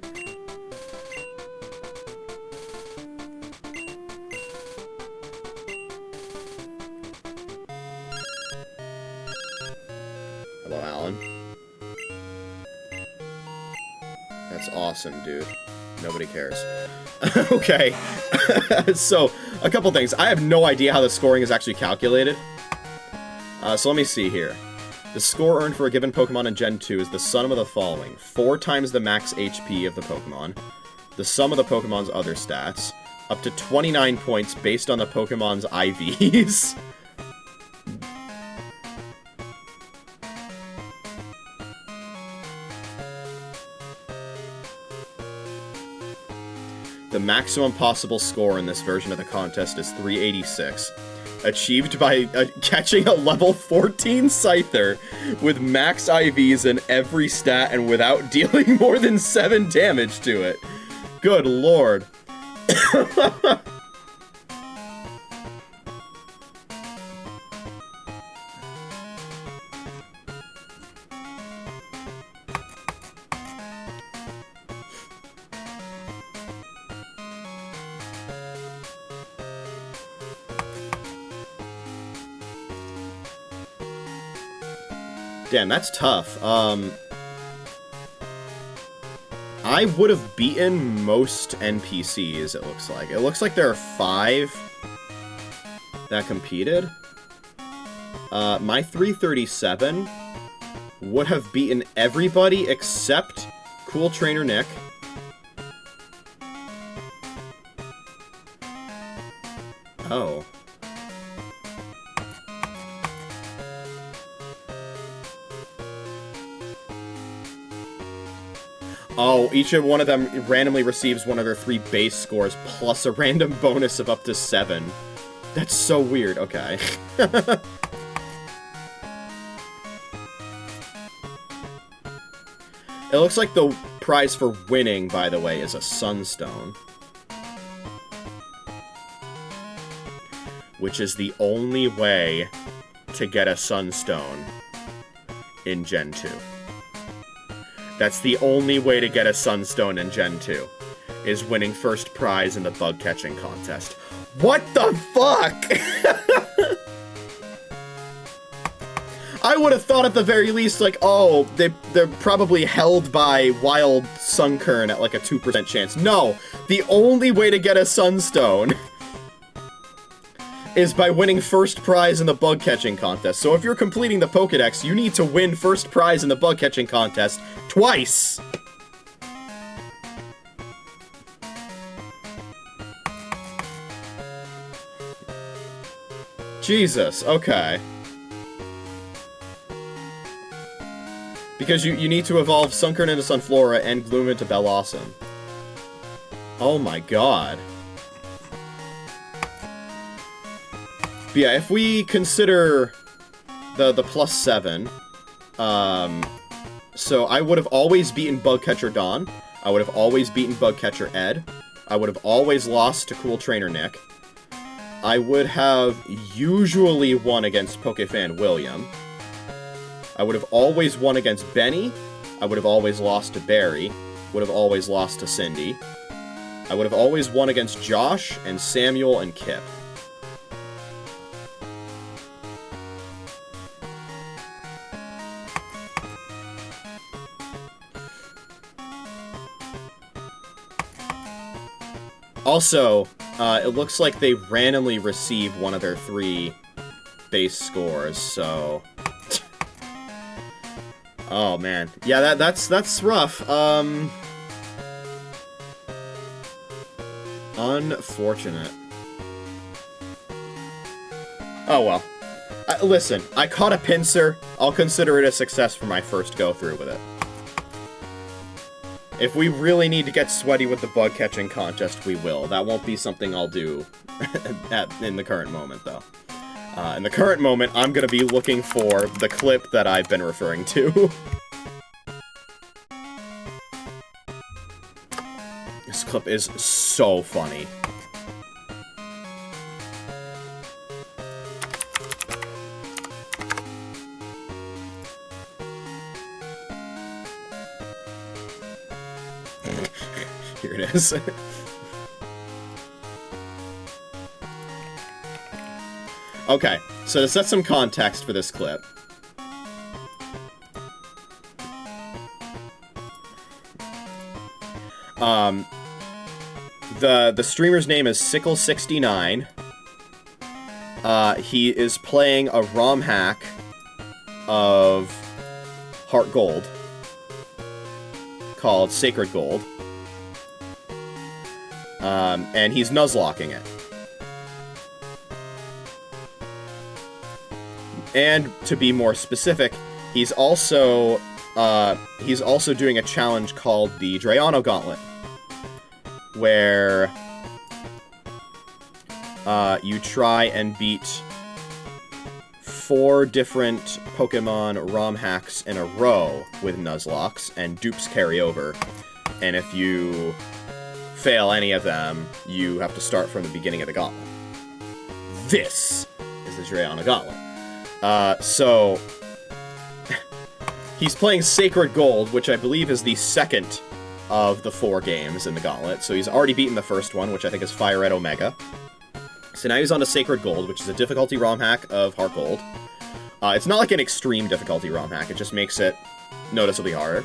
Hello, Alan. That's awesome, dude. Nobody cares. Okay. So, a couple things. I have no idea how the scoring is actually calculated. So let me see here. The score earned for a given Pokemon in Gen 2 is the sum of the following. 4 times the max HP of the Pokemon, the sum of the Pokemon's other stats, up to 29 points based on the Pokemon's IVs. The maximum possible score in this version of the contest is 386. Achieved by catching a level 14 Scyther with max IVs in every stat and without dealing more than 7 damage to it. Good lord. Damn, that's tough. I would have beaten most NPCs, it looks like. It looks like there are 5 that competed. My 337 would have beaten everybody except Cool Trainer Nick. Oh. Oh, each one of them randomly receives one of their 3 base scores, plus a random bonus of up to 7. That's so weird. Okay. It looks like the prize for winning, by the way, is a Sunstone. Which is the only way to get a Sunstone in Gen 2. That's the only way to get a Sunstone in Gen 2, is winning first prize in the bug catching contest. What the fuck? I would have thought at the very least, like, oh, they're probably held by Wild Sunkern at like a 2% chance. No, the only way to get a Sunstone is by winning first prize in the bug catching contest. So if you're completing the Pokédex, you need to win first prize in the bug catching contest twice. Jesus, okay. Because you need to evolve Sunkern into Sunflora and Gloom into Bellossom. Oh my god. But yeah, if we consider the +7, so I would have always beaten Bugcatcher Dawn. I would have always beaten Bugcatcher Ed. I would have always lost to Cool Trainer Nick. I would have usually won against Pokefan William. I would have always won against Benny. I would have always lost to Barry. Would have always lost to Cindy. I would have always won against Josh and Samuel and Kip. Also, it looks like they randomly receive one of their 3 base scores, so... Oh, man. Yeah, that's rough. Unfortunate. Oh, well. Listen, I caught a Pinsir. I'll consider it a success for my first go-through with it. If we really need to get sweaty with the bug catching contest, we will. That won't be something I'll do in the current moment, though. In the current moment, I'm gonna be looking for the clip that I've been referring to. This clip is so funny. Here it is. Okay, so to set some context for this clip. The streamer's name is Sickle69. He is playing a ROM hack of Heart Gold called Sacred Gold. And he's nuzlocking it. And to be more specific, he's also doing a challenge called the Drayano Gauntlet, where you try and beat 4 different Pokemon ROM hacks in a row with Nuzlocks, and dupes carry over. And if you fail any of them, you have to start from the beginning of the gauntlet. This is the Drayano Gauntlet. So he's playing Sacred Gold, which I believe is the second of the 4 games in the gauntlet. So he's already beaten the first one, which I think is Fire Red Omega. So now he's on to Sacred Gold, which is a difficulty ROM hack of Heart Gold. It's not like an extreme difficulty ROM hack, it just makes it noticeably harder.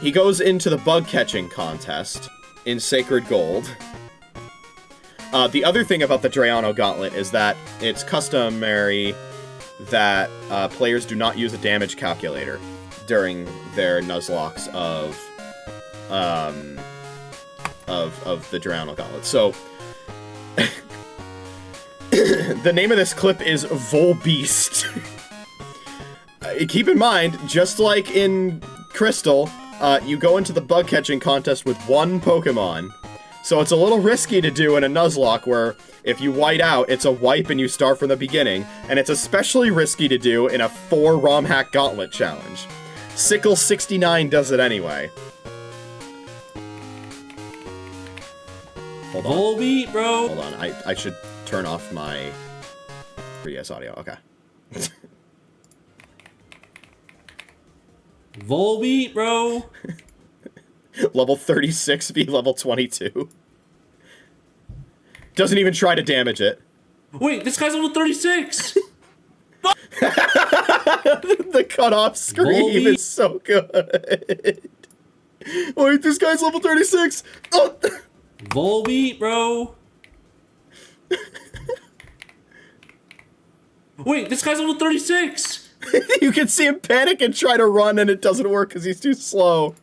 He goes into the bug catching contest in Sacred Gold. The other thing about the Drayano Gauntlet is that it's customary that players do not use a damage calculator during their Nuzlocks of the Drayano Gauntlet. So the name of this clip is Volbeast. Keep in mind, just like in Crystal, you go into the bug catching contest with 1 Pokemon. So it's a little risky to do in a Nuzlocke where if you white out, it's a wipe and you start from the beginning, and it's especially risky to do in a 4 ROM hack gauntlet challenge. Sickle69 does it anyway. Hold on. Volbeat, bro! Hold on, I should turn off my 3DS audio, okay. Volbeat, bro! Level 36 v level 22. Doesn't even try to damage it. Wait, this guy's level 36! The cutoff scream is so good. Wait, this guy's level 36! Oh! Volbeat, bro! Wait, this guy's level 36! You can see him panic and try to run, and it doesn't work because he's too slow.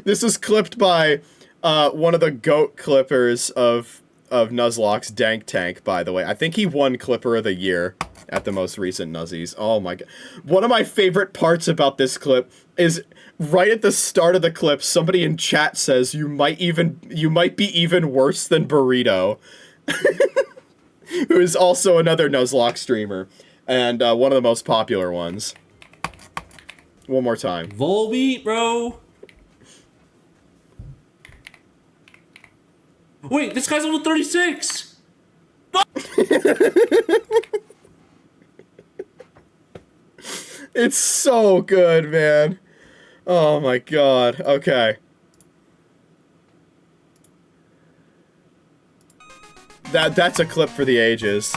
This is clipped by one of the GOAT clippers of Nuzlocke's, Dank Tank, by the way. I think he won Clipper of the Year at the most recent Nuzzies. Oh my god. One of my favorite parts about this clip is right at the start of the clip, somebody in chat says, you might be even worse than Burrito. Who is also another Nuzlocke streamer, and one of the most popular ones. One more time. Volbeat, bro! Wait, this guy's level 36! It's so good, man. Oh my god. Okay. That's a clip for the ages.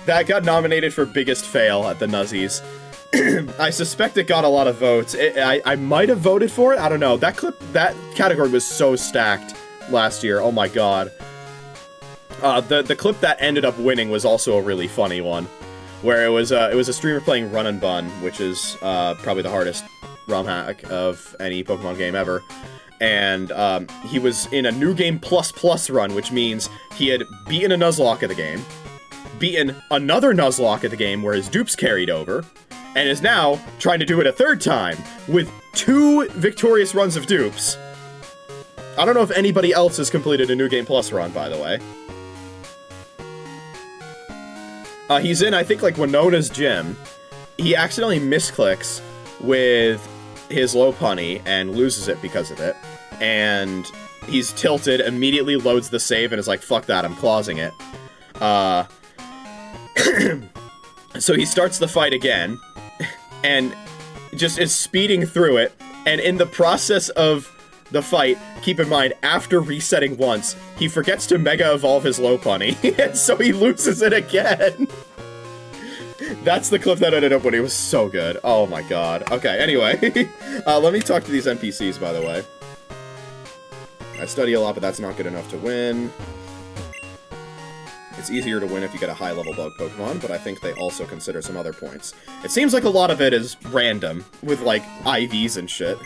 That got nominated for Biggest Fail at the Nuzzies. I suspect it got a lot of votes. I might have voted for it. I don't know. That category was so stacked last year. Oh my god. The clip that ended up winning was also a really funny one, where it was a streamer playing Run and Bun, which is probably the hardest ROM hack of any Pokemon game ever. And he was in a New Game Plus run, which means he had beaten a Nuzlocke of the game, beaten another Nuzlocke of the game where his dupes carried over, and is now trying to do it a third time with 2 victorious runs of dupes. I don't know if anybody else has completed a New Game Plus run, by the way. He's in, I think, like, Winona's gym. He accidentally misclicks with his low punny and loses it because of it. And he's tilted, immediately loads the save, and is like, fuck that, I'm clausing it. So he starts the fight again, and just is speeding through it, and in the process of the fight, keep in mind, after resetting once, he forgets to Mega Evolve his low punny, and so he loses it again. That's the clip that ended up when he was so good. Oh my god. Okay, anyway, let me talk to these NPCs, by the way. I study a lot, but that's not good enough to win. It's easier to win if you get a high-level bug Pokemon, but I think they also consider some other points. It seems like a lot of it is random, with, like, IVs and shit.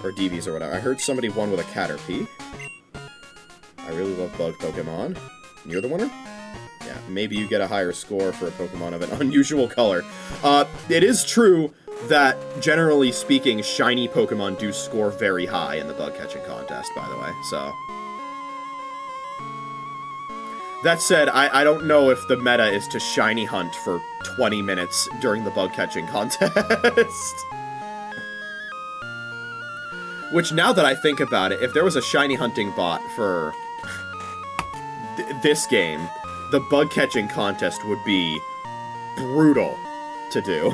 Or DVs or whatever. I heard somebody won with a Caterpie. I really love bug Pokemon. You're the winner? Yeah, maybe you get a higher score for a Pokemon of an unusual color. It is true that, generally speaking, shiny Pokemon do score very high in the bug-catching contest, by the way, so... That said, I don't know if the meta is to shiny hunt for 20 minutes during the bug-catching contest. Which, now that I think about it, if there was a shiny hunting bot for this game, the bug-catching contest would be brutal to do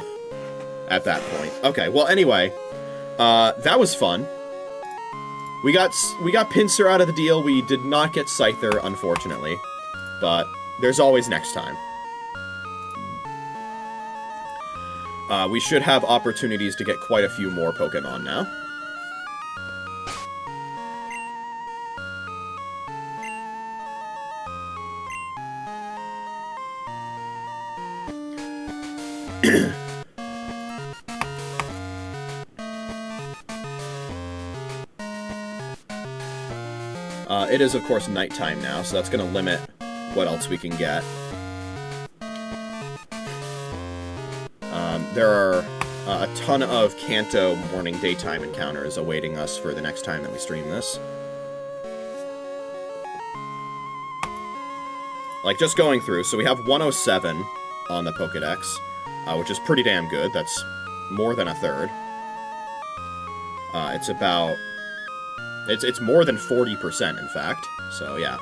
at that point. Okay, well, anyway, that was fun. We got Pinsir out of the deal. We did not get Scyther, unfortunately. But there's always next time. We should have opportunities to get quite a few more Pokemon now. It is, of course, nighttime now, so that's going to limit what else we can get. There are a ton of Kanto morning daytime encounters awaiting us for the next time that we stream this. Like, just going through, so we have 107 on the Pokédex, which is pretty damn good. That's more than a third. It's about... It's more than 40%, in fact. So, yeah.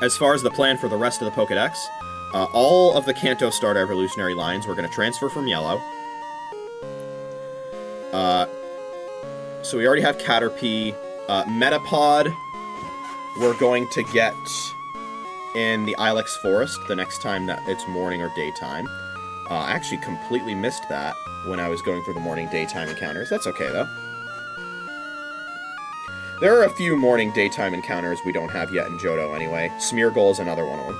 As far as the plan for the rest of the Pokédex, all of the Kanto Starter evolutionary lines we're going to transfer from Yellow. So we already have Caterpie. Metapod, we're going to get in the Ilex Forest the next time that it's morning or daytime. I actually completely missed that when I was going through the morning-daytime encounters. That's okay, though. There are a few morning daytime encounters we don't have yet in Johto anyway. Smeargle is another one of them.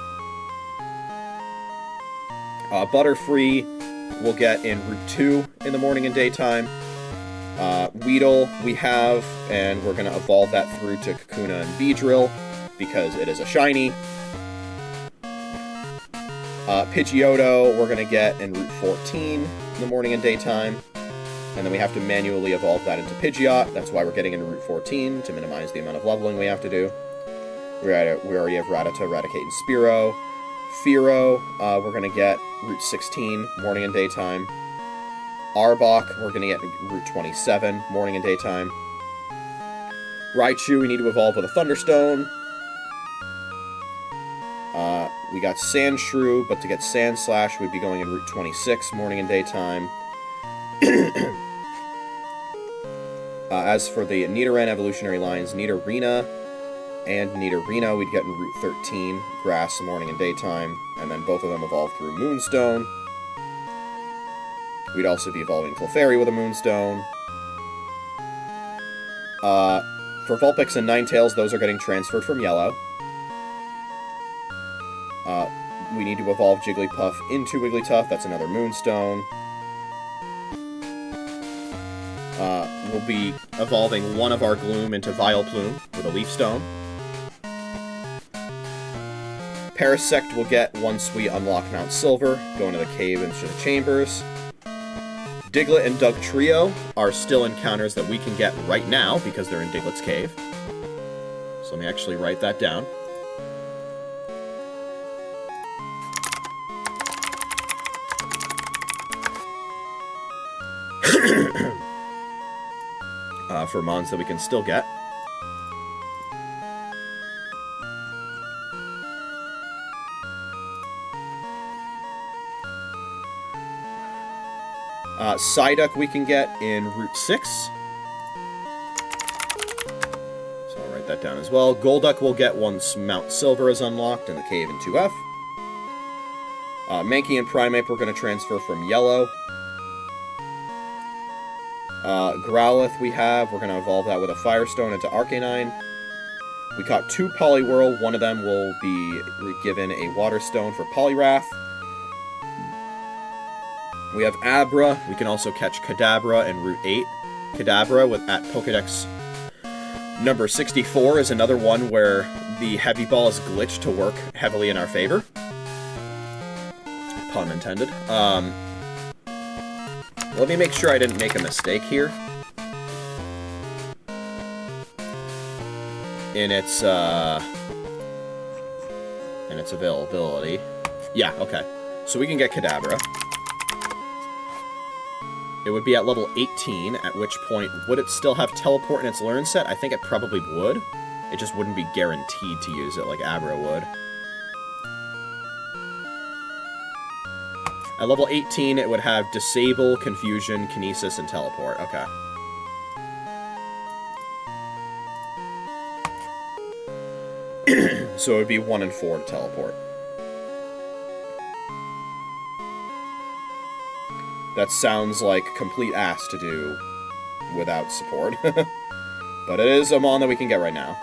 Butterfree we'll get in Route 2 in the morning and daytime. Weedle we have, and we're going to evolve that through to Kakuna and Beedrill, because it is a shiny. Pidgeotto we're going to get in Route 14 in the morning and daytime. And then we have to manually evolve that into Pidgeot. That's why we're getting into Route 14, to minimize the amount of leveling we have to do. We already have Rattata, Raticate, and Spearow. Fearow, we're going to get Route 16, morning and daytime. Arbok, we're going to get Route 27, morning and daytime. Raichu, we need to evolve with a Thunderstone. We got Sandshrew, but to get Sandslash, we'd be going in Route 26, morning and daytime. As for the Nidoran evolutionary lines, Nidorina and Nidorino, we'd get in Route 13, grass, morning and daytime, and then both of them evolve through Moonstone. We'd also be evolving Clefairy with a Moonstone. For Vulpix and Ninetales, those are getting transferred from Yellow. We need to evolve Jigglypuff into Wigglytuff, that's another Moonstone. We'll be evolving one of our Gloom into Vileplume with a Leaf Stone. Parasect will get once we unlock Mount Silver, go into the cave into the chambers. Diglett and Dugtrio are still encounters that we can get right now because they're in Diglett's cave. So let me actually write that down. For mons that we can still get. Psyduck we can get in Route 6. So I'll write that down as well. Golduck we'll get once Mount Silver is unlocked in the cave in 2F. Mankey and Primeape we're going to transfer from Yellow. Growlithe we're going to evolve that with a Firestone into Arcanine. We caught 2 Poliwhirl, one of them will be given a Water Stone for Poliwrath. We have Abra, we can also catch Kadabra in Route 8. Kadabra at Pokedex number 64 is another one where the Heavy Ball is glitched to work heavily in our favor. Pun intended. Let me make sure I didn't make a mistake here. In its availability. Yeah, okay. So we can get Kadabra. It would be at level 18, at which point, would it still have Teleport in its Learn set? I think it probably would. It just wouldn't be guaranteed to use it like Abra would. At level 18, it would have Disable, Confusion, Kinesis, and Teleport. Okay. So it would be 1 and 4 to Teleport. That sounds like complete ass to do without support. But it is a mon that we can get right now.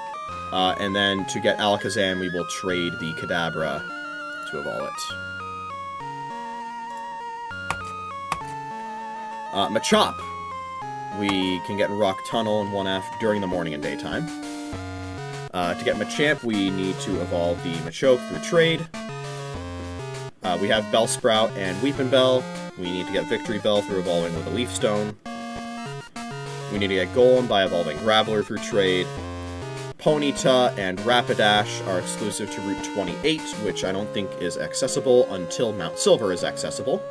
And then to get Alakazam, we will trade the Kadabra to evolve it. Machop. We can get in Rock Tunnel in 1F during the morning and daytime. To get Machamp, we need to evolve the Machoke through trade. We have Bellsprout and Weepinbell. We need to get Victory Bell through evolving with a Leaf Stone. We need to get Golem by evolving Graveler through trade. Ponyta and Rapidash are exclusive to Route 28, which I don't think is accessible until Mount Silver is accessible.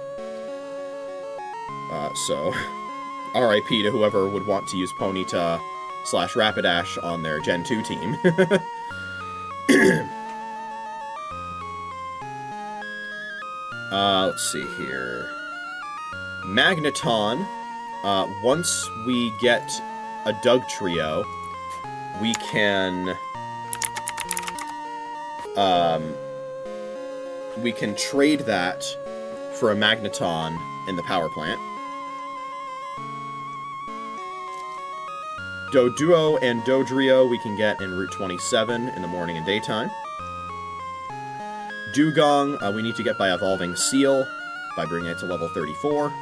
So, RIP to whoever would want to use Ponyta / Rapidash on their Gen 2 team. Let's see here. Magneton. Once we get a Dugtrio, we can trade that for a Magneton in the power plant. Doduo and Dodrio we can get in Route 27 in the morning and daytime. Dugong we need to get by evolving Seal, by bringing it to level 34.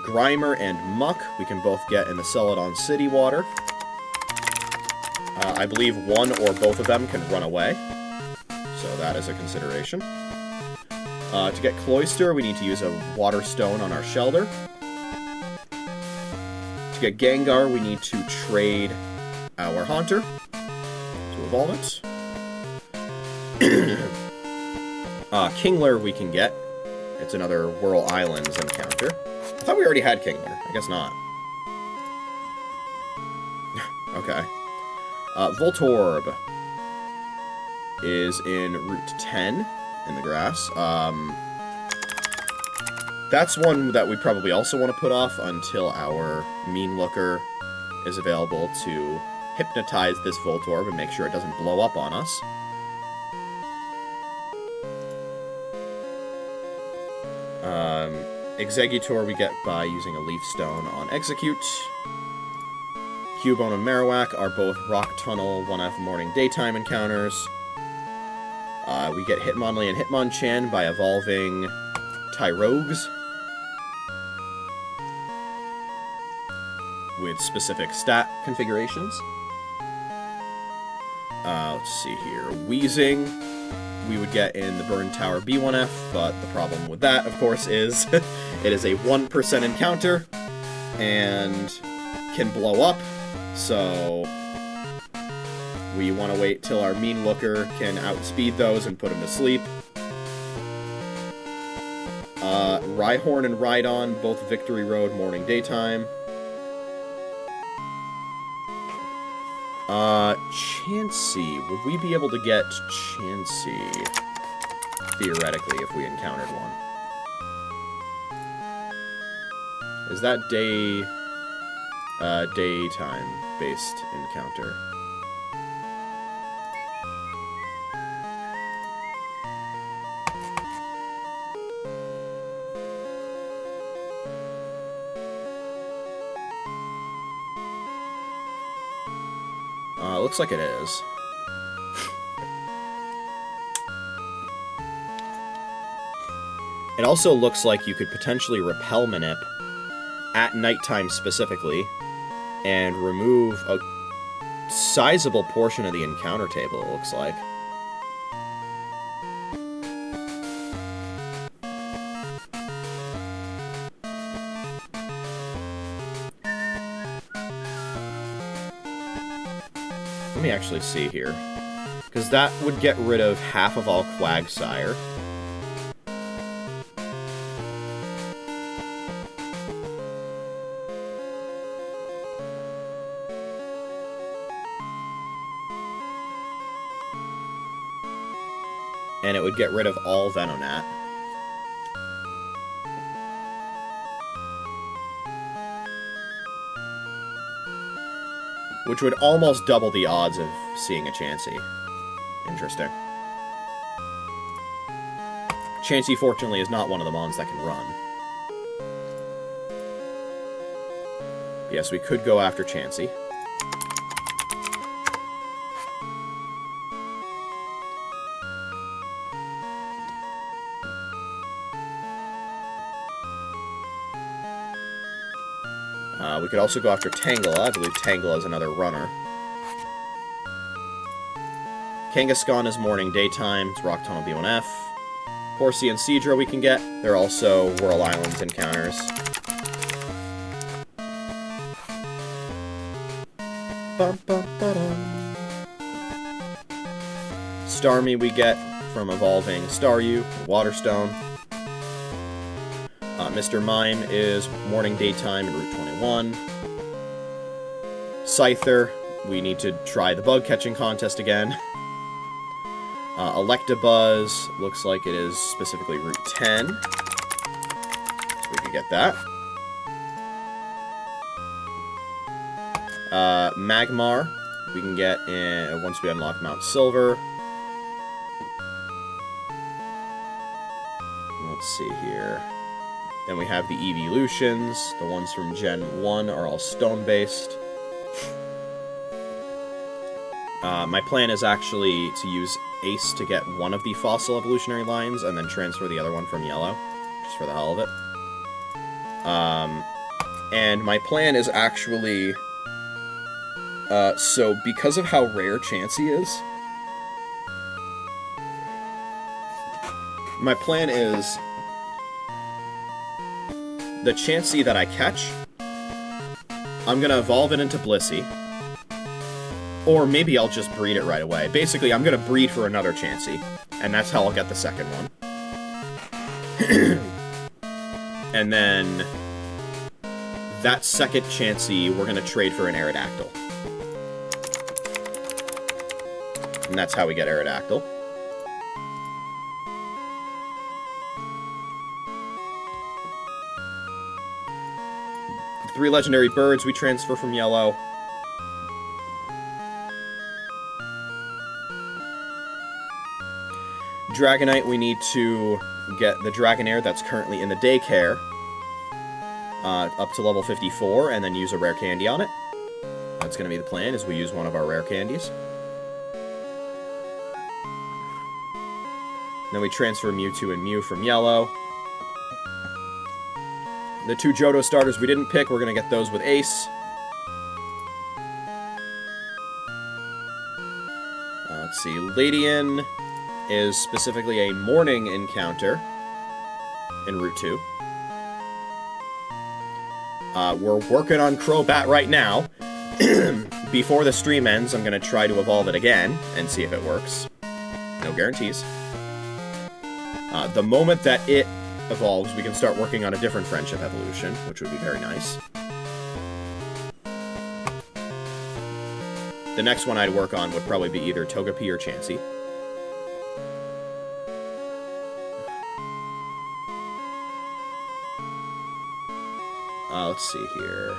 Grimer and Muck we can both get in the Celadon City water. I believe one or both of them can run away, so that is a consideration. To get Cloyster, we need to use a Water Stone on our Shelter. To get Gengar, we need to trade our Haunter to evolve it. Kingler we can get. It's another Whirl Islands encounter. I thought we already had Kingler. I guess not. Okay. Voltorb is in Route 10 in the grass. That's one that we probably also want to put off until our Mean Looker is available to hypnotize this Voltorb and make sure it doesn't blow up on us. Exeggutor we get by using a Leaf Stone on Execute. Cubone and Marowak are both Rock Tunnel 1F morning daytime encounters. We get Hitmonlee and Hitmonchan by evolving Tyrogues with specific stat configurations. Let's see here. Weezing we would get in the Burn Tower B1F, but the problem with that, of course, is it is a 1% encounter and can blow up, so we want to wait till our Mean Looker can outspeed those and put them to sleep. Rhyhorn and Rhydon, both Victory Road, morning, daytime. Chansey. Would we be able to get Chansey, theoretically, if we encountered one? Is that daytime-based encounter? Looks like it is. It also looks like you could potentially repel Manip at nighttime specifically and remove a sizable portion of the encounter table, it looks like. Let me actually see here, because that would get rid of half of all Quagsire. And it would get rid of all Venonat. Which would almost double the odds of seeing a Chansey. Interesting. Chansey, fortunately, is not one of the mons that can run. Yes, we could go after Chansey. We could also go after Tangela. I believe Tangela is another runner. Kangaskhan is morning, daytime. It's Rock Tunnel B1F. Horsey and Seadra we can get. They're also Whirl Islands encounters. Starmie we get from evolving Staryu, Waterstone. Mr. Mime is morning, daytime, and Route 21. Scyther, we need to try the bug catching contest again. Electabuzz, looks like it is specifically Route 10. So we can get that. Magmar, we can get in once we unlock Mount Silver. Let's see here. Then we have the Evolutions. The ones from Gen 1 are all stone-based. My plan is actually to use Ace to get one of the fossil evolutionary lines and then transfer the other one from Yellow, just for the hell of it. And my plan is actually... so because of how rare Chansey is, my plan is... the Chansey that I catch, I'm gonna evolve it into Blissey. Or maybe I'll just breed it right away. Basically, I'm gonna breed for another Chansey, and that's how I'll get the second one. And then that second Chansey, we're gonna trade for an Aerodactyl. And that's how we get Aerodactyl. The 3 legendary birds we transfer from Yellow. Dragonite, we need to get the Dragonair that's currently in the daycare up to level 54, and then use a rare candy on it. That's going to be the plan, is we use one of our rare candies. Then we transfer Mewtwo and Mew from Yellow. The 2 Johto starters we didn't pick, we're going to get those with Ace. Let's see, Ladian is specifically a morning encounter in Route 2. We're working on Crobat right now. Before the stream ends, I'm going to try to evolve it again and see if it works. No guarantees. The moment that it evolves, we can start working on a different friendship evolution, which would be very nice. The next one I'd work on would probably be either Togepi or Chansey. Let's see here.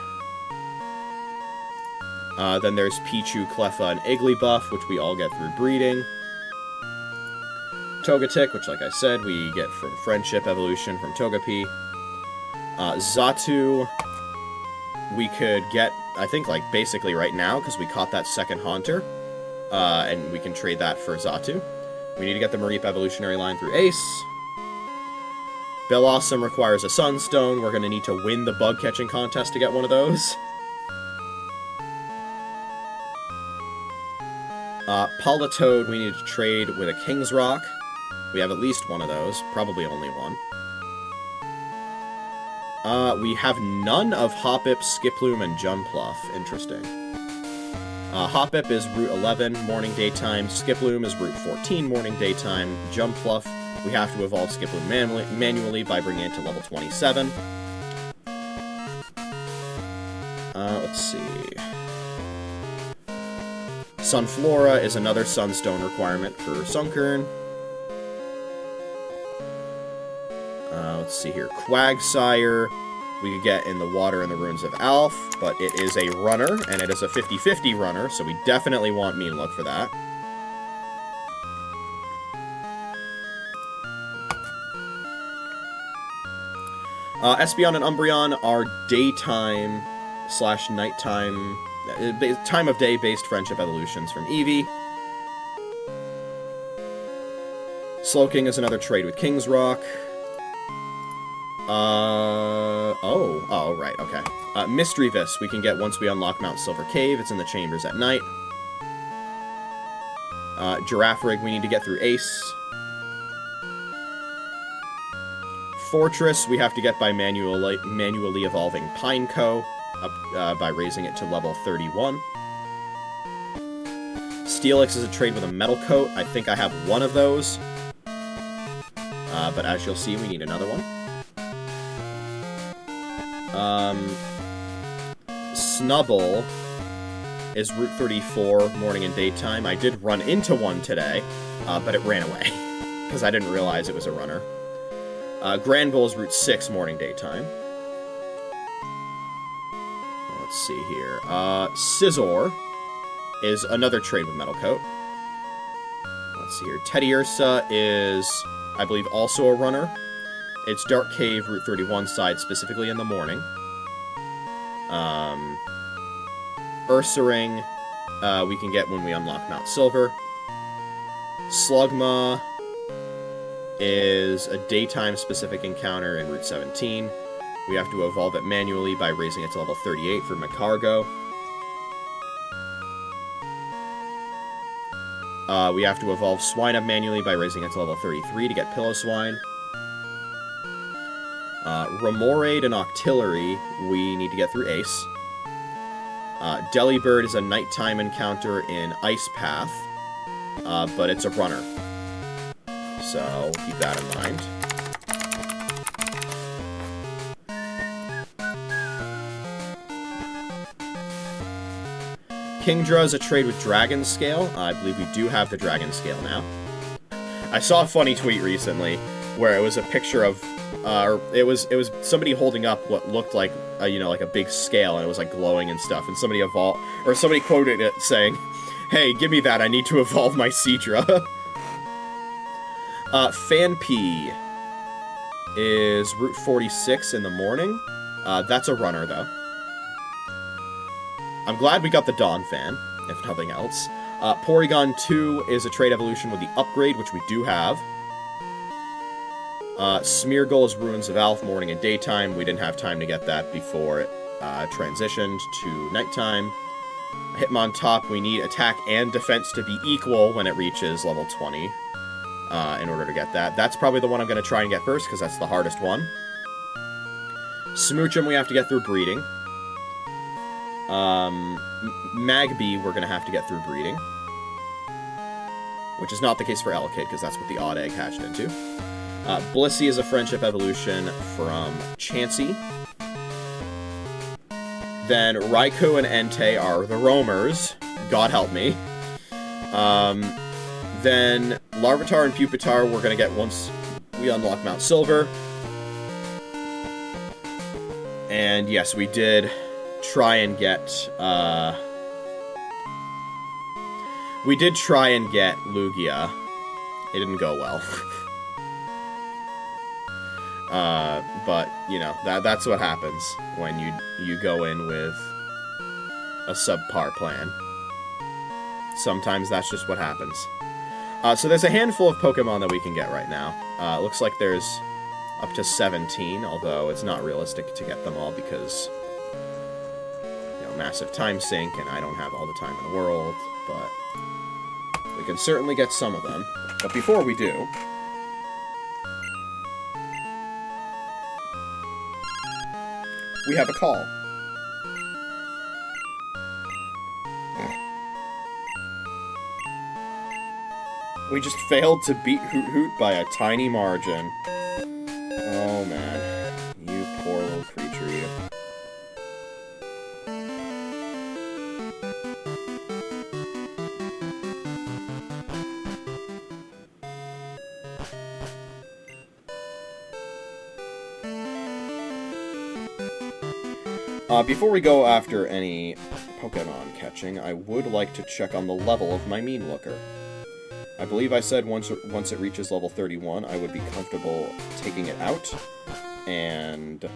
Then there's Pichu, Cleffa, and Igglybuff, which we all get through breeding. Togetic, which, like I said, we get from Friendship Evolution from Togepi. Xatu, we could get, I think, like, basically right now, because we caught that second Haunter. And we can trade that for Xatu. We need to get the Mareep Evolutionary line through Ace. Bellossom requires a Sunstone. We're going to need to win the bug-catching contest to get one of those. Politoed, we need to trade with a King's Rock. We have at least one of those. Probably only one. We have none of Hoppip, Skiploom, and Jumpluff. Interesting. Hoppip is Route 11, morning, daytime. Skiploom is Route 14, morning, daytime. Jumpluff, we have to evolve Skiploom manually by bringing it to level 27. Let's see. Sunflora is another Sunstone requirement for Sunkern. Let's see here. Quagsire, we could get in the water in the Ruins of Alph, but it is a runner, and it is a 50-50 runner, so we definitely want Meanlook for that. Espeon and Umbreon are daytime/nighttime, time of day based friendship evolutions from Eevee. Slowking is another trade with King's Rock. Oh, right, okay. Misdreavus, we can get once we unlock Mount Silver Cave. It's in the chambers at night. Girafarig, we need to get through Ace. Fortress, we have to get by manually evolving Pineco, up by raising it to level 31. Steelix is a trade with a Metal Coat. I think I have one of those. But as you'll see, we need another one. Snubble is Route 34, morning and daytime. I did run into one today, but it ran away, because I didn't realize it was a runner. Granbull is Route 6, morning, daytime. Let's see here. Scizor is another trade with Metal Coat. Let's see here. Teddiursa is, I believe, also a runner. It's Dark Cave, Route 31 side, specifically in the morning. Ursaring, we can get when we unlock Mount Silver. Slugma is a daytime-specific encounter in Route 17. We have to evolve it manually by raising it to level 38 for Macargo. We have to evolve Swinub manually by raising it to level 33 to get Piloswine. Remoraid and Octillery, we need to get through Ace. Delibird is a nighttime encounter in Ice Path, but it's a runner. So, keep that in mind. Kingdra is a trade with Dragon Scale. I believe we do have the Dragon Scale now. I saw a funny tweet recently where it was a picture of, it was somebody holding up what looked like, like a big scale, and it was like glowing and stuff, and somebody quoted it saying, "Hey, give me that, I need to evolve my Seadra." Fanpea is Route 46 in the morning. That's a runner, though. I'm glad we got the Dawn Fan, if nothing else. Porygon 2 is a trade evolution with the upgrade, which we do have. Smeargle is Ruins of Alph, morning and daytime. We didn't have time to get that before it transitioned to nighttime. Hitmontop, we need attack and defense to be equal when it reaches level 20. in order to get that. That's probably the one I'm going to try and get first, because that's the hardest one. Smoochum we have to get through breeding. Magby we're going to have to get through breeding. Which is not the case for Elekid, because that's what the odd egg hatched into. Blissey is a friendship evolution from Chansey. Then Raikou and Entei are the roamers. God help me. Then Larvitar and Pupitar we're going to get once we unlock Mount Silver. And yes, we did try and get... we did try and get Lugia. It didn't go well. But, you know, that's what happens when you go in with a subpar plan. Sometimes that's just what happens. So there's a handful of Pokemon that we can get right now. It looks like there's up to 17, although it's not realistic to get them all because, you know, massive time sink, and I don't have all the time in the world, but we can certainly get some of them. But before we do... we have a call. We just failed to beat Hoot Hoot by a tiny margin. Oh man. You poor little creature, you. Before we go after any Pokemon catching, I would like to check on the level of my Mean Looker. I believe I said once it reaches level 31, I would be comfortable taking it out and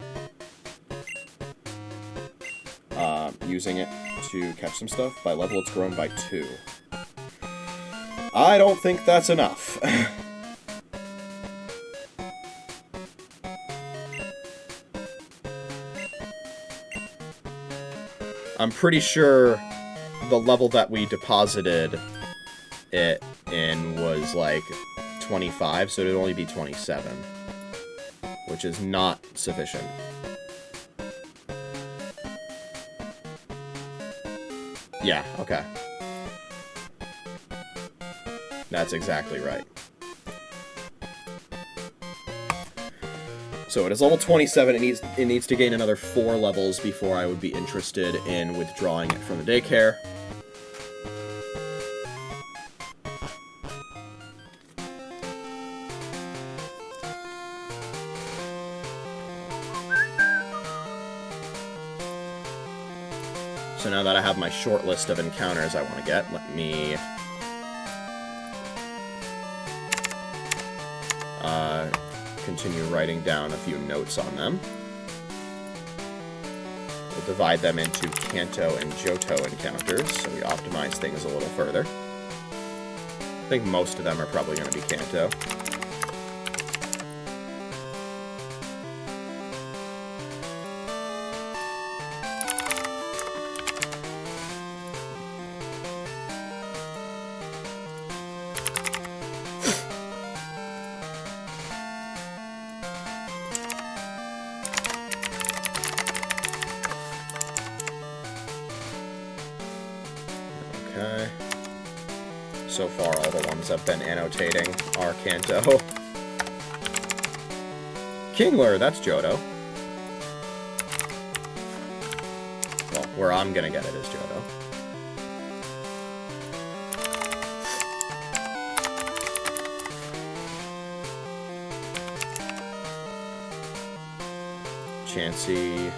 using it to catch some stuff. By level, it's grown by 2. I don't think that's enough. I'm pretty sure the level that we deposited it in was like 25, so it'd only be 27, which is not sufficient. Yeah, okay. That's exactly right. So it is level 27, it needs to gain another 4 levels before I would be interested in withdrawing it from the daycare. So now that I have my short list of encounters I want to get, let me continue writing down a few notes on them. We'll divide them into Kanto and Johto encounters, so we optimize things a little further. I think most of them are probably going to be Kanto. Okay. So far, all the ones I've been annotating are Kanto. Kingler, that's Johto. Well, where I'm gonna get it is Johto. Chansey.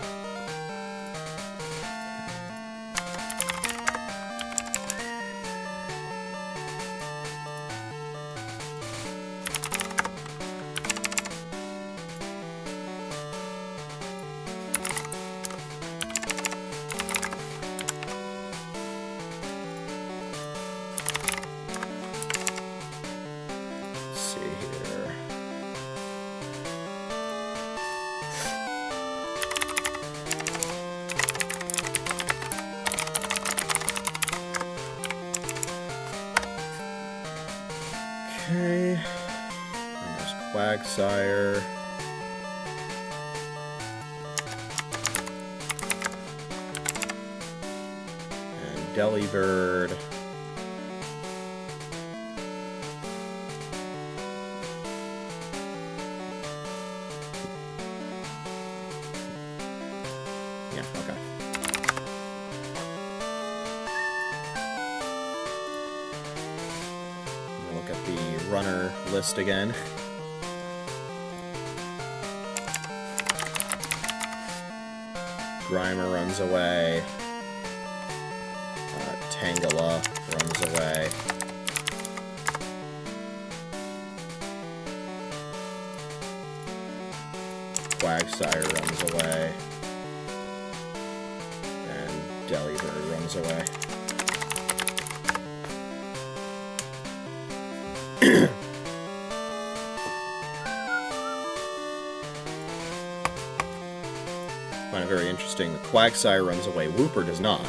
Quagsire. And Delibird. Yeah, okay. Look at the runner list again. Grimer runs away. Tangela runs away. Quagsire runs away. And Delibird runs away. Find it very interesting. The Quagsire runs away. Wooper does not.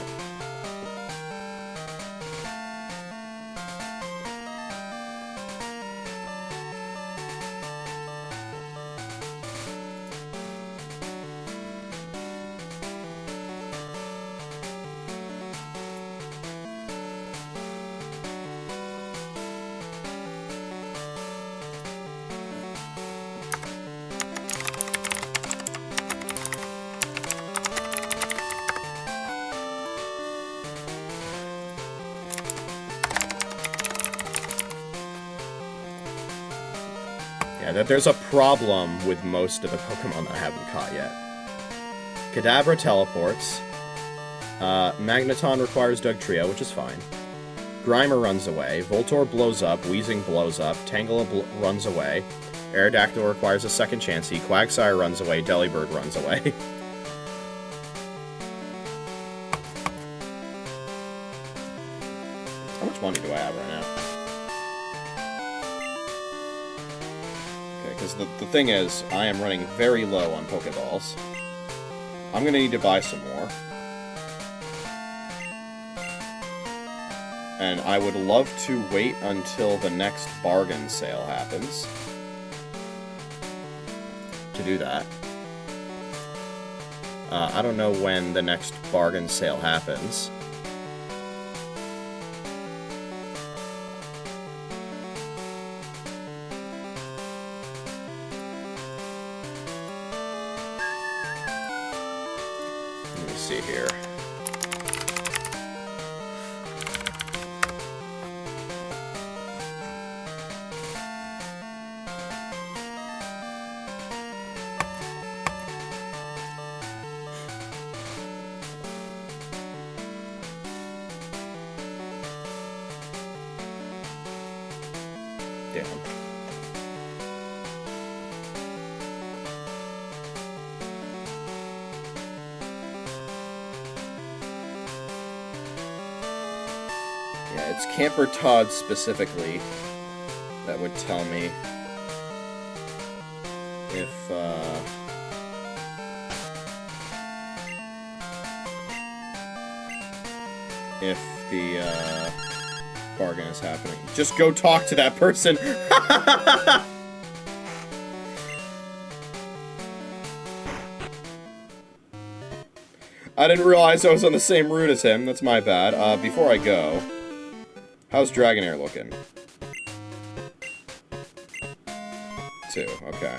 Yeah, that there's a problem with most of the Pokemon that I haven't caught yet. Kadabra teleports. Magneton requires Dugtrio, which is fine. Grimer runs away. Voltorb blows up. Weezing blows up. Tangela runs away. Aerodactyl requires a second Chansey. Quagsire runs away. Delibird runs away. How much money do I have right now? Because the thing is, I am running very low on Pokeballs. I'm gonna need to buy some more. And I would love to wait until the next bargain sale happens to do that. I don't know when the next bargain sale happens. See here. Damn. Yeah, it's Camper Todd specifically that would tell me if the bargain is happening. Just go talk to that person. I didn't realize I was on the same route as him. That's my bad. Before I go, how's Dragonair looking? 2, okay.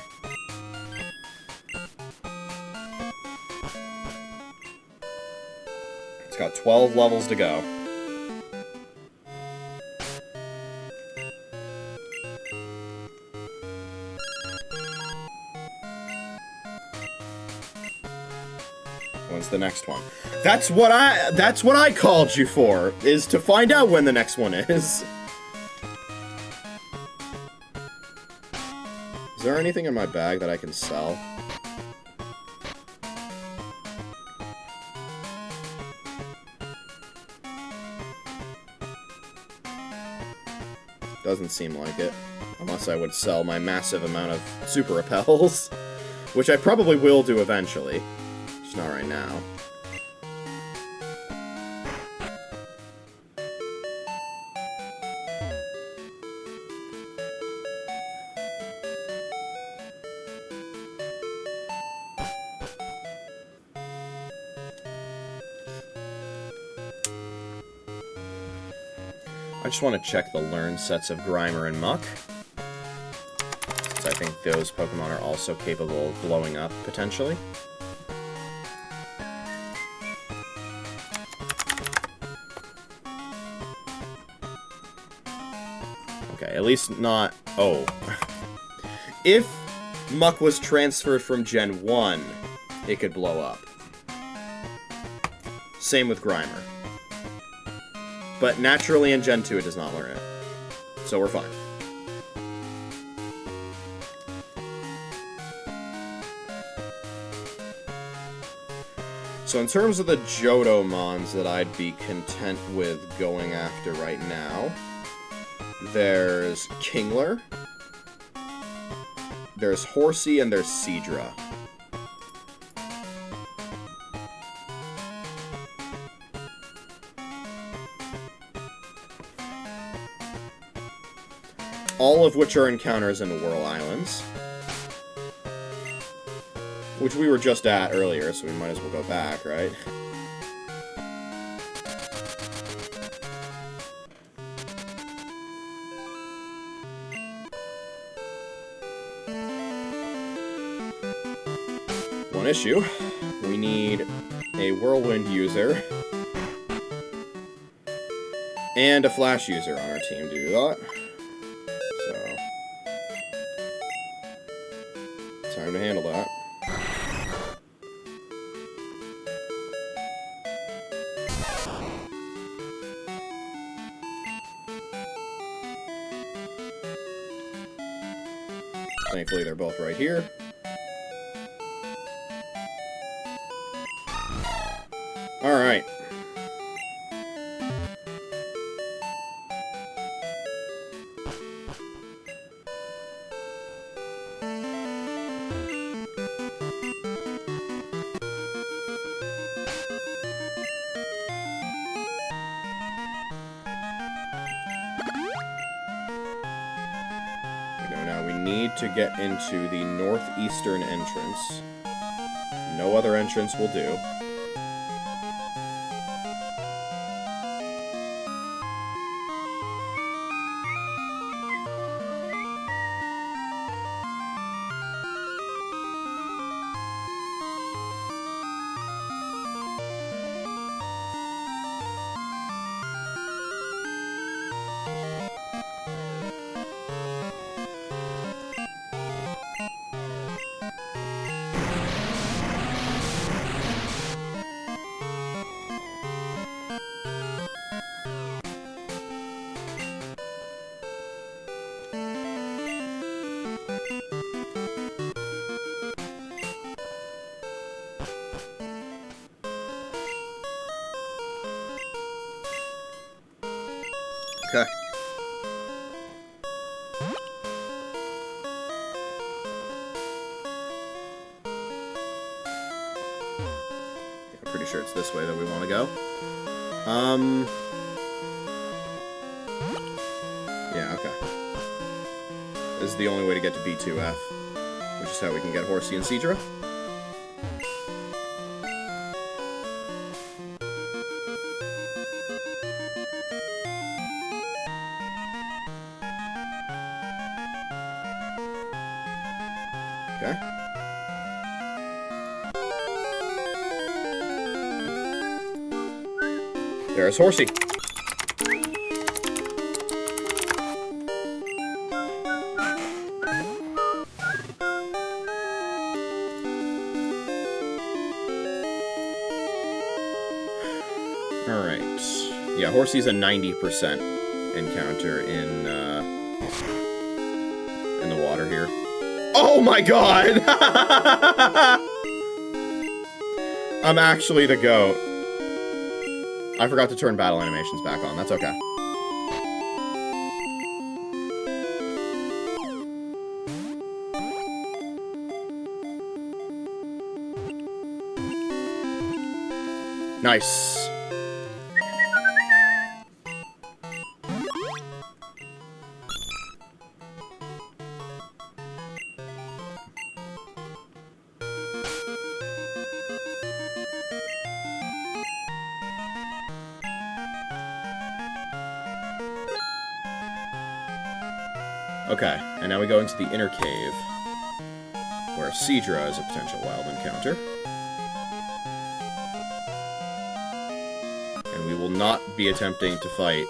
It's got 12 levels to go. When's the next one? That's what I called you for, is to find out when the next one is. Is there anything in my bag that I can sell? Doesn't seem like it. Unless I would sell my massive amount of Super Repels. Which I probably will do eventually. Just not right now. just want to check the learn sets of Grimer and Muck, since I think those Pokemon are also capable of blowing up, potentially. Okay, at least not... Oh. If Muck was transferred from Gen 1, it could blow up. Same with Grimer. But naturally in Gen 2 it does not learn it. So we're fine. So in terms of the Johtomons that I'd be content with going after right now, there's Kingler, there's Horsey, and there's Seadra. All of which are encounters in the Whirl Islands. Which we were just at earlier, so we might as well go back, right? One issue. We need a Whirlwind user and a Flash user on our team to do that. Time to handle that. Thankfully, they're both right here. Alright. To get into the northeastern entrance. No other entrance will do. Okay. I'm pretty sure it's this way that we want to go. Yeah, okay. This is the only way to get to B2F, which is how we can get Horsey and Seadra. Okay. There's Horsey. Alright. Yeah, Horsey's a 90% encounter in the water here. Oh my god! I'm actually the GOAT. I forgot to turn battle animations back on. That's okay. Nice. Okay, and now we go into the inner cave, where Seadra is a potential wild encounter. And we will not be attempting to fight,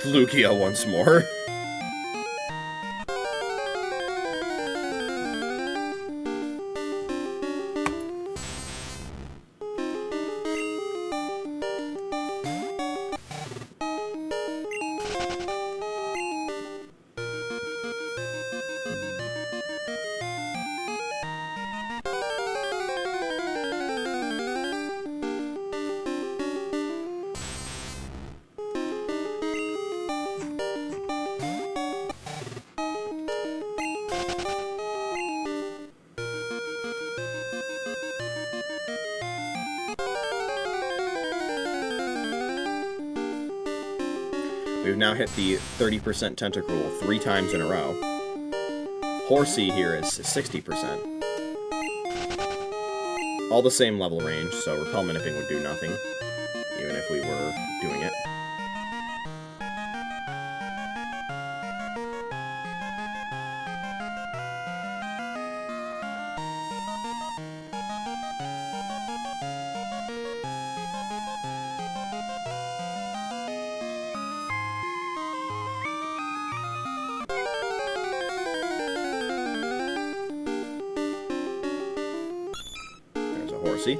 Lugia once more. We've now hit the 30% Tentacruel 3 times in a row. Horsey here is 60%. All the same level range, so Repel Nipping would do nothing, even if we were doing it. Horsey.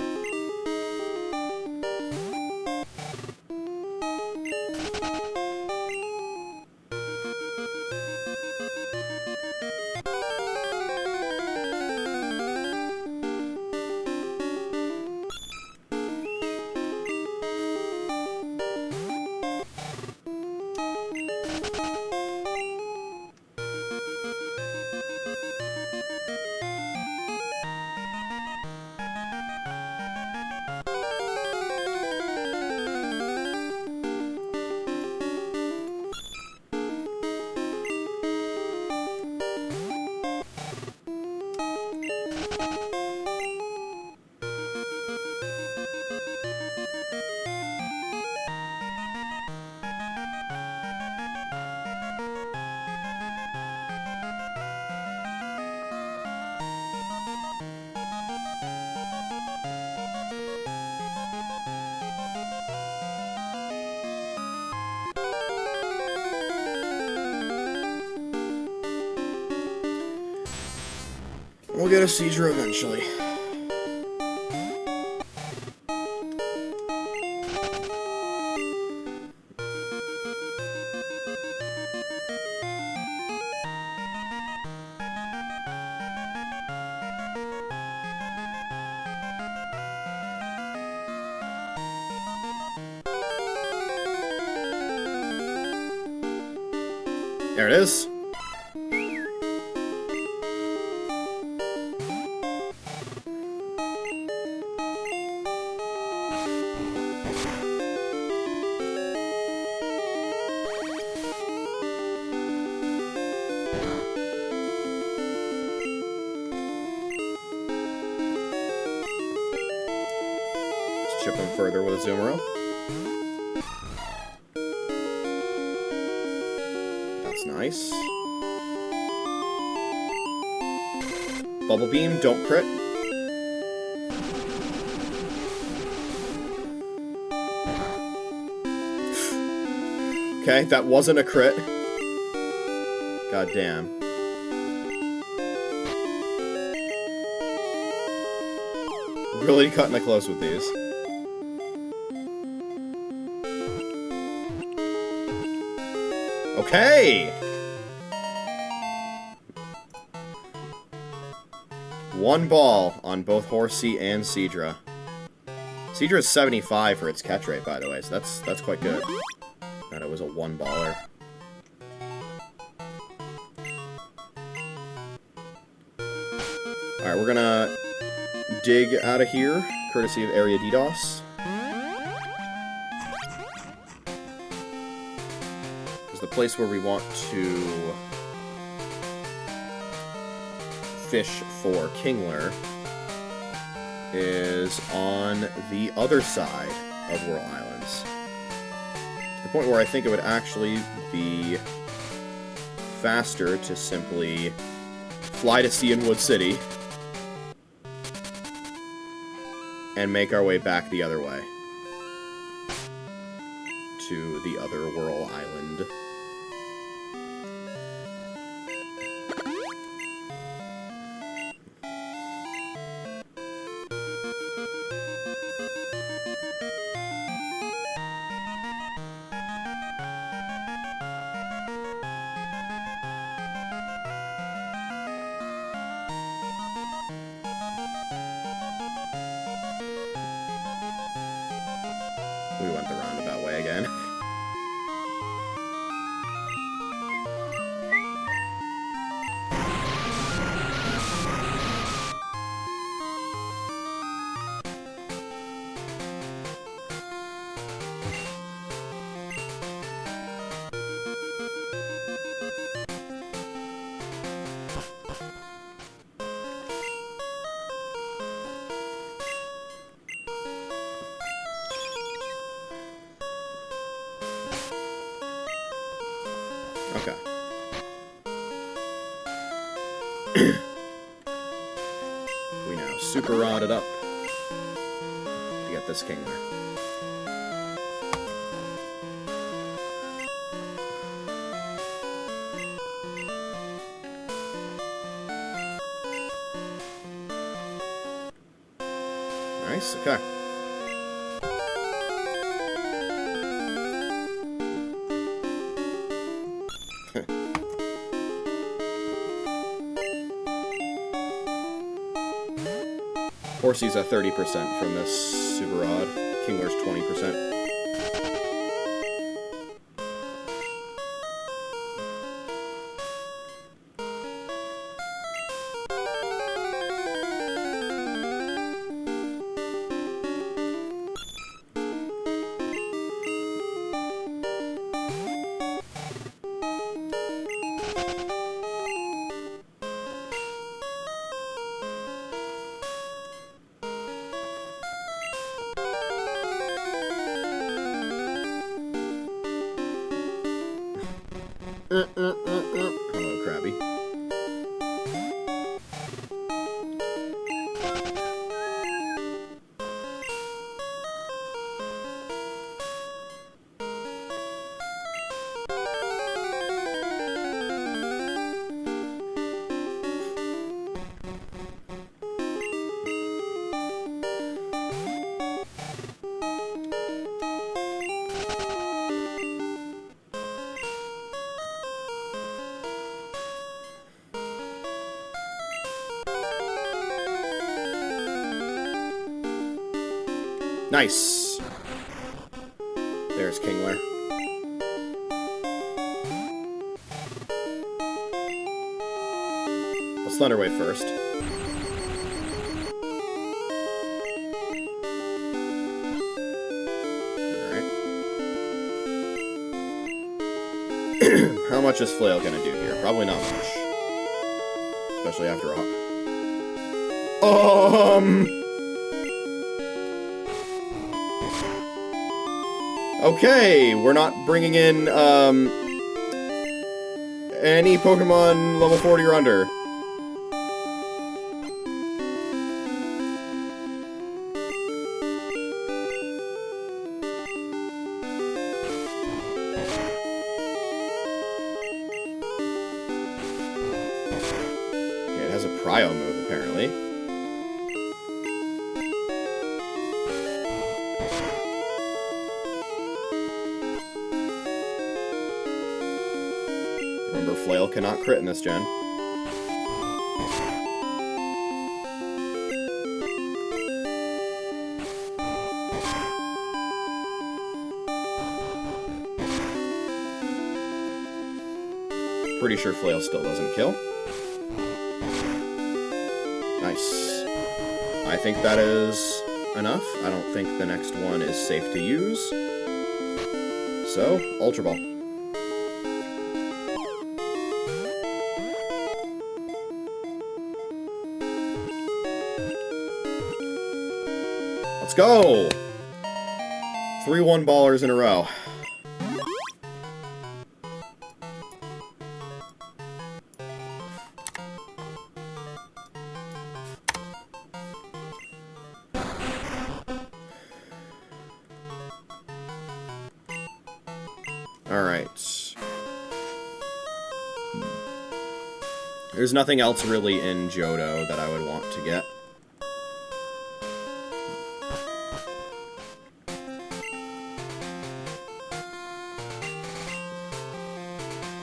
We'll get a Seadra eventually. There it is. Chip him further with a Zoomerl. That's nice. Bubble Beam, don't crit. Okay, that wasn't a crit. God damn. Really cutting it close with these. Okay! One ball on both Horsey and Seadra. Seadra is 75 for its catch rate, by the way, so that's quite good. That it was a one-baller. Alright, we're gonna dig out of here, courtesy of Area DDoS. The place where we want to fish for Kingler is on the other side of Whirl Islands. The point where I think it would actually be faster to simply fly to Cianwood City and make our way back the other way to the other Whirl Island. We went the roundabout way again. Okay. We now super rod it up to get this Kingler. Nice, okay. Horsey's at 30% from this super rod. Kingler's 20%. Hello, Krabby. Nice! There's Kingler. Let's Thunderwave first. Alright. How much is Flail gonna do here? Probably not much. Especially after a... Okay, we're not bringing in, any Pokemon level 40 or under. Okay, it has a Prio move, apparently. Remember, Flail cannot crit in this gen. Pretty sure Flail still doesn't kill. Nice. I think that is enough. I don't think the next one is safe to use. So, Ultra Ball. Let's go! 3 1-ballers in a row. Alright. There's nothing else really in Johto that I would want to get.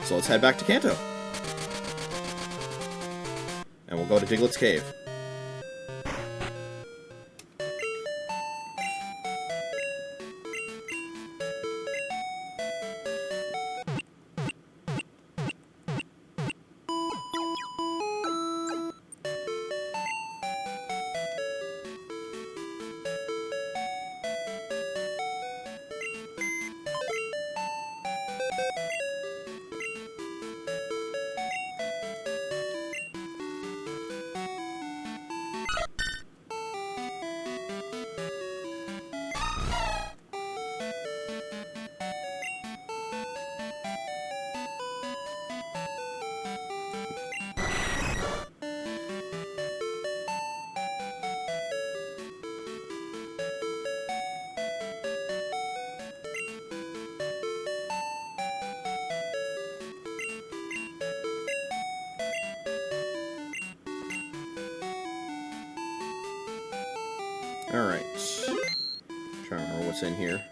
So let's head back to Kanto. And we'll go to Diglett's Cave. Alright. Trying to remember what's in here.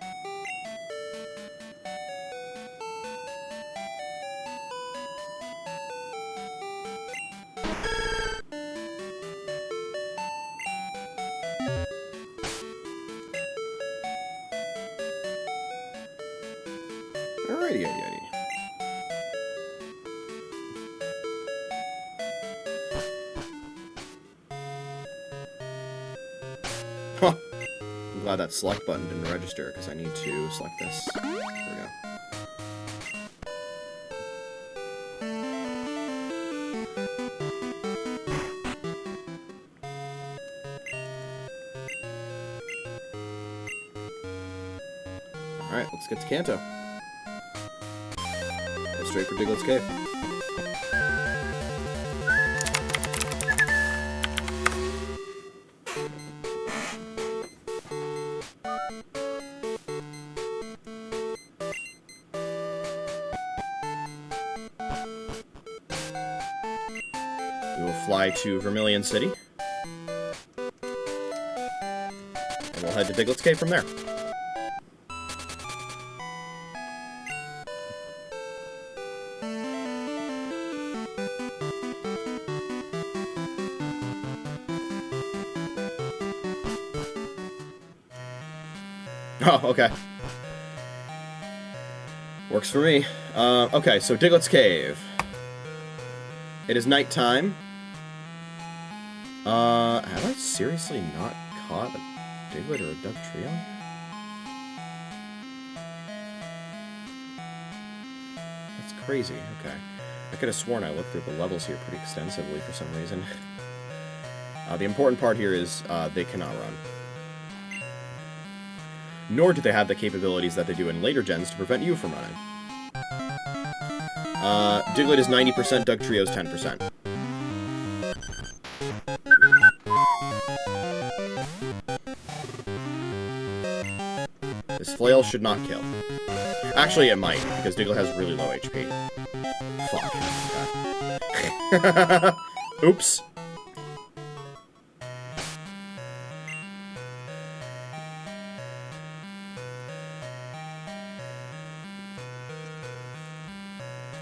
Alrighty, yaddy. Huh. I'm glad that select button didn't register, because I need to select this. There we go. Alright, let's get to Kanto. Go straight for Diglett's Cave. We will fly to Vermilion City. And we'll head to Diglett's Cave from there. Oh, okay. Works for me. Okay, so Diglett's Cave. It is nighttime. Have I seriously not caught a Diglett or a Dugtrio? That's crazy. Okay. I could have sworn I looked through the levels here pretty extensively for some reason. The important part here is they cannot run. Nor do they have the capabilities that they do in later gens to prevent you from running. Diglett is 90%, Dugtrio's 10%. This flail should not kill. Actually, it might, because Diglett has really low HP. Fuck. Okay. Oops.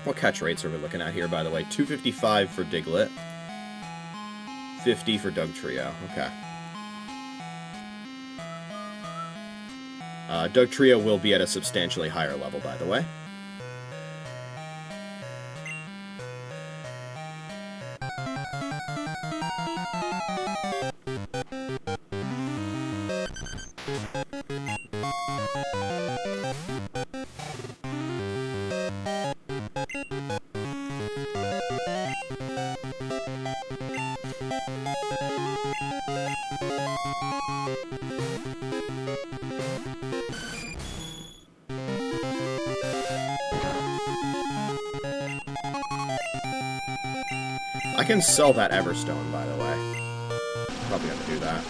What catch rates are we looking at here, by the way? 255 for Diglett. 50 for Dugtrio. Okay. Dugtrio will be at a substantially higher level, by the way. I can sell that Everstone, by the way. Probably have to do that.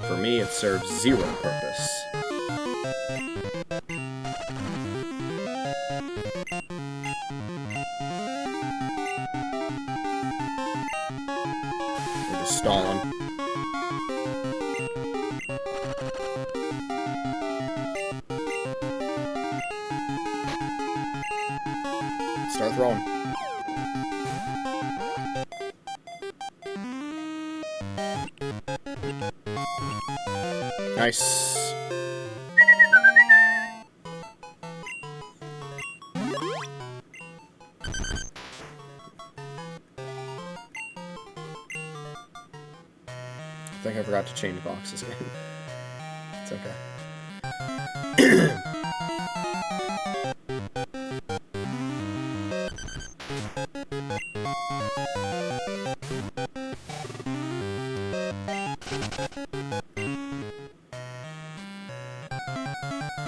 For me, it serves zero purpose. We're just stalling. Start throwing. Nice. I think I forgot to change boxes again. It's okay.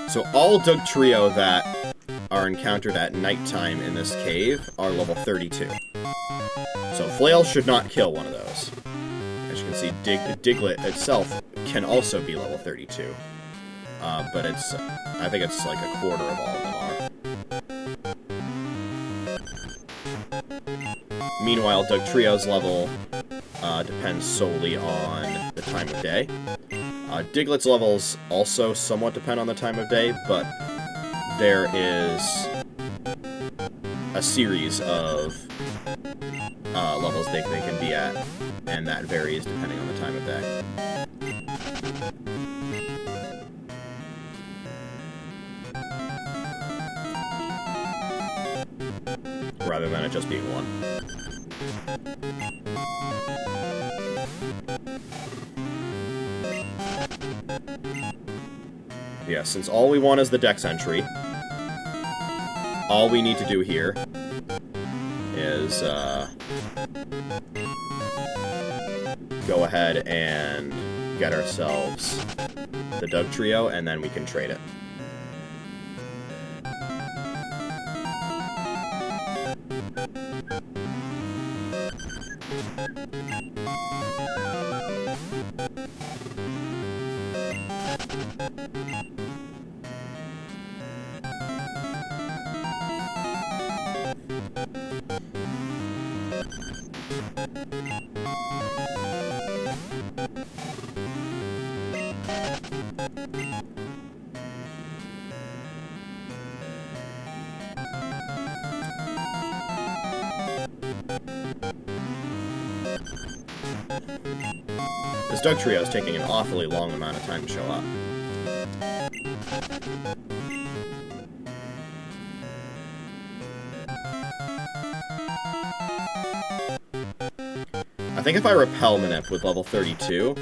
So all Doug Trio that are encountered at nighttime in this cave are level 32. So Flail should not kill one of those. As you can see, Diglett itself can also be level 32. But it's, I think it's like a quarter of all of them are. Meanwhile, Doug Trio's level depends solely on the time of day. Diglett's levels also somewhat depend on the time of day, but there is a series of levels they can be at, and that varies depending on the time of day. Rather than it just being one. Yeah, since all we want is the Dex entry, all we need to do here is go ahead and get ourselves the Doug Trio, and then we can trade it. This Doug Trio is taking an awfully long amount of time to show up. I think if I repel Manip with level 32,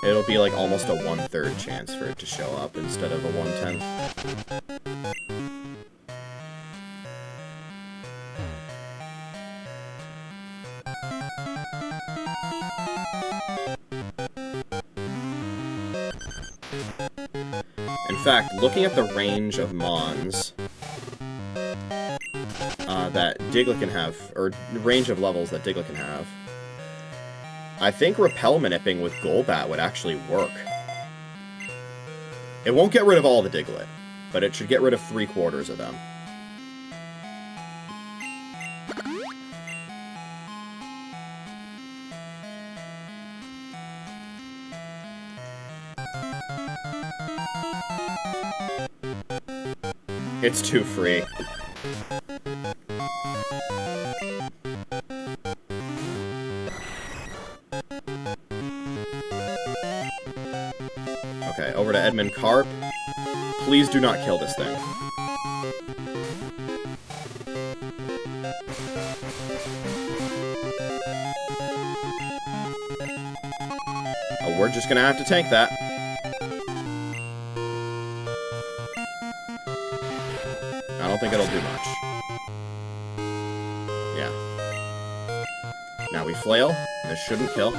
it'll be like almost a 1/3 chance for it to show up instead of a 1/10. In fact, looking at the range of Mons that Diglett can have, or range of levels that Diglett can have, I think Repel Manipping with Golbat would actually work. It won't get rid of all the Diglett, but it should get rid of 3/4 of them. It's too free. Okay, over to Edmund Carp. Please do not kill this thing. Oh, we're just gonna have to tank that. I don't think it'll do much. Yeah. Now we flail. This shouldn't kill.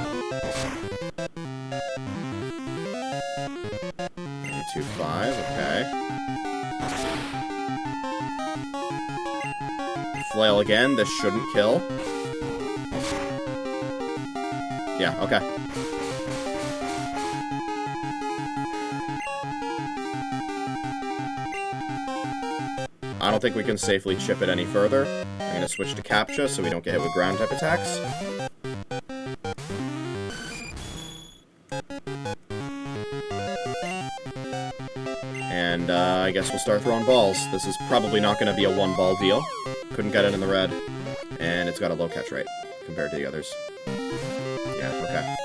2-5, okay. Flail again, this shouldn't kill. Yeah, okay. I don't think we can safely chip it any further. I'm gonna switch to Captcha so we don't get hit with ground type attacks. And I guess we'll start throwing balls. This is probably not gonna be a one-ball deal. Couldn't get it in the red. And it's got a low catch rate compared to the others. Yeah, okay.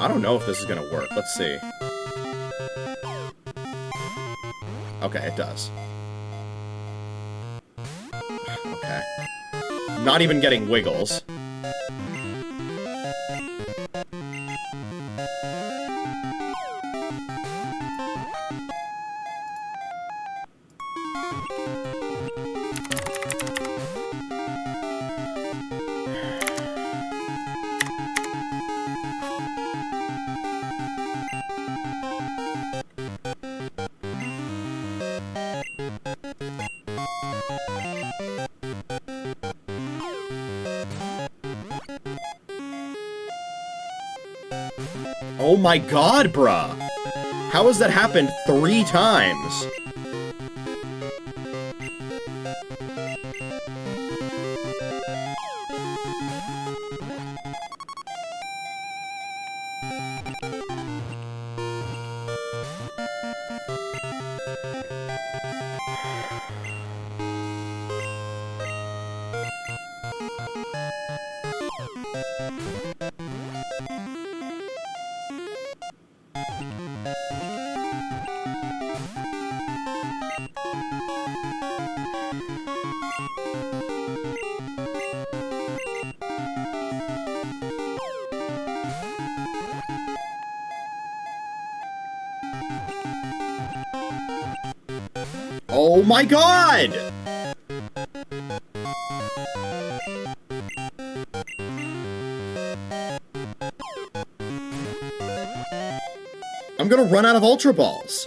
I don't know if this is gonna work. Let's see. Okay, it does. Okay. Not even getting wiggles. Oh my god, bruh! How has that happened 3 times? Oh my god! I'm gonna run out of Ultra Balls.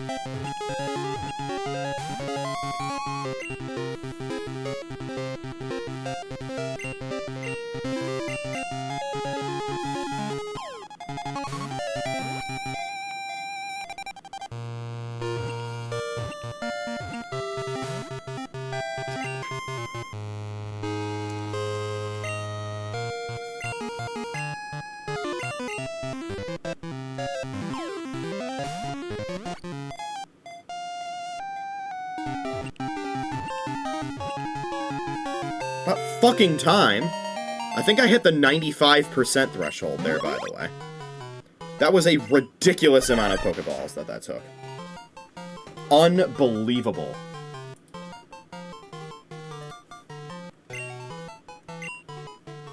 About fucking time. I think I hit the 95% threshold there, by the way. That was a ridiculous amount of Pokeballs that took. Unbelievable.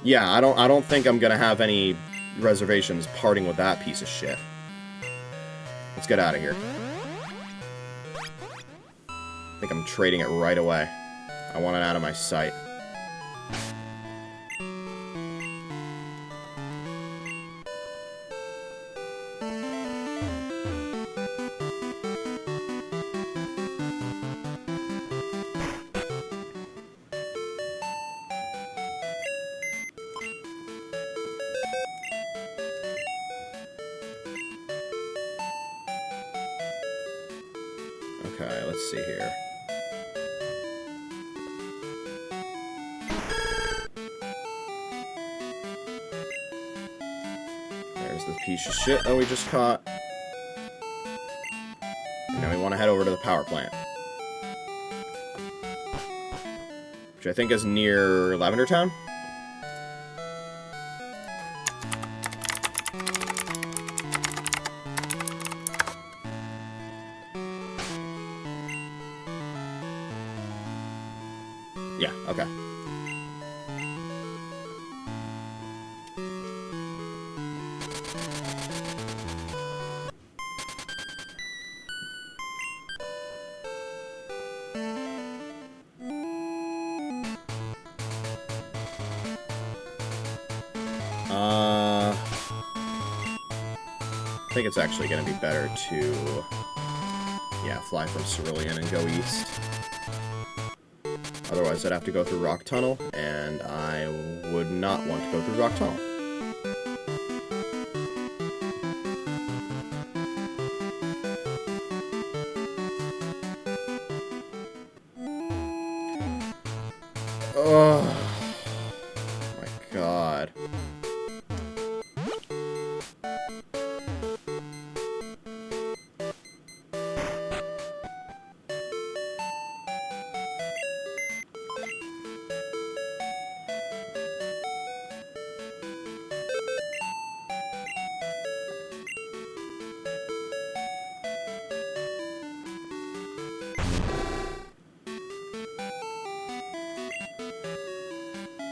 Yeah, I don't think I'm gonna have any reservations parting with that piece of shit. Let's get out of here. I think I'm trading it right away. I want it out of my sight. Okay, let's see here. There's the piece of shit that we just caught. And now we want to head over to the power plant. Which I think is near Lavender Town. Yeah, okay. I think it's actually going to be better to, yeah, fly from Cerulean and go east. Otherwise, I'd have to go through Rock Tunnel, and I would not want to go through Rock Tunnel. Oh my god.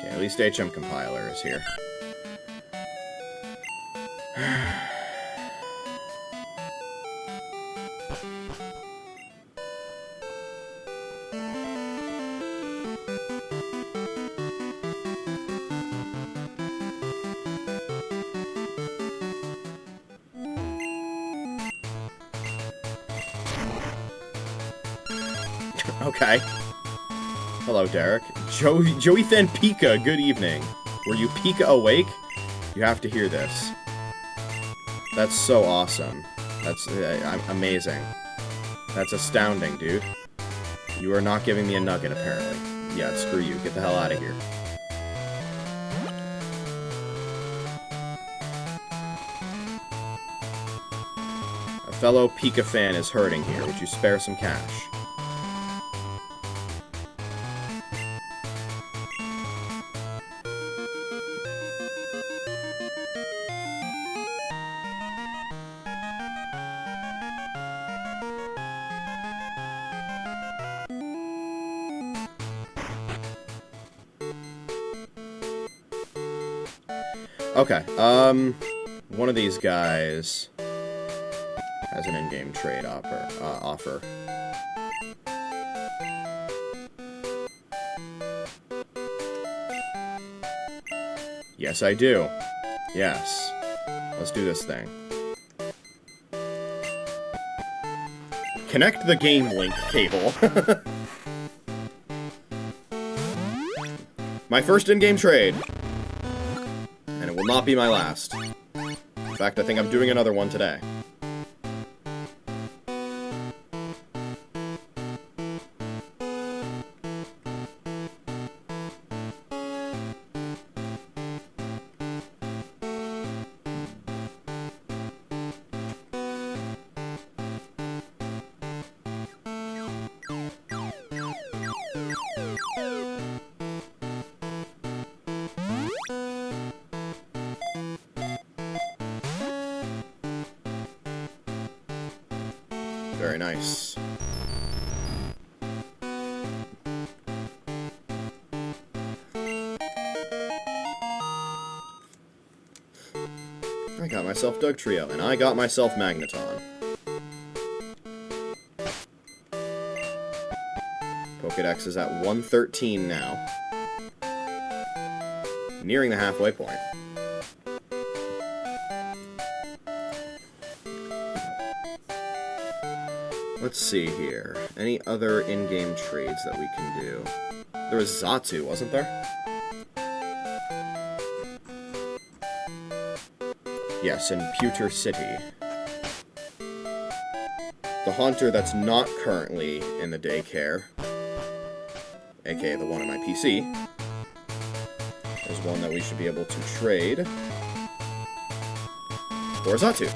At least HM Compiler is here. Okay. Hello, Derek. JoeDan54, good evening. Were you Pika awake? You have to hear this. That's so awesome. That's amazing. That's astounding, dude. You are not giving me a nugget, apparently. Yeah, screw you. Get the hell out of here. A fellow Pika fan is hurting here. Would you spare some cash? Okay, one of these guys has an in-game trade offer. Yes, I do. Yes. Let's do this thing. Connect the game link cable. My first in-game trade. And it will not be my last. In fact, I think I'm doing another one today. Very nice. I got myself Dugtrio, and I got myself Magneton. Pokédex is at 113 now. Nearing the halfway point. Let's see here. Any other in-game trades that we can do? There was Xatu, wasn't there? Yes, in Pewter City. The Haunter that's not currently in the daycare, aka the one on my PC, is one that we should be able to trade for Xatu.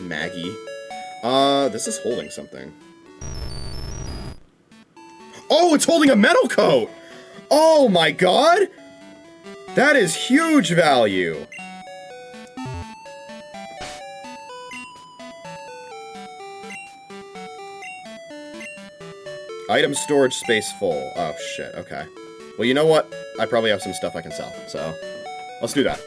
Maggie. This is holding something. Oh, it's holding a metal coat! Oh my god! That is huge value! Item storage space full. Oh shit, okay. Well, you know what? I probably have some stuff I can sell, so let's do that.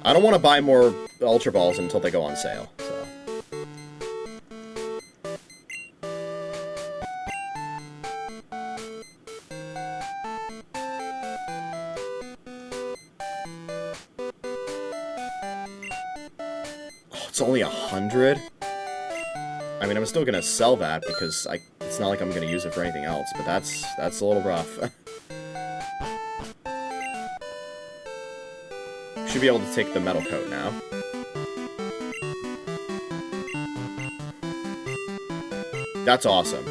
I don't want to buy more Ultra Balls until they go on sale, so. It's only 100? I mean, I'm still gonna sell that because it's not like I'm gonna use it for anything else, but that's a little rough. Should be able to take the metal coat now. That's awesome.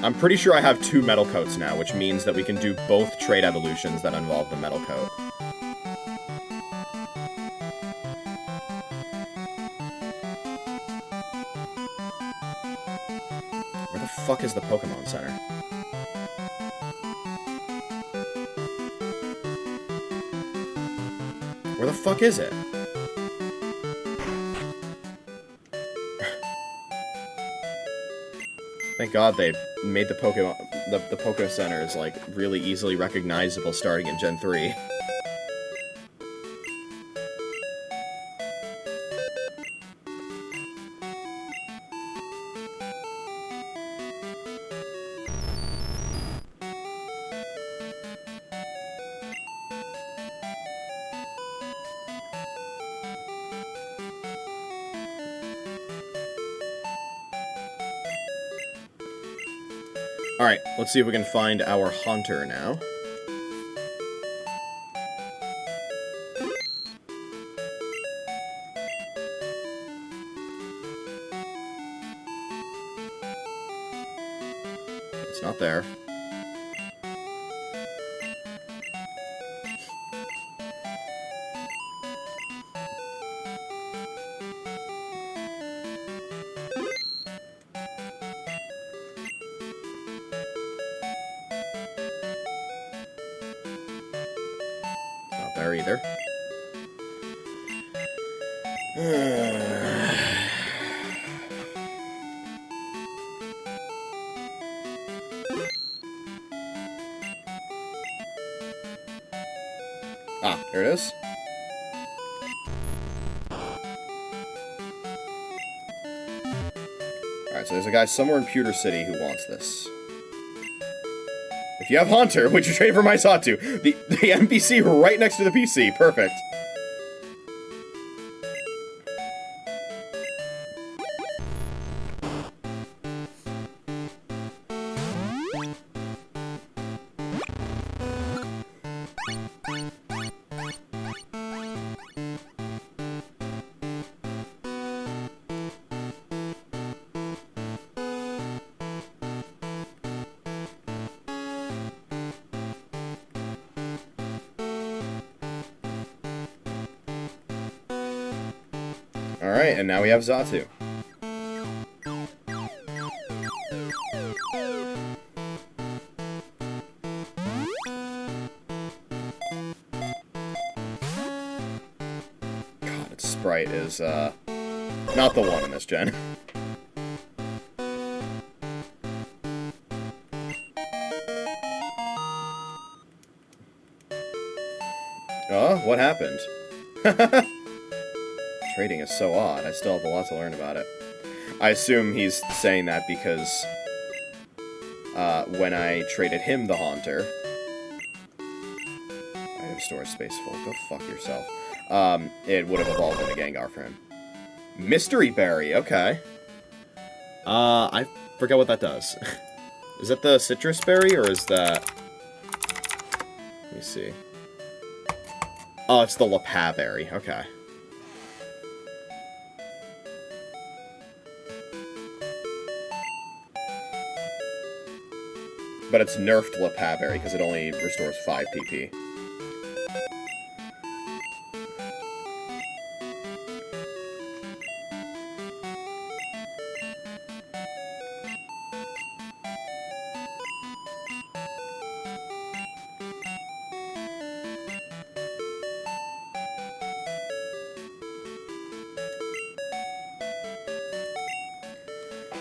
I'm pretty sure I have 2 metal coats now, which means that we can do both trait evolutions that involve the metal coat. Where the fuck is the Pokémon Center? Where the fuck is it? Thank God they made the Pokemon, the Poké Centers, like, really easily recognizable starting in Gen 3. Alright, let's see if we can find our Haunter now. It's not there. Not there either. Ah, here it is. Alright, so there's a guy somewhere in Pewter City who wants this. If you have Haunter, would you trade for my Sawtooth? The NPC right next to the PC. Perfect. Alright, and now we have Xatu. God, its sprite is, not the one in this gen. Oh, what happened? Trading is so odd. I still have a lot to learn about it. I assume he's saying that because when I traded him the Haunter... Item storage space full. Go fuck yourself. It would have evolved into Gengar for him. Mystery Berry, okay. I forget what that does. Is that the Citrus Berry, or is that... Let me see. Oh, it's the Lappa Berry, okay. But it's nerfed Lappa Berry because it only restores 5 PP.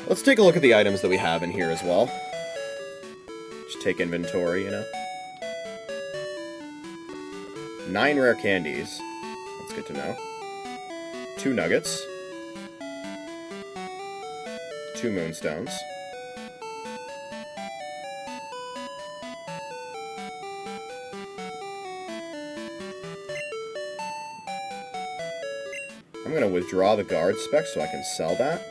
Let's take a look at the items that we have in here as well. Just take inventory, you know. 9 rare candies. That's good to know. 2 nuggets. 2 moonstones. I'm gonna withdraw the guard spec so I can sell that.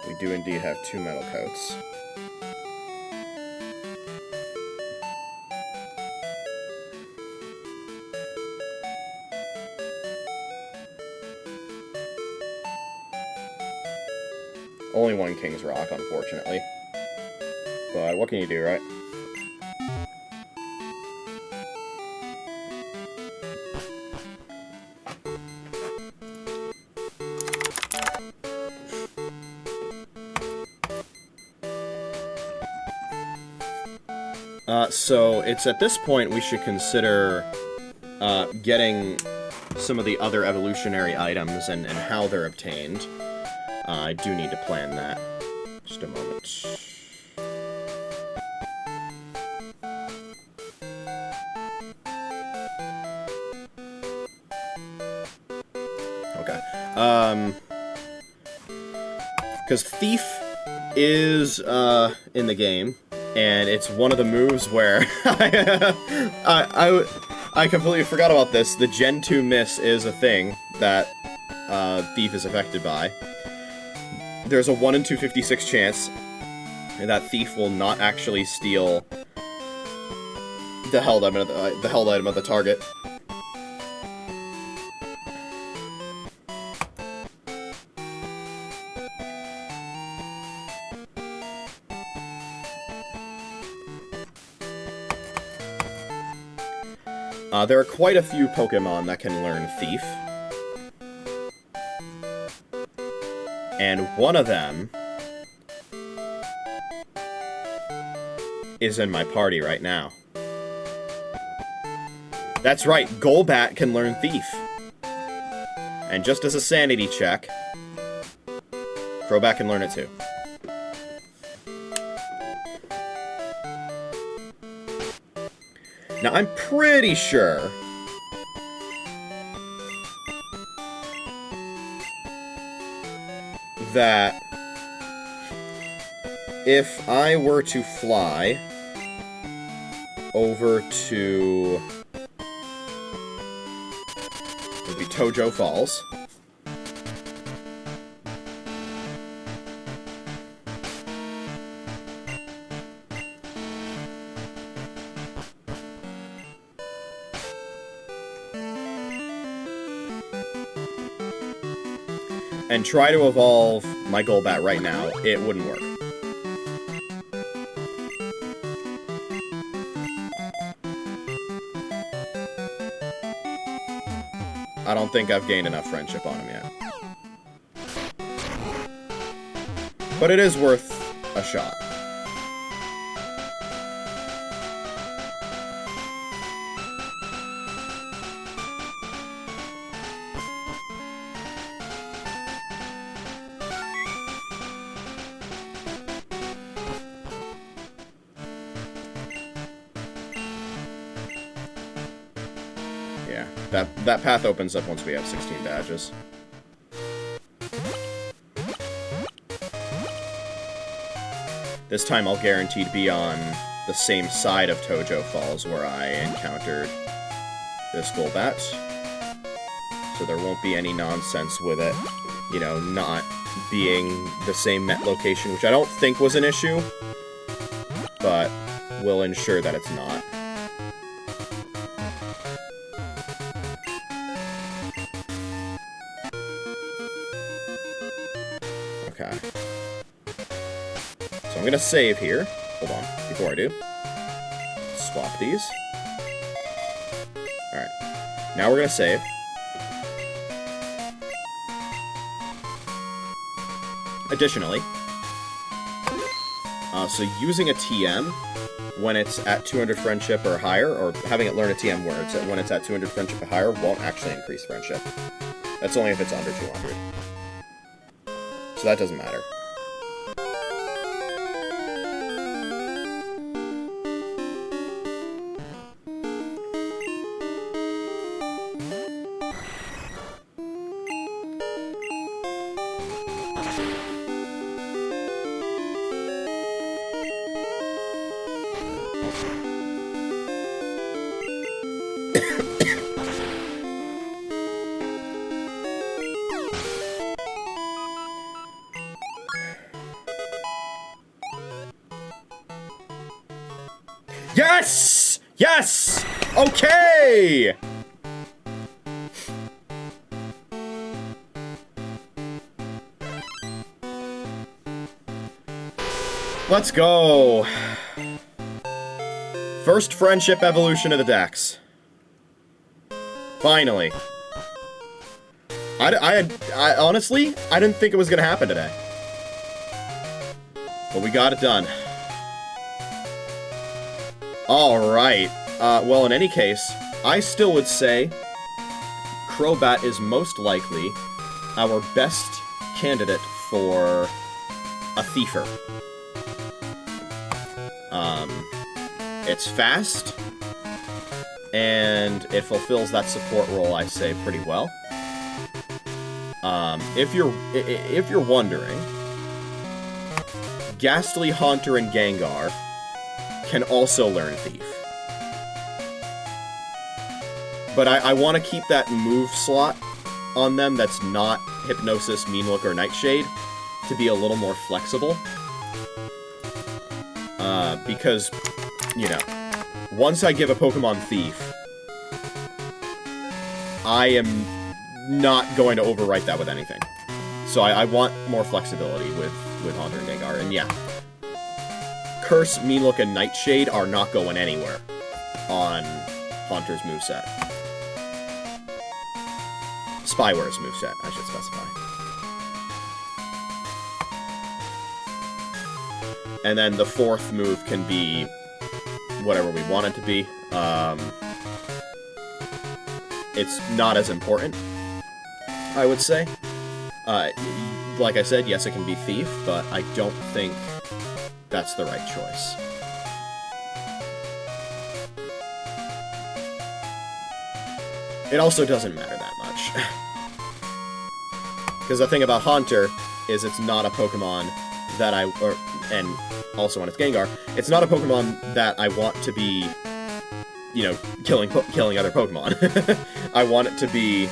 We do indeed have 2 metal coats. Only 1 King's Rock, unfortunately. But what can you do, right? So it's at this point we should consider getting some of the other evolutionary items and how they're obtained. I do need to plan that. Just a moment. Okay. Because Thief is in the game, and it's one of the moves where I completely forgot about this. The Gen 2 miss is a thing that Thief is affected by. There's a 1 in 256 chance that Thief will not actually steal the held item of the target. There are quite a few Pokémon that can learn Thief. And one of them is in my party right now. That's right, Golbat can learn Thief. And just as a sanity check, Crobat can learn it too. Now, I'm pretty sure that if I were to fly over to, it would be Tojo Falls. And try to evolve my Golbat right now, it wouldn't work. I don't think I've gained enough friendship on him yet. But it is worth a shot. That path opens up once we have 16 badges. This time I'll guarantee to be on the same side of Tojo Falls where I encountered this Golbat. So there won't be any nonsense with it, you know, not being the same Met location, which I don't think was an issue, but will ensure that it's not. Okay. So I'm gonna save here. Hold on, before I do. Swap these. Alright. Now we're gonna save. Additionally, so using a TM when it's at 200 friendship or higher, or having it learn a TM where when it's at 200 friendship or higher, won't actually increase friendship. That's only if it's under 200. So that doesn't matter. Yes! Yes! Okay! Let's go. First friendship evolution of the Dex. Finally. I honestly, I didn't think it was gonna happen today. But we got it done. Alright. Well, in any case, I still would say Crobat is most likely our best candidate for a Thiefer. It's fast, and it fulfills that support role, I say, pretty well. If you're wondering, Ghastly, Haunter, and Gengar can also learn Thief. But I want to keep that move slot on them that's not Hypnosis, Mean Look, or Nightshade to be a little more flexible. Because, you know, once I give a Pokemon Thief, I am not going to overwrite that with anything. So I want more flexibility with Haunter and Gengar, and yeah. Curse, Mean Look, and Nightshade are not going anywhere on Haunter's moveset. Spyware's moveset, I should specify. And then the fourth move can be whatever we want it to be. It's not as important, I would say. Like I said, yes, it can be Thief, but I don't think that's the right choice. It also doesn't matter that much. Because the thing about Haunter is it's not a Pokemon that and also when it's Gengar, it's not a Pokemon that I want to be, you know, killing other Pokemon. I want it to be,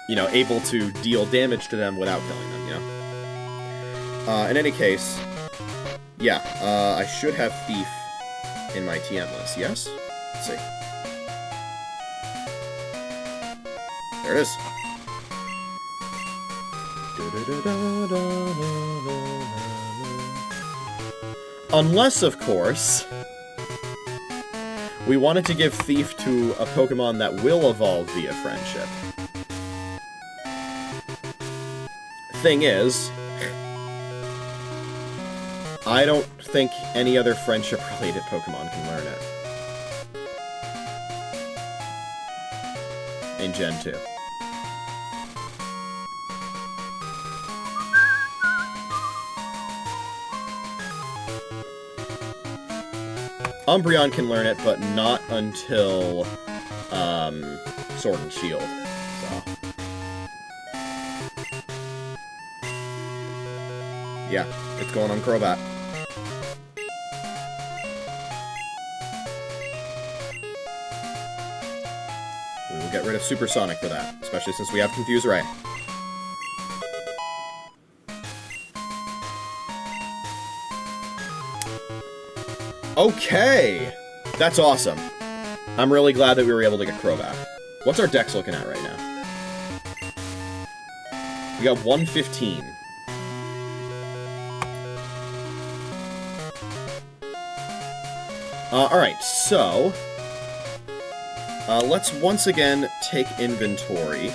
you know, able to deal damage to them without killing them, you know? In any case, yeah, I should have Thief in my TM list, yes? Let's see. There it is. Unless, of course, we wanted to give Thief to a Pokemon that will evolve via friendship. Thing is, I don't think any other friendship-related Pokemon can learn it. In Gen 2. Umbreon can learn it, but not until, Sword and Shield, so... Yeah, it's going on Crobat. We will get rid of Supersonic for that, especially since we have Confuse Ray. Okay! That's awesome. I'm really glad that we were able to get Crobat. What's our dex looking at right now? We got 115. Alright, so... let's once again take inventory.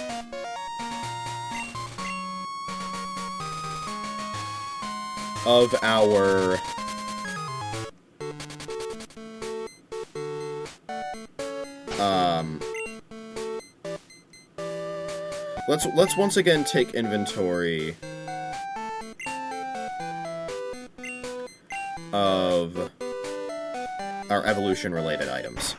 Of our... Let's once again take inventory of our evolution-related items.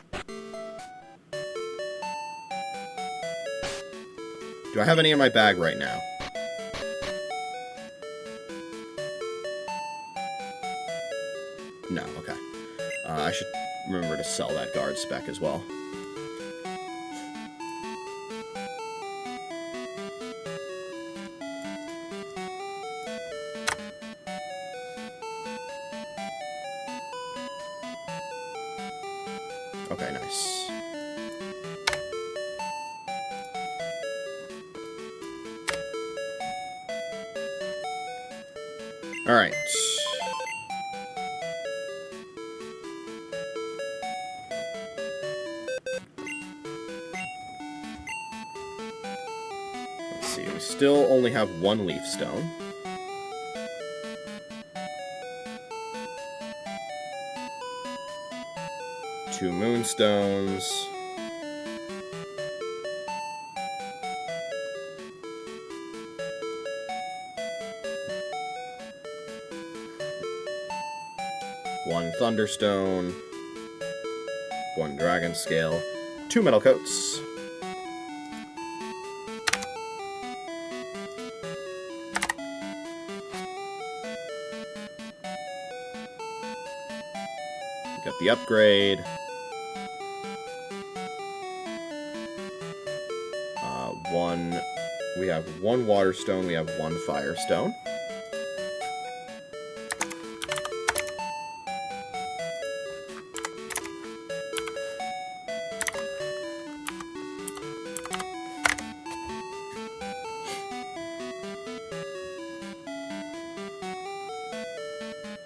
Do I have any in my bag right now? No, okay. I should remember to sell that guard spec as well. Okay, nice. Alright. Let's see, we still only have one leaf stone. Two moonstones. One thunderstone. One dragon scale. Two metal coats. Got the upgrade. We have one water stone, we have one fire stone.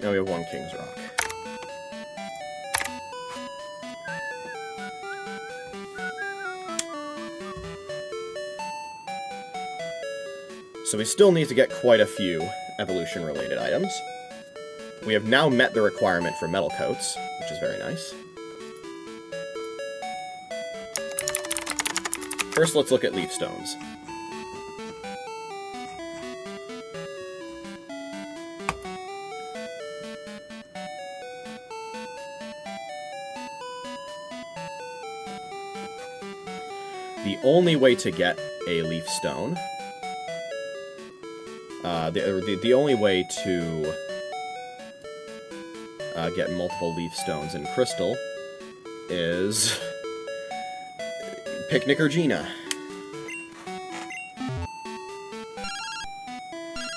Now we have one King's Rock. So we still need to get quite a few evolution-related items. We have now met the requirement for metal coats, which is very nice. First, let's look at leaf stones. The only way to get a leaf stone... the only way to get multiple leaf stones in crystal is Picnic or Gina.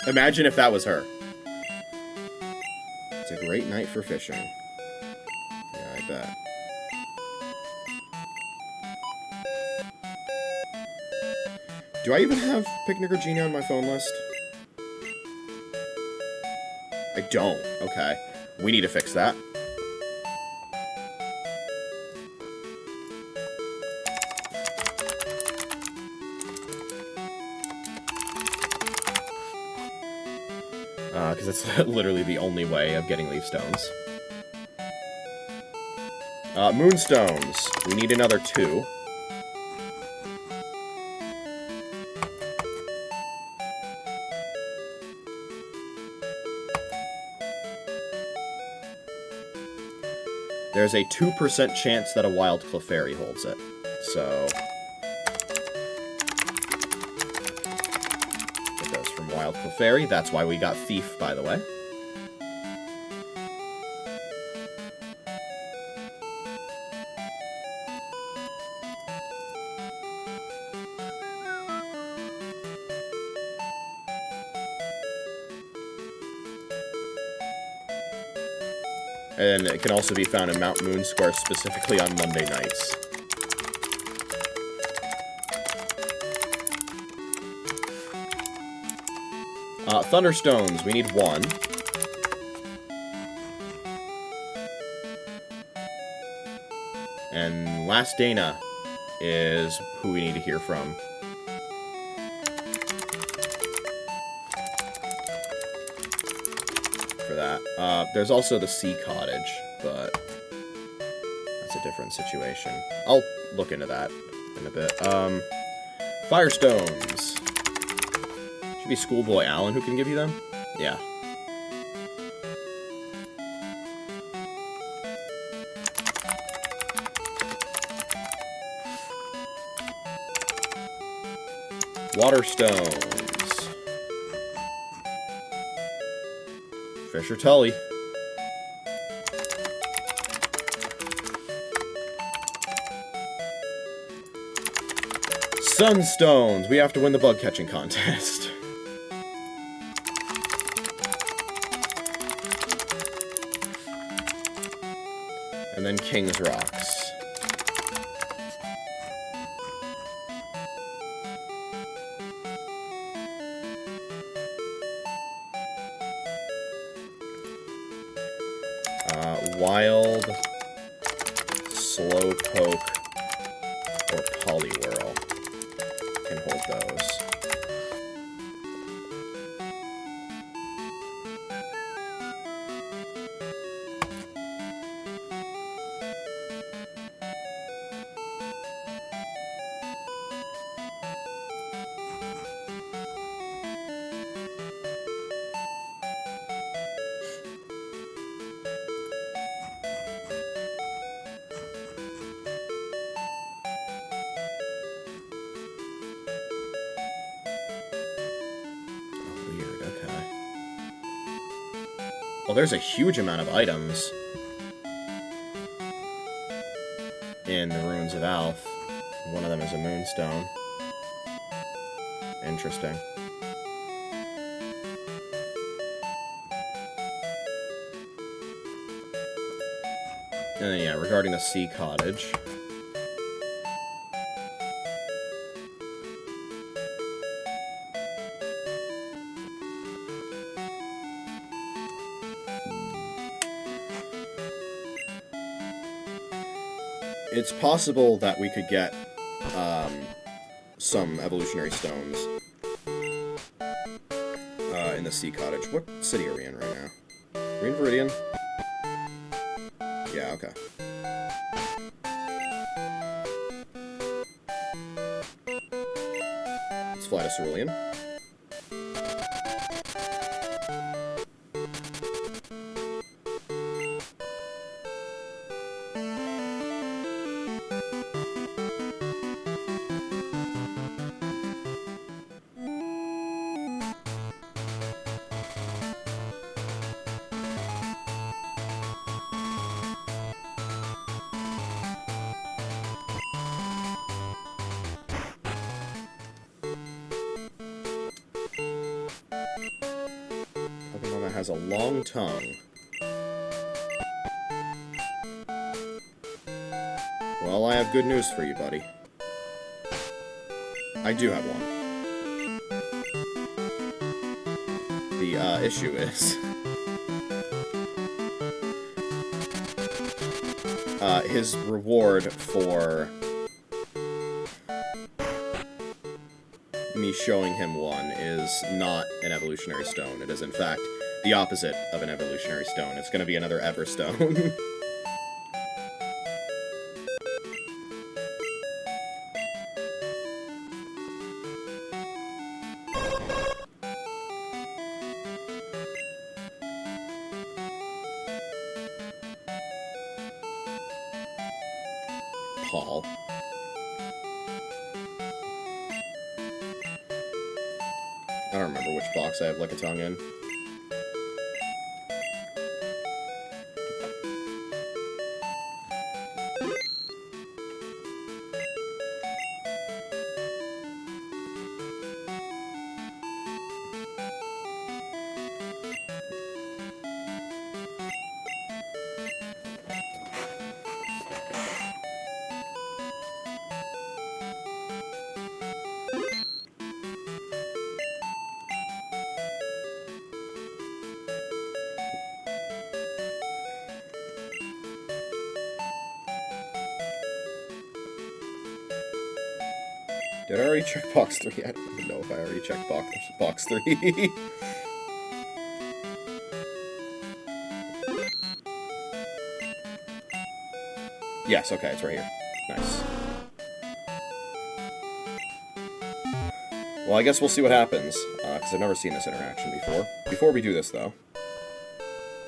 Imagine if that was her. It's a great night for fishing. Yeah, I bet. Do I even have Picnic or Gina on my phone list? I don't. Okay. We need to fix that. Because that's literally the only way of getting leaf stones. Moonstones. We need another 2. There's a 2% chance that a wild Clefairy holds it. So... it goes from wild Clefairy. That's why we got Thief, by the way. And it can also be found in Mount Moon Square, specifically on Monday nights. Thunderstones, we need 1. And Last Dana is who we need to hear from. For that. There's also the Sea Cottage, but that's a different situation. I'll look into that in a bit. Firestones. Should be Schoolboy Alan who can give you them? Yeah. Waterstones. Fisher Tully. Sunstones! We have to win the bug catching contest. And then King's Rocks. Wild, Slowpoke, or Poliwhirl can hold those. Well, there's a huge amount of items in the Ruins of Alph. One of them is a Moonstone. Interesting. And then, yeah, regarding the Sea Cottage. It's possible that we could get some evolutionary stones in the Sea Cottage. What city are we in right now? Are we in Viridian? Yeah, okay. Let's fly to Cerulean. Has a long tongue. Well, I have good news for you, buddy. I do have one. The issue is his reward for me showing him one is not an evolutionary stone. It is, in fact, the opposite of an evolutionary stone. It's going to be another Everstone. Paul. I don't remember which box I have Lickitung in. Did I already check box 3? I don't even know if I already checked box 3. Yes, okay, it's right here. Nice. Well, I guess we'll see what happens, because I've never seen this interaction before. Before we do this, though,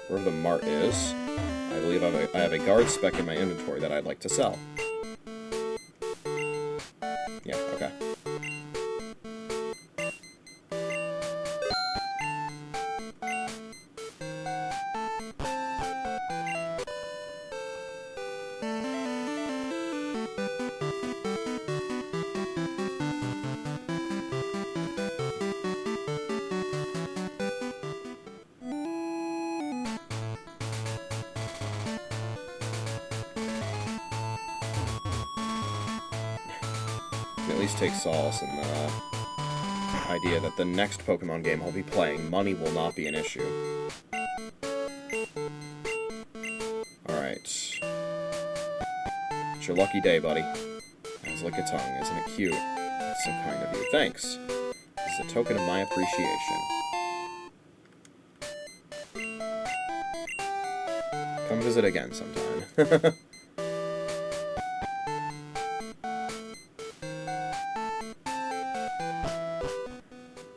wherever the mart is, I believe I have a guard spec in my inventory that I'd like to sell. Yeah, okay. Can at least take solace in the idea that the next Pokemon game I'll be playing, money will not be an issue. Alright. It's your lucky day, buddy. As like a tongue, isn't it cute? That's so kind of you. Thanks. This is a token of my appreciation. Come visit again sometime.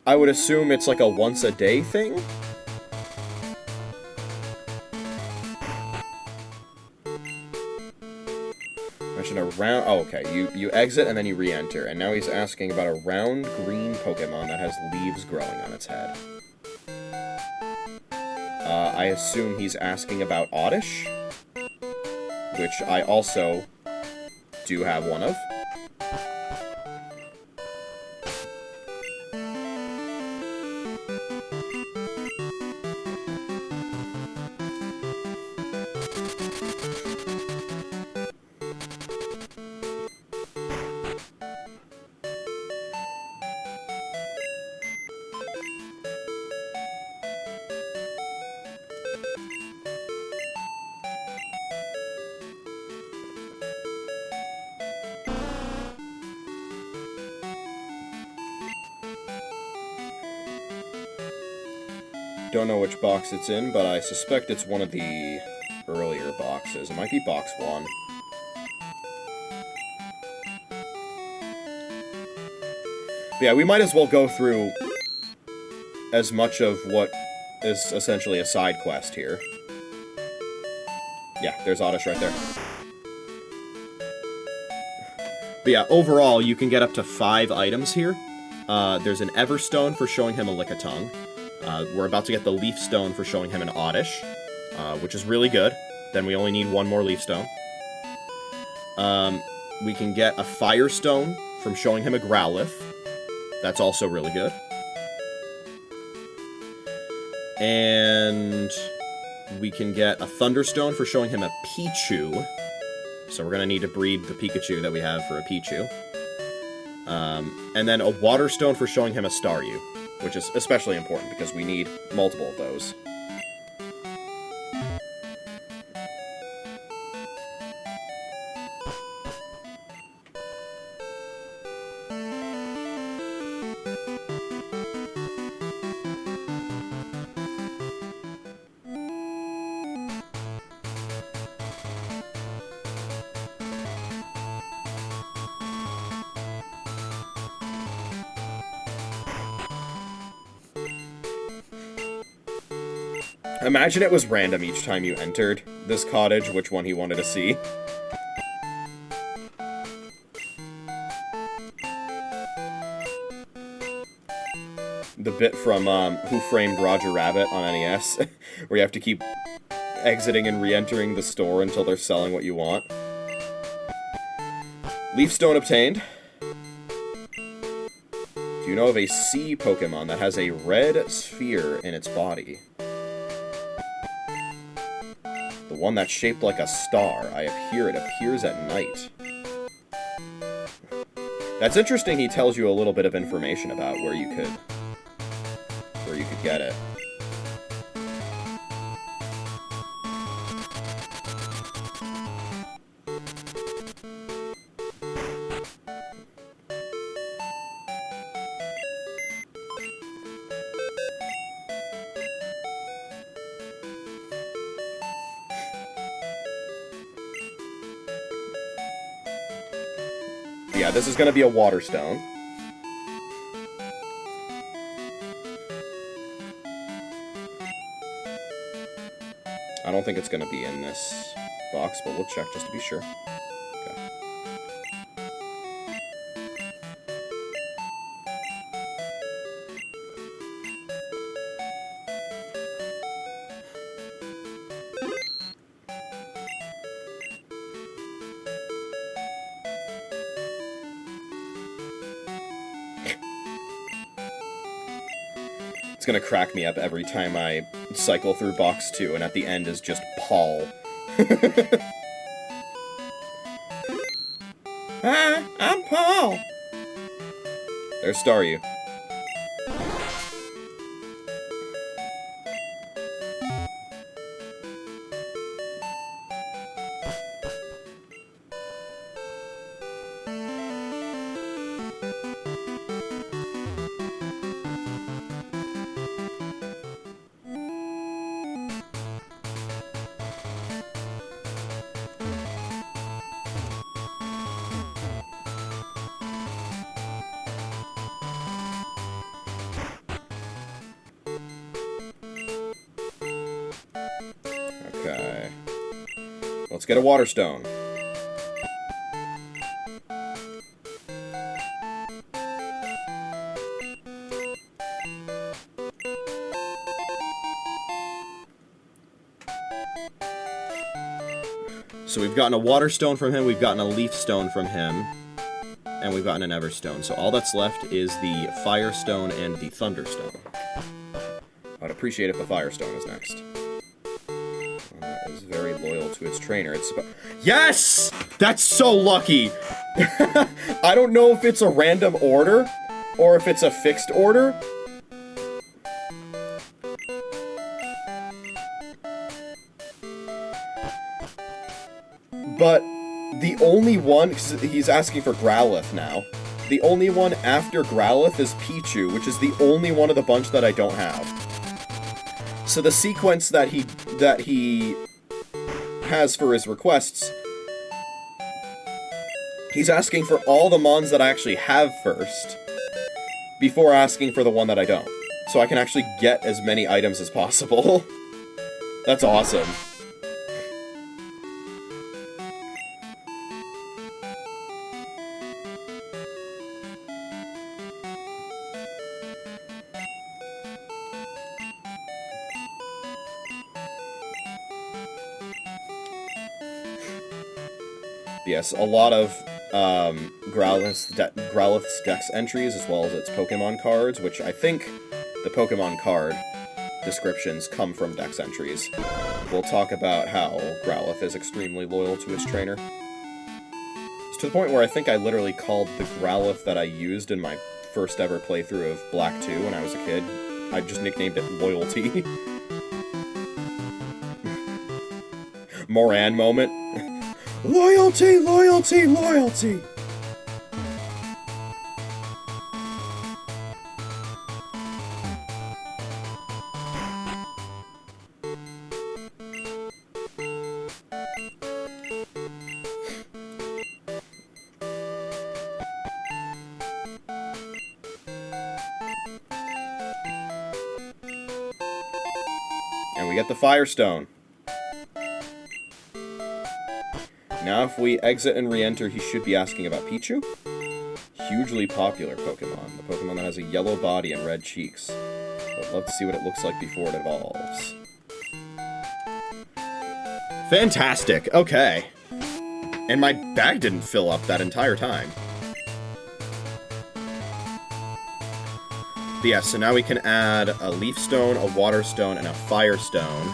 I would assume it's like a once-a-day thing? Mention a round... Oh, okay. You exit and then you re-enter. And now he's asking about a round green Pokemon that has leaves growing on its head. I assume he's asking about Oddish, which I also do have one of. Don't know which box it's in, but I suspect it's one of the earlier boxes. It might be box 1. But yeah, we might as well go through as much of what is essentially a side quest here. Yeah, there's Oddish right there. But yeah, overall, you can get up to 5 items here. There's an Everstone for showing him a Lickitung. We're about to get the Leaf Stone for showing him an Oddish, which is really good. Then we only need 1 more Leaf Stone. We can get a Firestone from showing him a Growlithe. That's also really good. And we can get a Thunderstone for showing him a Pichu. So we're going to need to breed the Pikachu that we have for a Pichu. And then a Waterstone for showing him a Staryu, which is especially important because we need multiple of those. Imagine it was random each time you entered this cottage, which one he wanted to see. The bit from Who Framed Roger Rabbit on NES, where you have to keep exiting and re-entering the store until they're selling what you want. Leaf Stone obtained. Do you know of a sea Pokemon that has a red sphere in its body? The one that's shaped like a star. It appears at night. That's interesting. He tells you a little bit of information about where you could get it. Yeah, this is going to be a water stone. I don't think it's going to be in this box, but we'll check just to be sure. Okay. It's gonna crack me up every time I cycle through box 2, and at the end is just Paul. Hi, I'm Paul. There's Staryu. Okay. Let's get a Water Stone. So we've gotten a Water Stone from him, we've gotten a Leaf Stone from him, and we've gotten an Everstone. So all that's left is the Fire Stone and the Thunder Stone. I'd appreciate if the Fire Stone is next. Is very loyal to its trainer. Yes! That's so lucky! I don't know if it's a random order, or if it's a fixed order. But the only one, he's asking for Growlithe now. The only one after Growlithe is Pichu, which is the only one of the bunch that I don't have. So the sequence that he has for his requests, he's asking for all the mons that I actually have first, before asking for the one that I don't. So I can actually get as many items as possible. That's awesome. Yes, a lot of Growlithe's Dex entries, as well as its Pokemon cards, which I think the Pokemon card descriptions come from Dex entries. We'll talk about how Growlithe is extremely loyal to its trainer. It's to the point where I think I literally called the Growlithe that I used in my first ever playthrough of Black 2 when I was a kid, I just nicknamed it Loyalty. Moran moment. Loyalty, loyalty, loyalty! And we get the Firestone. Now if we exit and re-enter, he should be asking about Pichu. Hugely popular Pokemon. The Pokemon that has a yellow body and red cheeks. I'd love to see what it looks like before it evolves. Fantastic! Okay. And my bag didn't fill up that entire time. But yeah, so now we can add a Leaf Stone, a Water Stone, and a Fire Stone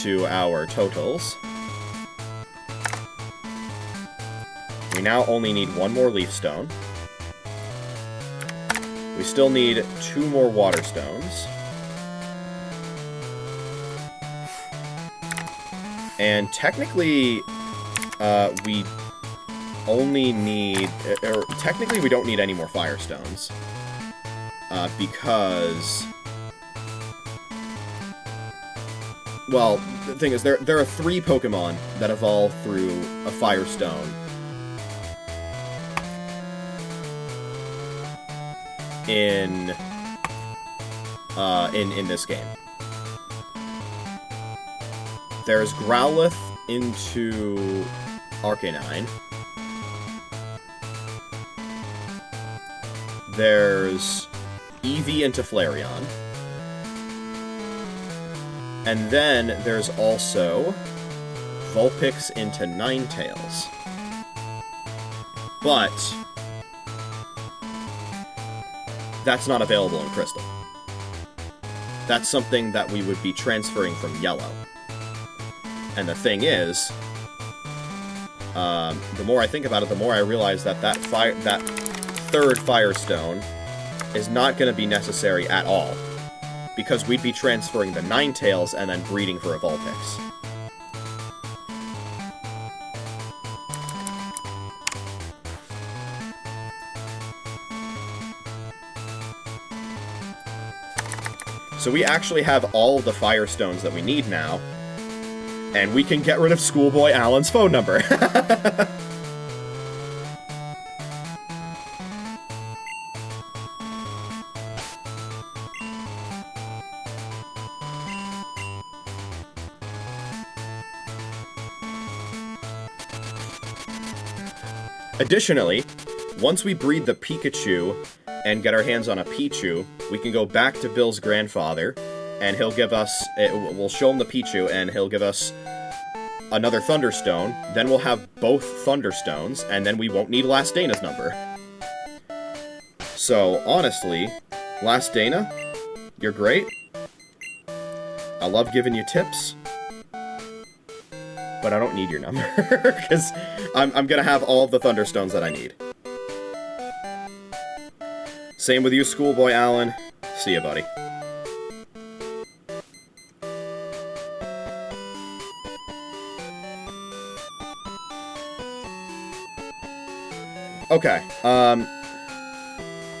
to our totals. We now only need one more Leaf Stone. We still need 2 more Water Stones. And technically, we only need... technically, we don't need any more Fire Stones. Because... Well, the thing is, there are 3 Pokemon that evolve through a Fire Stone. In this game. There's Growlithe into Arcanine. There's Eevee into Flareon. And then there's also Vulpix into Ninetales. But that's not available in Crystal. That's something that we would be transferring from Yellow. And the thing is, the more I think about it, the more I realize that that third Firestone is not going to be necessary at all, because we'd be transferring the Ninetales and then breeding for a Vulpix. So we actually have all the Firestones that we need now, and we can get rid of Schoolboy Alan's phone number. Additionally, once we breed the Pikachu and get our hands on a Pichu, we can go back to Bill's grandfather, and he'll give us... we'll show him the Pichu, and he'll give us another Thunderstone. Then we'll have both Thunderstones, and then we won't need Last Dana's number. So, honestly, Last Dana, you're great. I love giving you tips, but I don't need your number, because I'm gonna have all of the Thunderstones that I need. Same with you, Schoolboy Alan. See ya, buddy. Okay,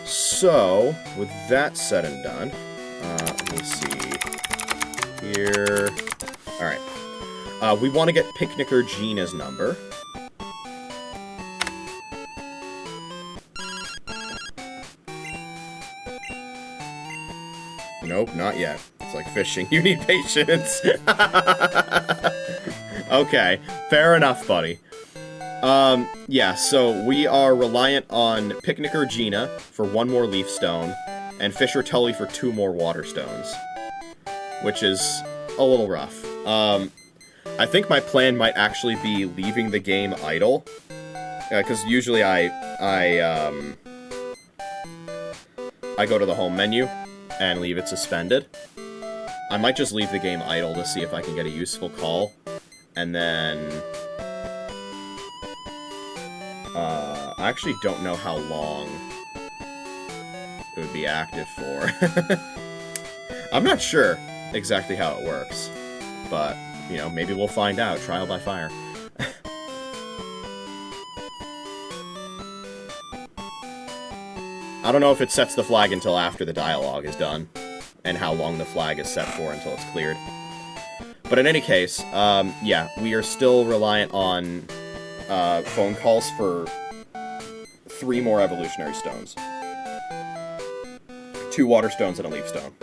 so, with that said and done, let me see here. Alright. We want to get Picnicker Gina's number. Nope, not yet. It's like fishing. You need patience. Okay, fair enough, buddy. Yeah, so we are reliant on Picnicker Gina for 1 more Leaf Stone, and Fisher Tully for 2 more Water Stones, which is a little rough. I think my plan might actually be leaving the game idle, because usually I go to the home menu and leave it suspended. I might just leave the game idle to see if I can get a useful call, and then... I actually don't know how long it would be active for. I'm not sure exactly how it works, but, you know, maybe we'll find out, trial by fire. I don't know if it sets the flag until after the dialogue is done, and how long the flag is set for until it's cleared. But in any case, yeah, we are still reliant on phone calls for 3 more Evolutionary Stones. 2 Water Stones and a Leaf Stone.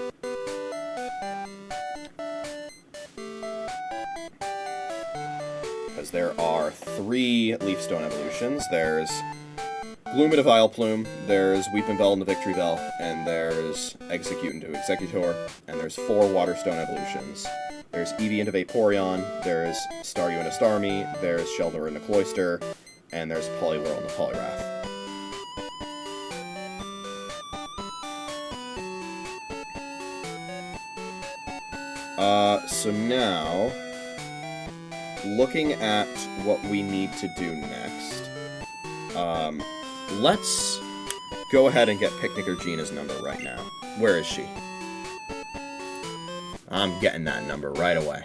Because there are 3 Leaf Stone evolutions. There's Gloom into Vileplume, there's Weepin' Bell into Victory Bell, and there's Execute into Executor, and there's 4 Water Stone evolutions. There's Eevee into Vaporeon, there's Staryu into Starmie, there's Sheldor into Cloyster, and there's Poliwhirl into Poliwrath. So now, looking at what we need to do next, let's go ahead and get Picnicker Gina's number right now. Where is she? I'm getting that number right away.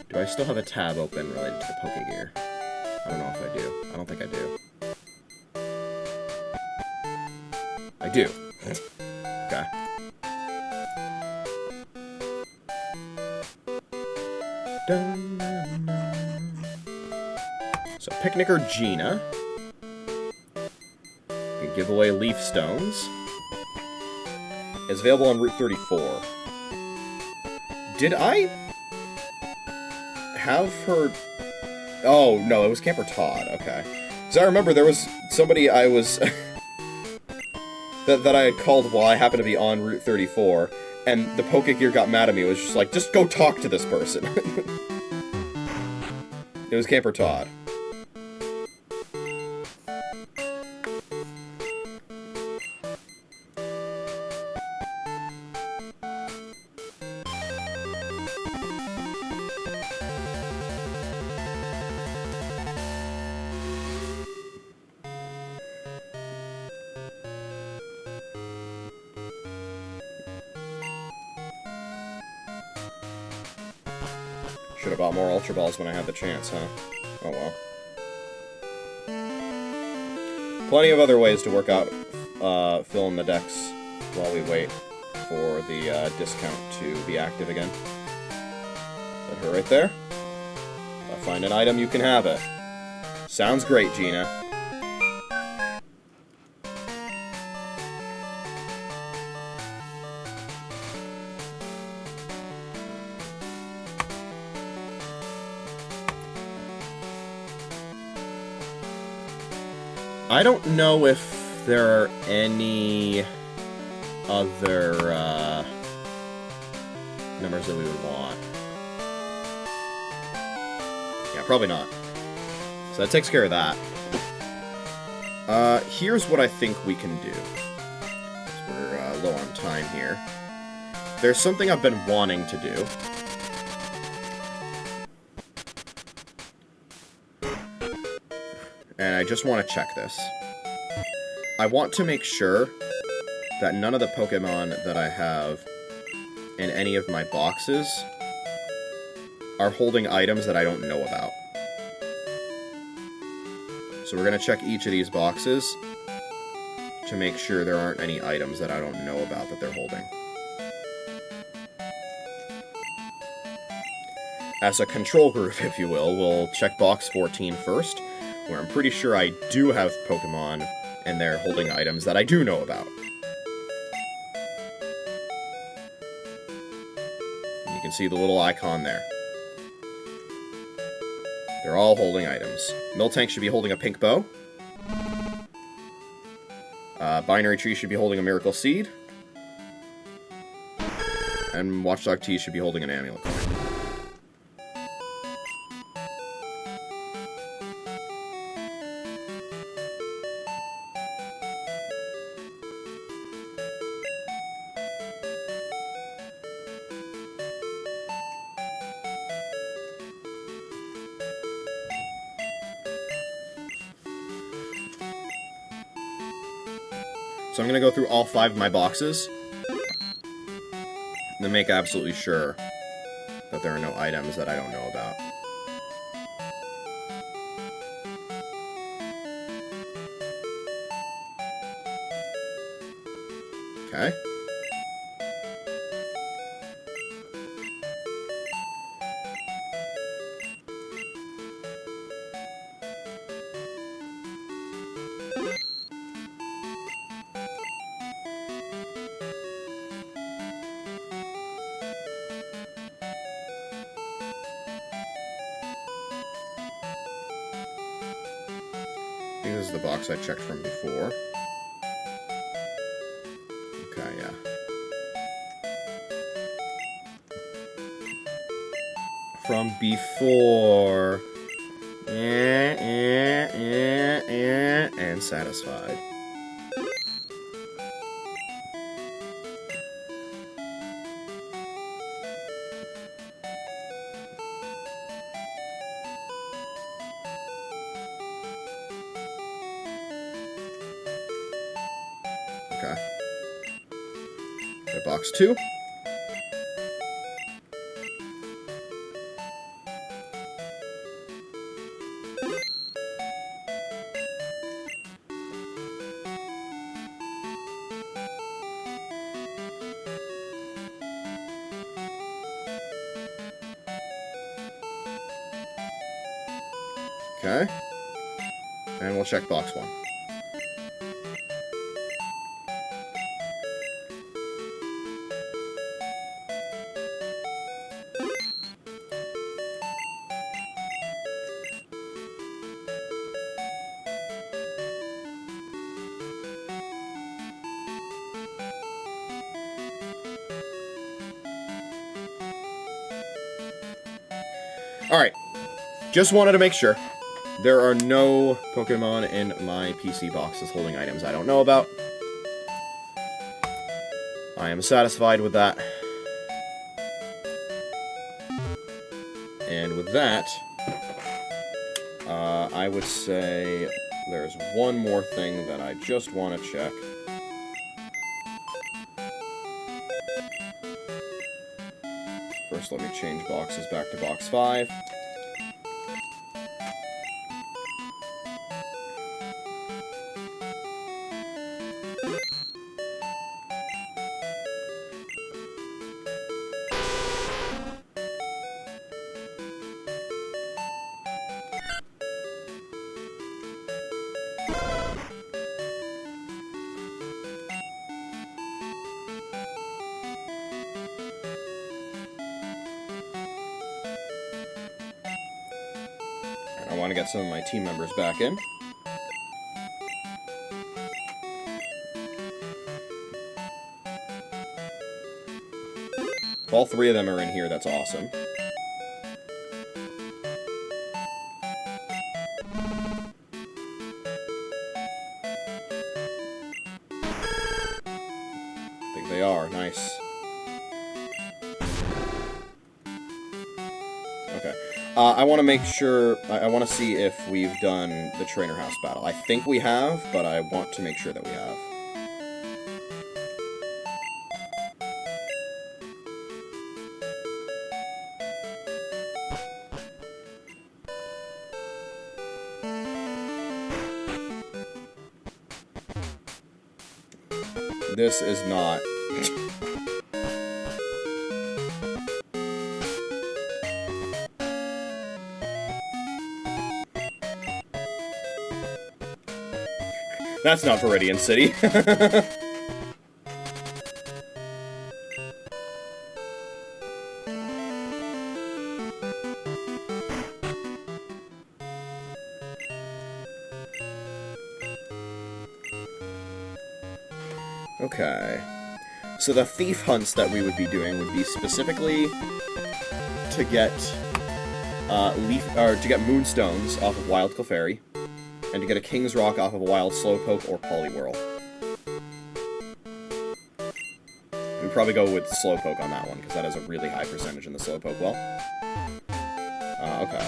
Do I still have a tab open related to the Pokegear? I don't know if I do. I don't think I do. I do. Okay. So, Picnicker Gina. You can give away Leaf Stones. Is available on Route 34. Did I have her... Oh, no, it was Camper Todd, okay. Because I remember there was somebody I was... that I had called while I happened to be on Route 34, and the Pokegear got mad at me. It was just like, just go talk to this person. It was Camper Todd. Should have bought more Ultra Balls when I had the chance, huh? Oh well. Plenty of other ways to work out filling the decks while we wait for the discount to be active again. Is that her right there? If I find an item, you can have it. Sounds great, Gina. I don't know if there are any other numbers that we would want. Yeah, probably not. So that takes care of that. Here's what I think we can do. We're low on time here. There's something I've been wanting to do. And I just want to check this. I want to make sure that none of the Pokemon that I have in any of my boxes are holding items that I don't know about. So we're going to check each of these boxes to make sure there aren't any items that I don't know about that they're holding. As a control group, if you will, we'll check box 14 first, where I'm pretty sure I do have Pokemon and they're holding items that I do know about. And you can see the little icon there. They're all holding items. Miltank should be holding a pink bow. Binary Tree should be holding a Miracle Seed. And Watchdog T should be holding an Amulet Coin. So I'm going to go through all 5 of my boxes and then make absolutely sure that there are no items that I don't know about. Okay. This is the box I checked from before. Okay, yeah. From before. And satisfied. Okay. Got box 2. Okay. And we'll check box 1. Alright, just wanted to make sure. There are no Pokemon in my PC boxes holding items I don't know about. I am satisfied with that. And with that, I would say there's one more thing that I just want to check. First, let me change boxes back to box 5. I want to get some of my team members back in. If all 3 of them are in here, that's awesome. I think they are. Nice. Okay. I want to make sure... I want to see if we've done the Trainer House battle. I think we have, but I want to make sure that we have. This is not... That's not Viridian City. Okay. So the thief hunts that we would be doing would be specifically to get to get Moonstones off of Wild Clefairy, and to get a King's Rock off of a Wild Slowpoke or Poliwhirl. We'd probably go with Slowpoke on that one, because that has a really high percentage in the Slowpoke well. Okay.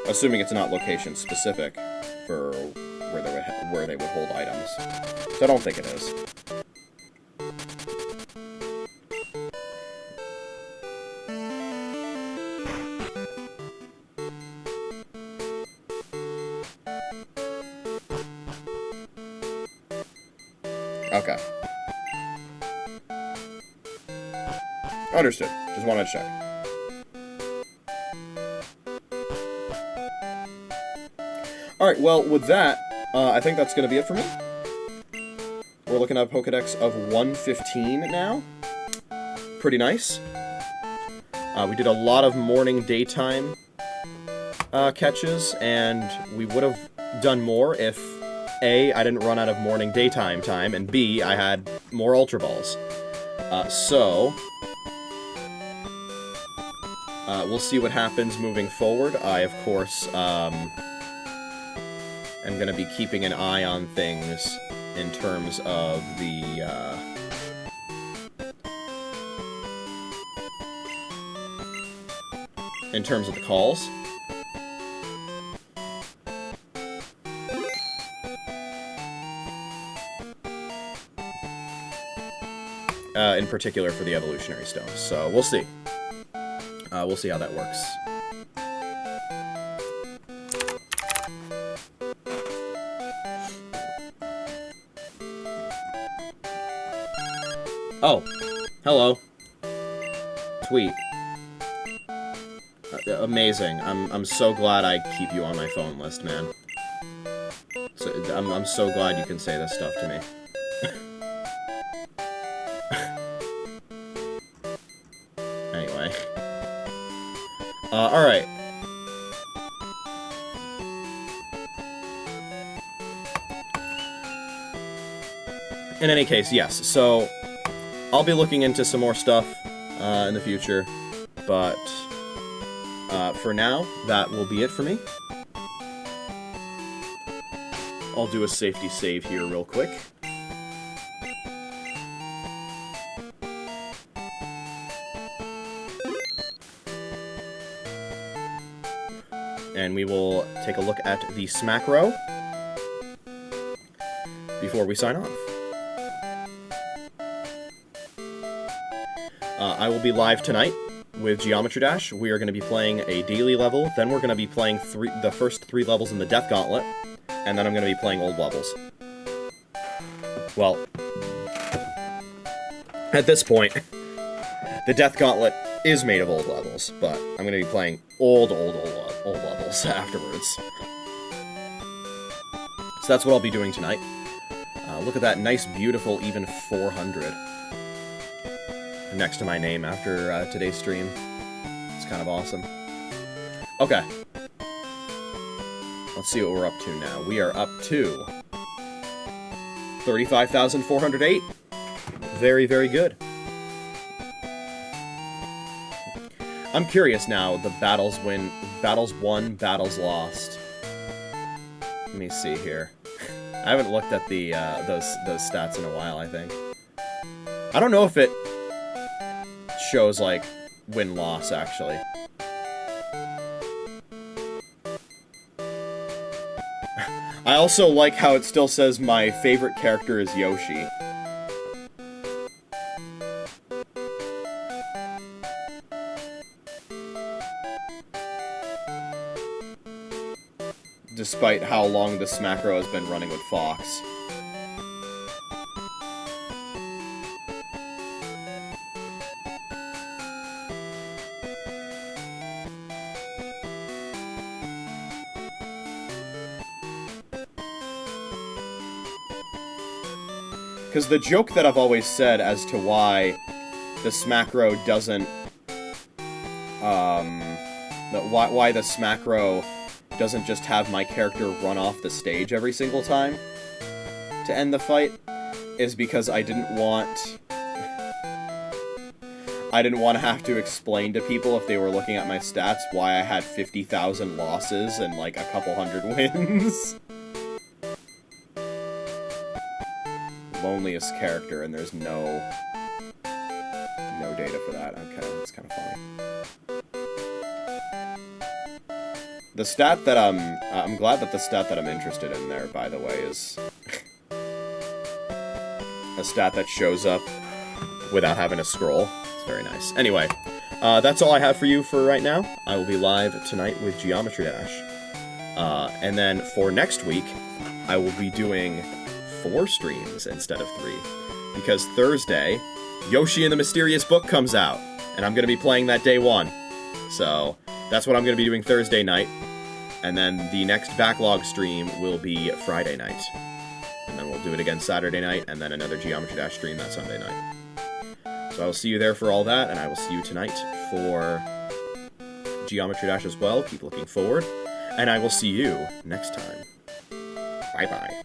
Assuming it's not location specific for where they would hold items. So I don't think it is. Okay. Understood. Just wanted to check. Alright, well, with that, I think that's going to be it for me. We're looking at a Pokedex of 115 now. Pretty nice. We did a lot of morning, daytime catches, and we would have done more if A, I didn't run out of morning, daytime time, and B, I had more Ultra Balls. We'll see what happens moving forward. I, of course, am going to be keeping an eye on things in terms of the, calls. In particular for the evolutionary stones. So we'll see. We'll see how that works. Oh, hello. Sweet. Amazing. I'm so glad I keep you on my phone list, man. So I'm so glad you can say this stuff to me. Anyway. Alright. In any case, yes. So, I'll be looking into some more stuff in the future, but for now, that will be it for me. I'll do a safety save here real quick. And we will take a look at the Smack Row before we sign off. I will be live tonight with Geometry Dash. We are going to be playing a daily level, then we're going to be playing the first 3 levels in the Death Gauntlet, and then I'm going to be playing old levels. Well, at this point, the Death Gauntlet is made of old levels, but I'm going to be playing old levels afterwards. So that's what I'll be doing tonight. Look at that nice, beautiful, even 400 next to my name after today's stream. It's kind of awesome. Okay. Let's see what we're up to now. We are up to 35,408. Very, very good. I'm curious now, the battles won, battles lost. Let me see here. I haven't looked at the those stats in a while, I think. I don't know if it shows, like, win-loss, actually. I also like how it still says my favorite character is Yoshi. Despite how long this macro has been running with Fox. Because the joke that I've always said as to why the macro doesn't, why the macro doesn't just have my character run off the stage every single time to end the fight is because I didn't want to have to explain to people if they were looking at my stats why I had 50,000 losses and like a couple hundred wins. Loneliest character, and there's no data for that. Okay, that's kind of funny. The stat that I'm glad that the stat that I'm interested in there, by the way, is a stat that shows up without having to scroll. It's very nice. Anyway, that's all I have for you for right now. I will be live tonight with Geometry Dash. And then for next week, I will be doing 4 streams instead of 3. Because Thursday, Yoshi and the Mysterious Book comes out. And I'm going to be playing that day 1. So, that's what I'm going to be doing Thursday night. And then the next Backlog stream will be Friday night. And then we'll do it again Saturday night, and then another Geometry Dash stream that Sunday night. So I will see you there for all that, and I will see you tonight for Geometry Dash as well. Keep looking forward. And I will see you next time. Bye-bye.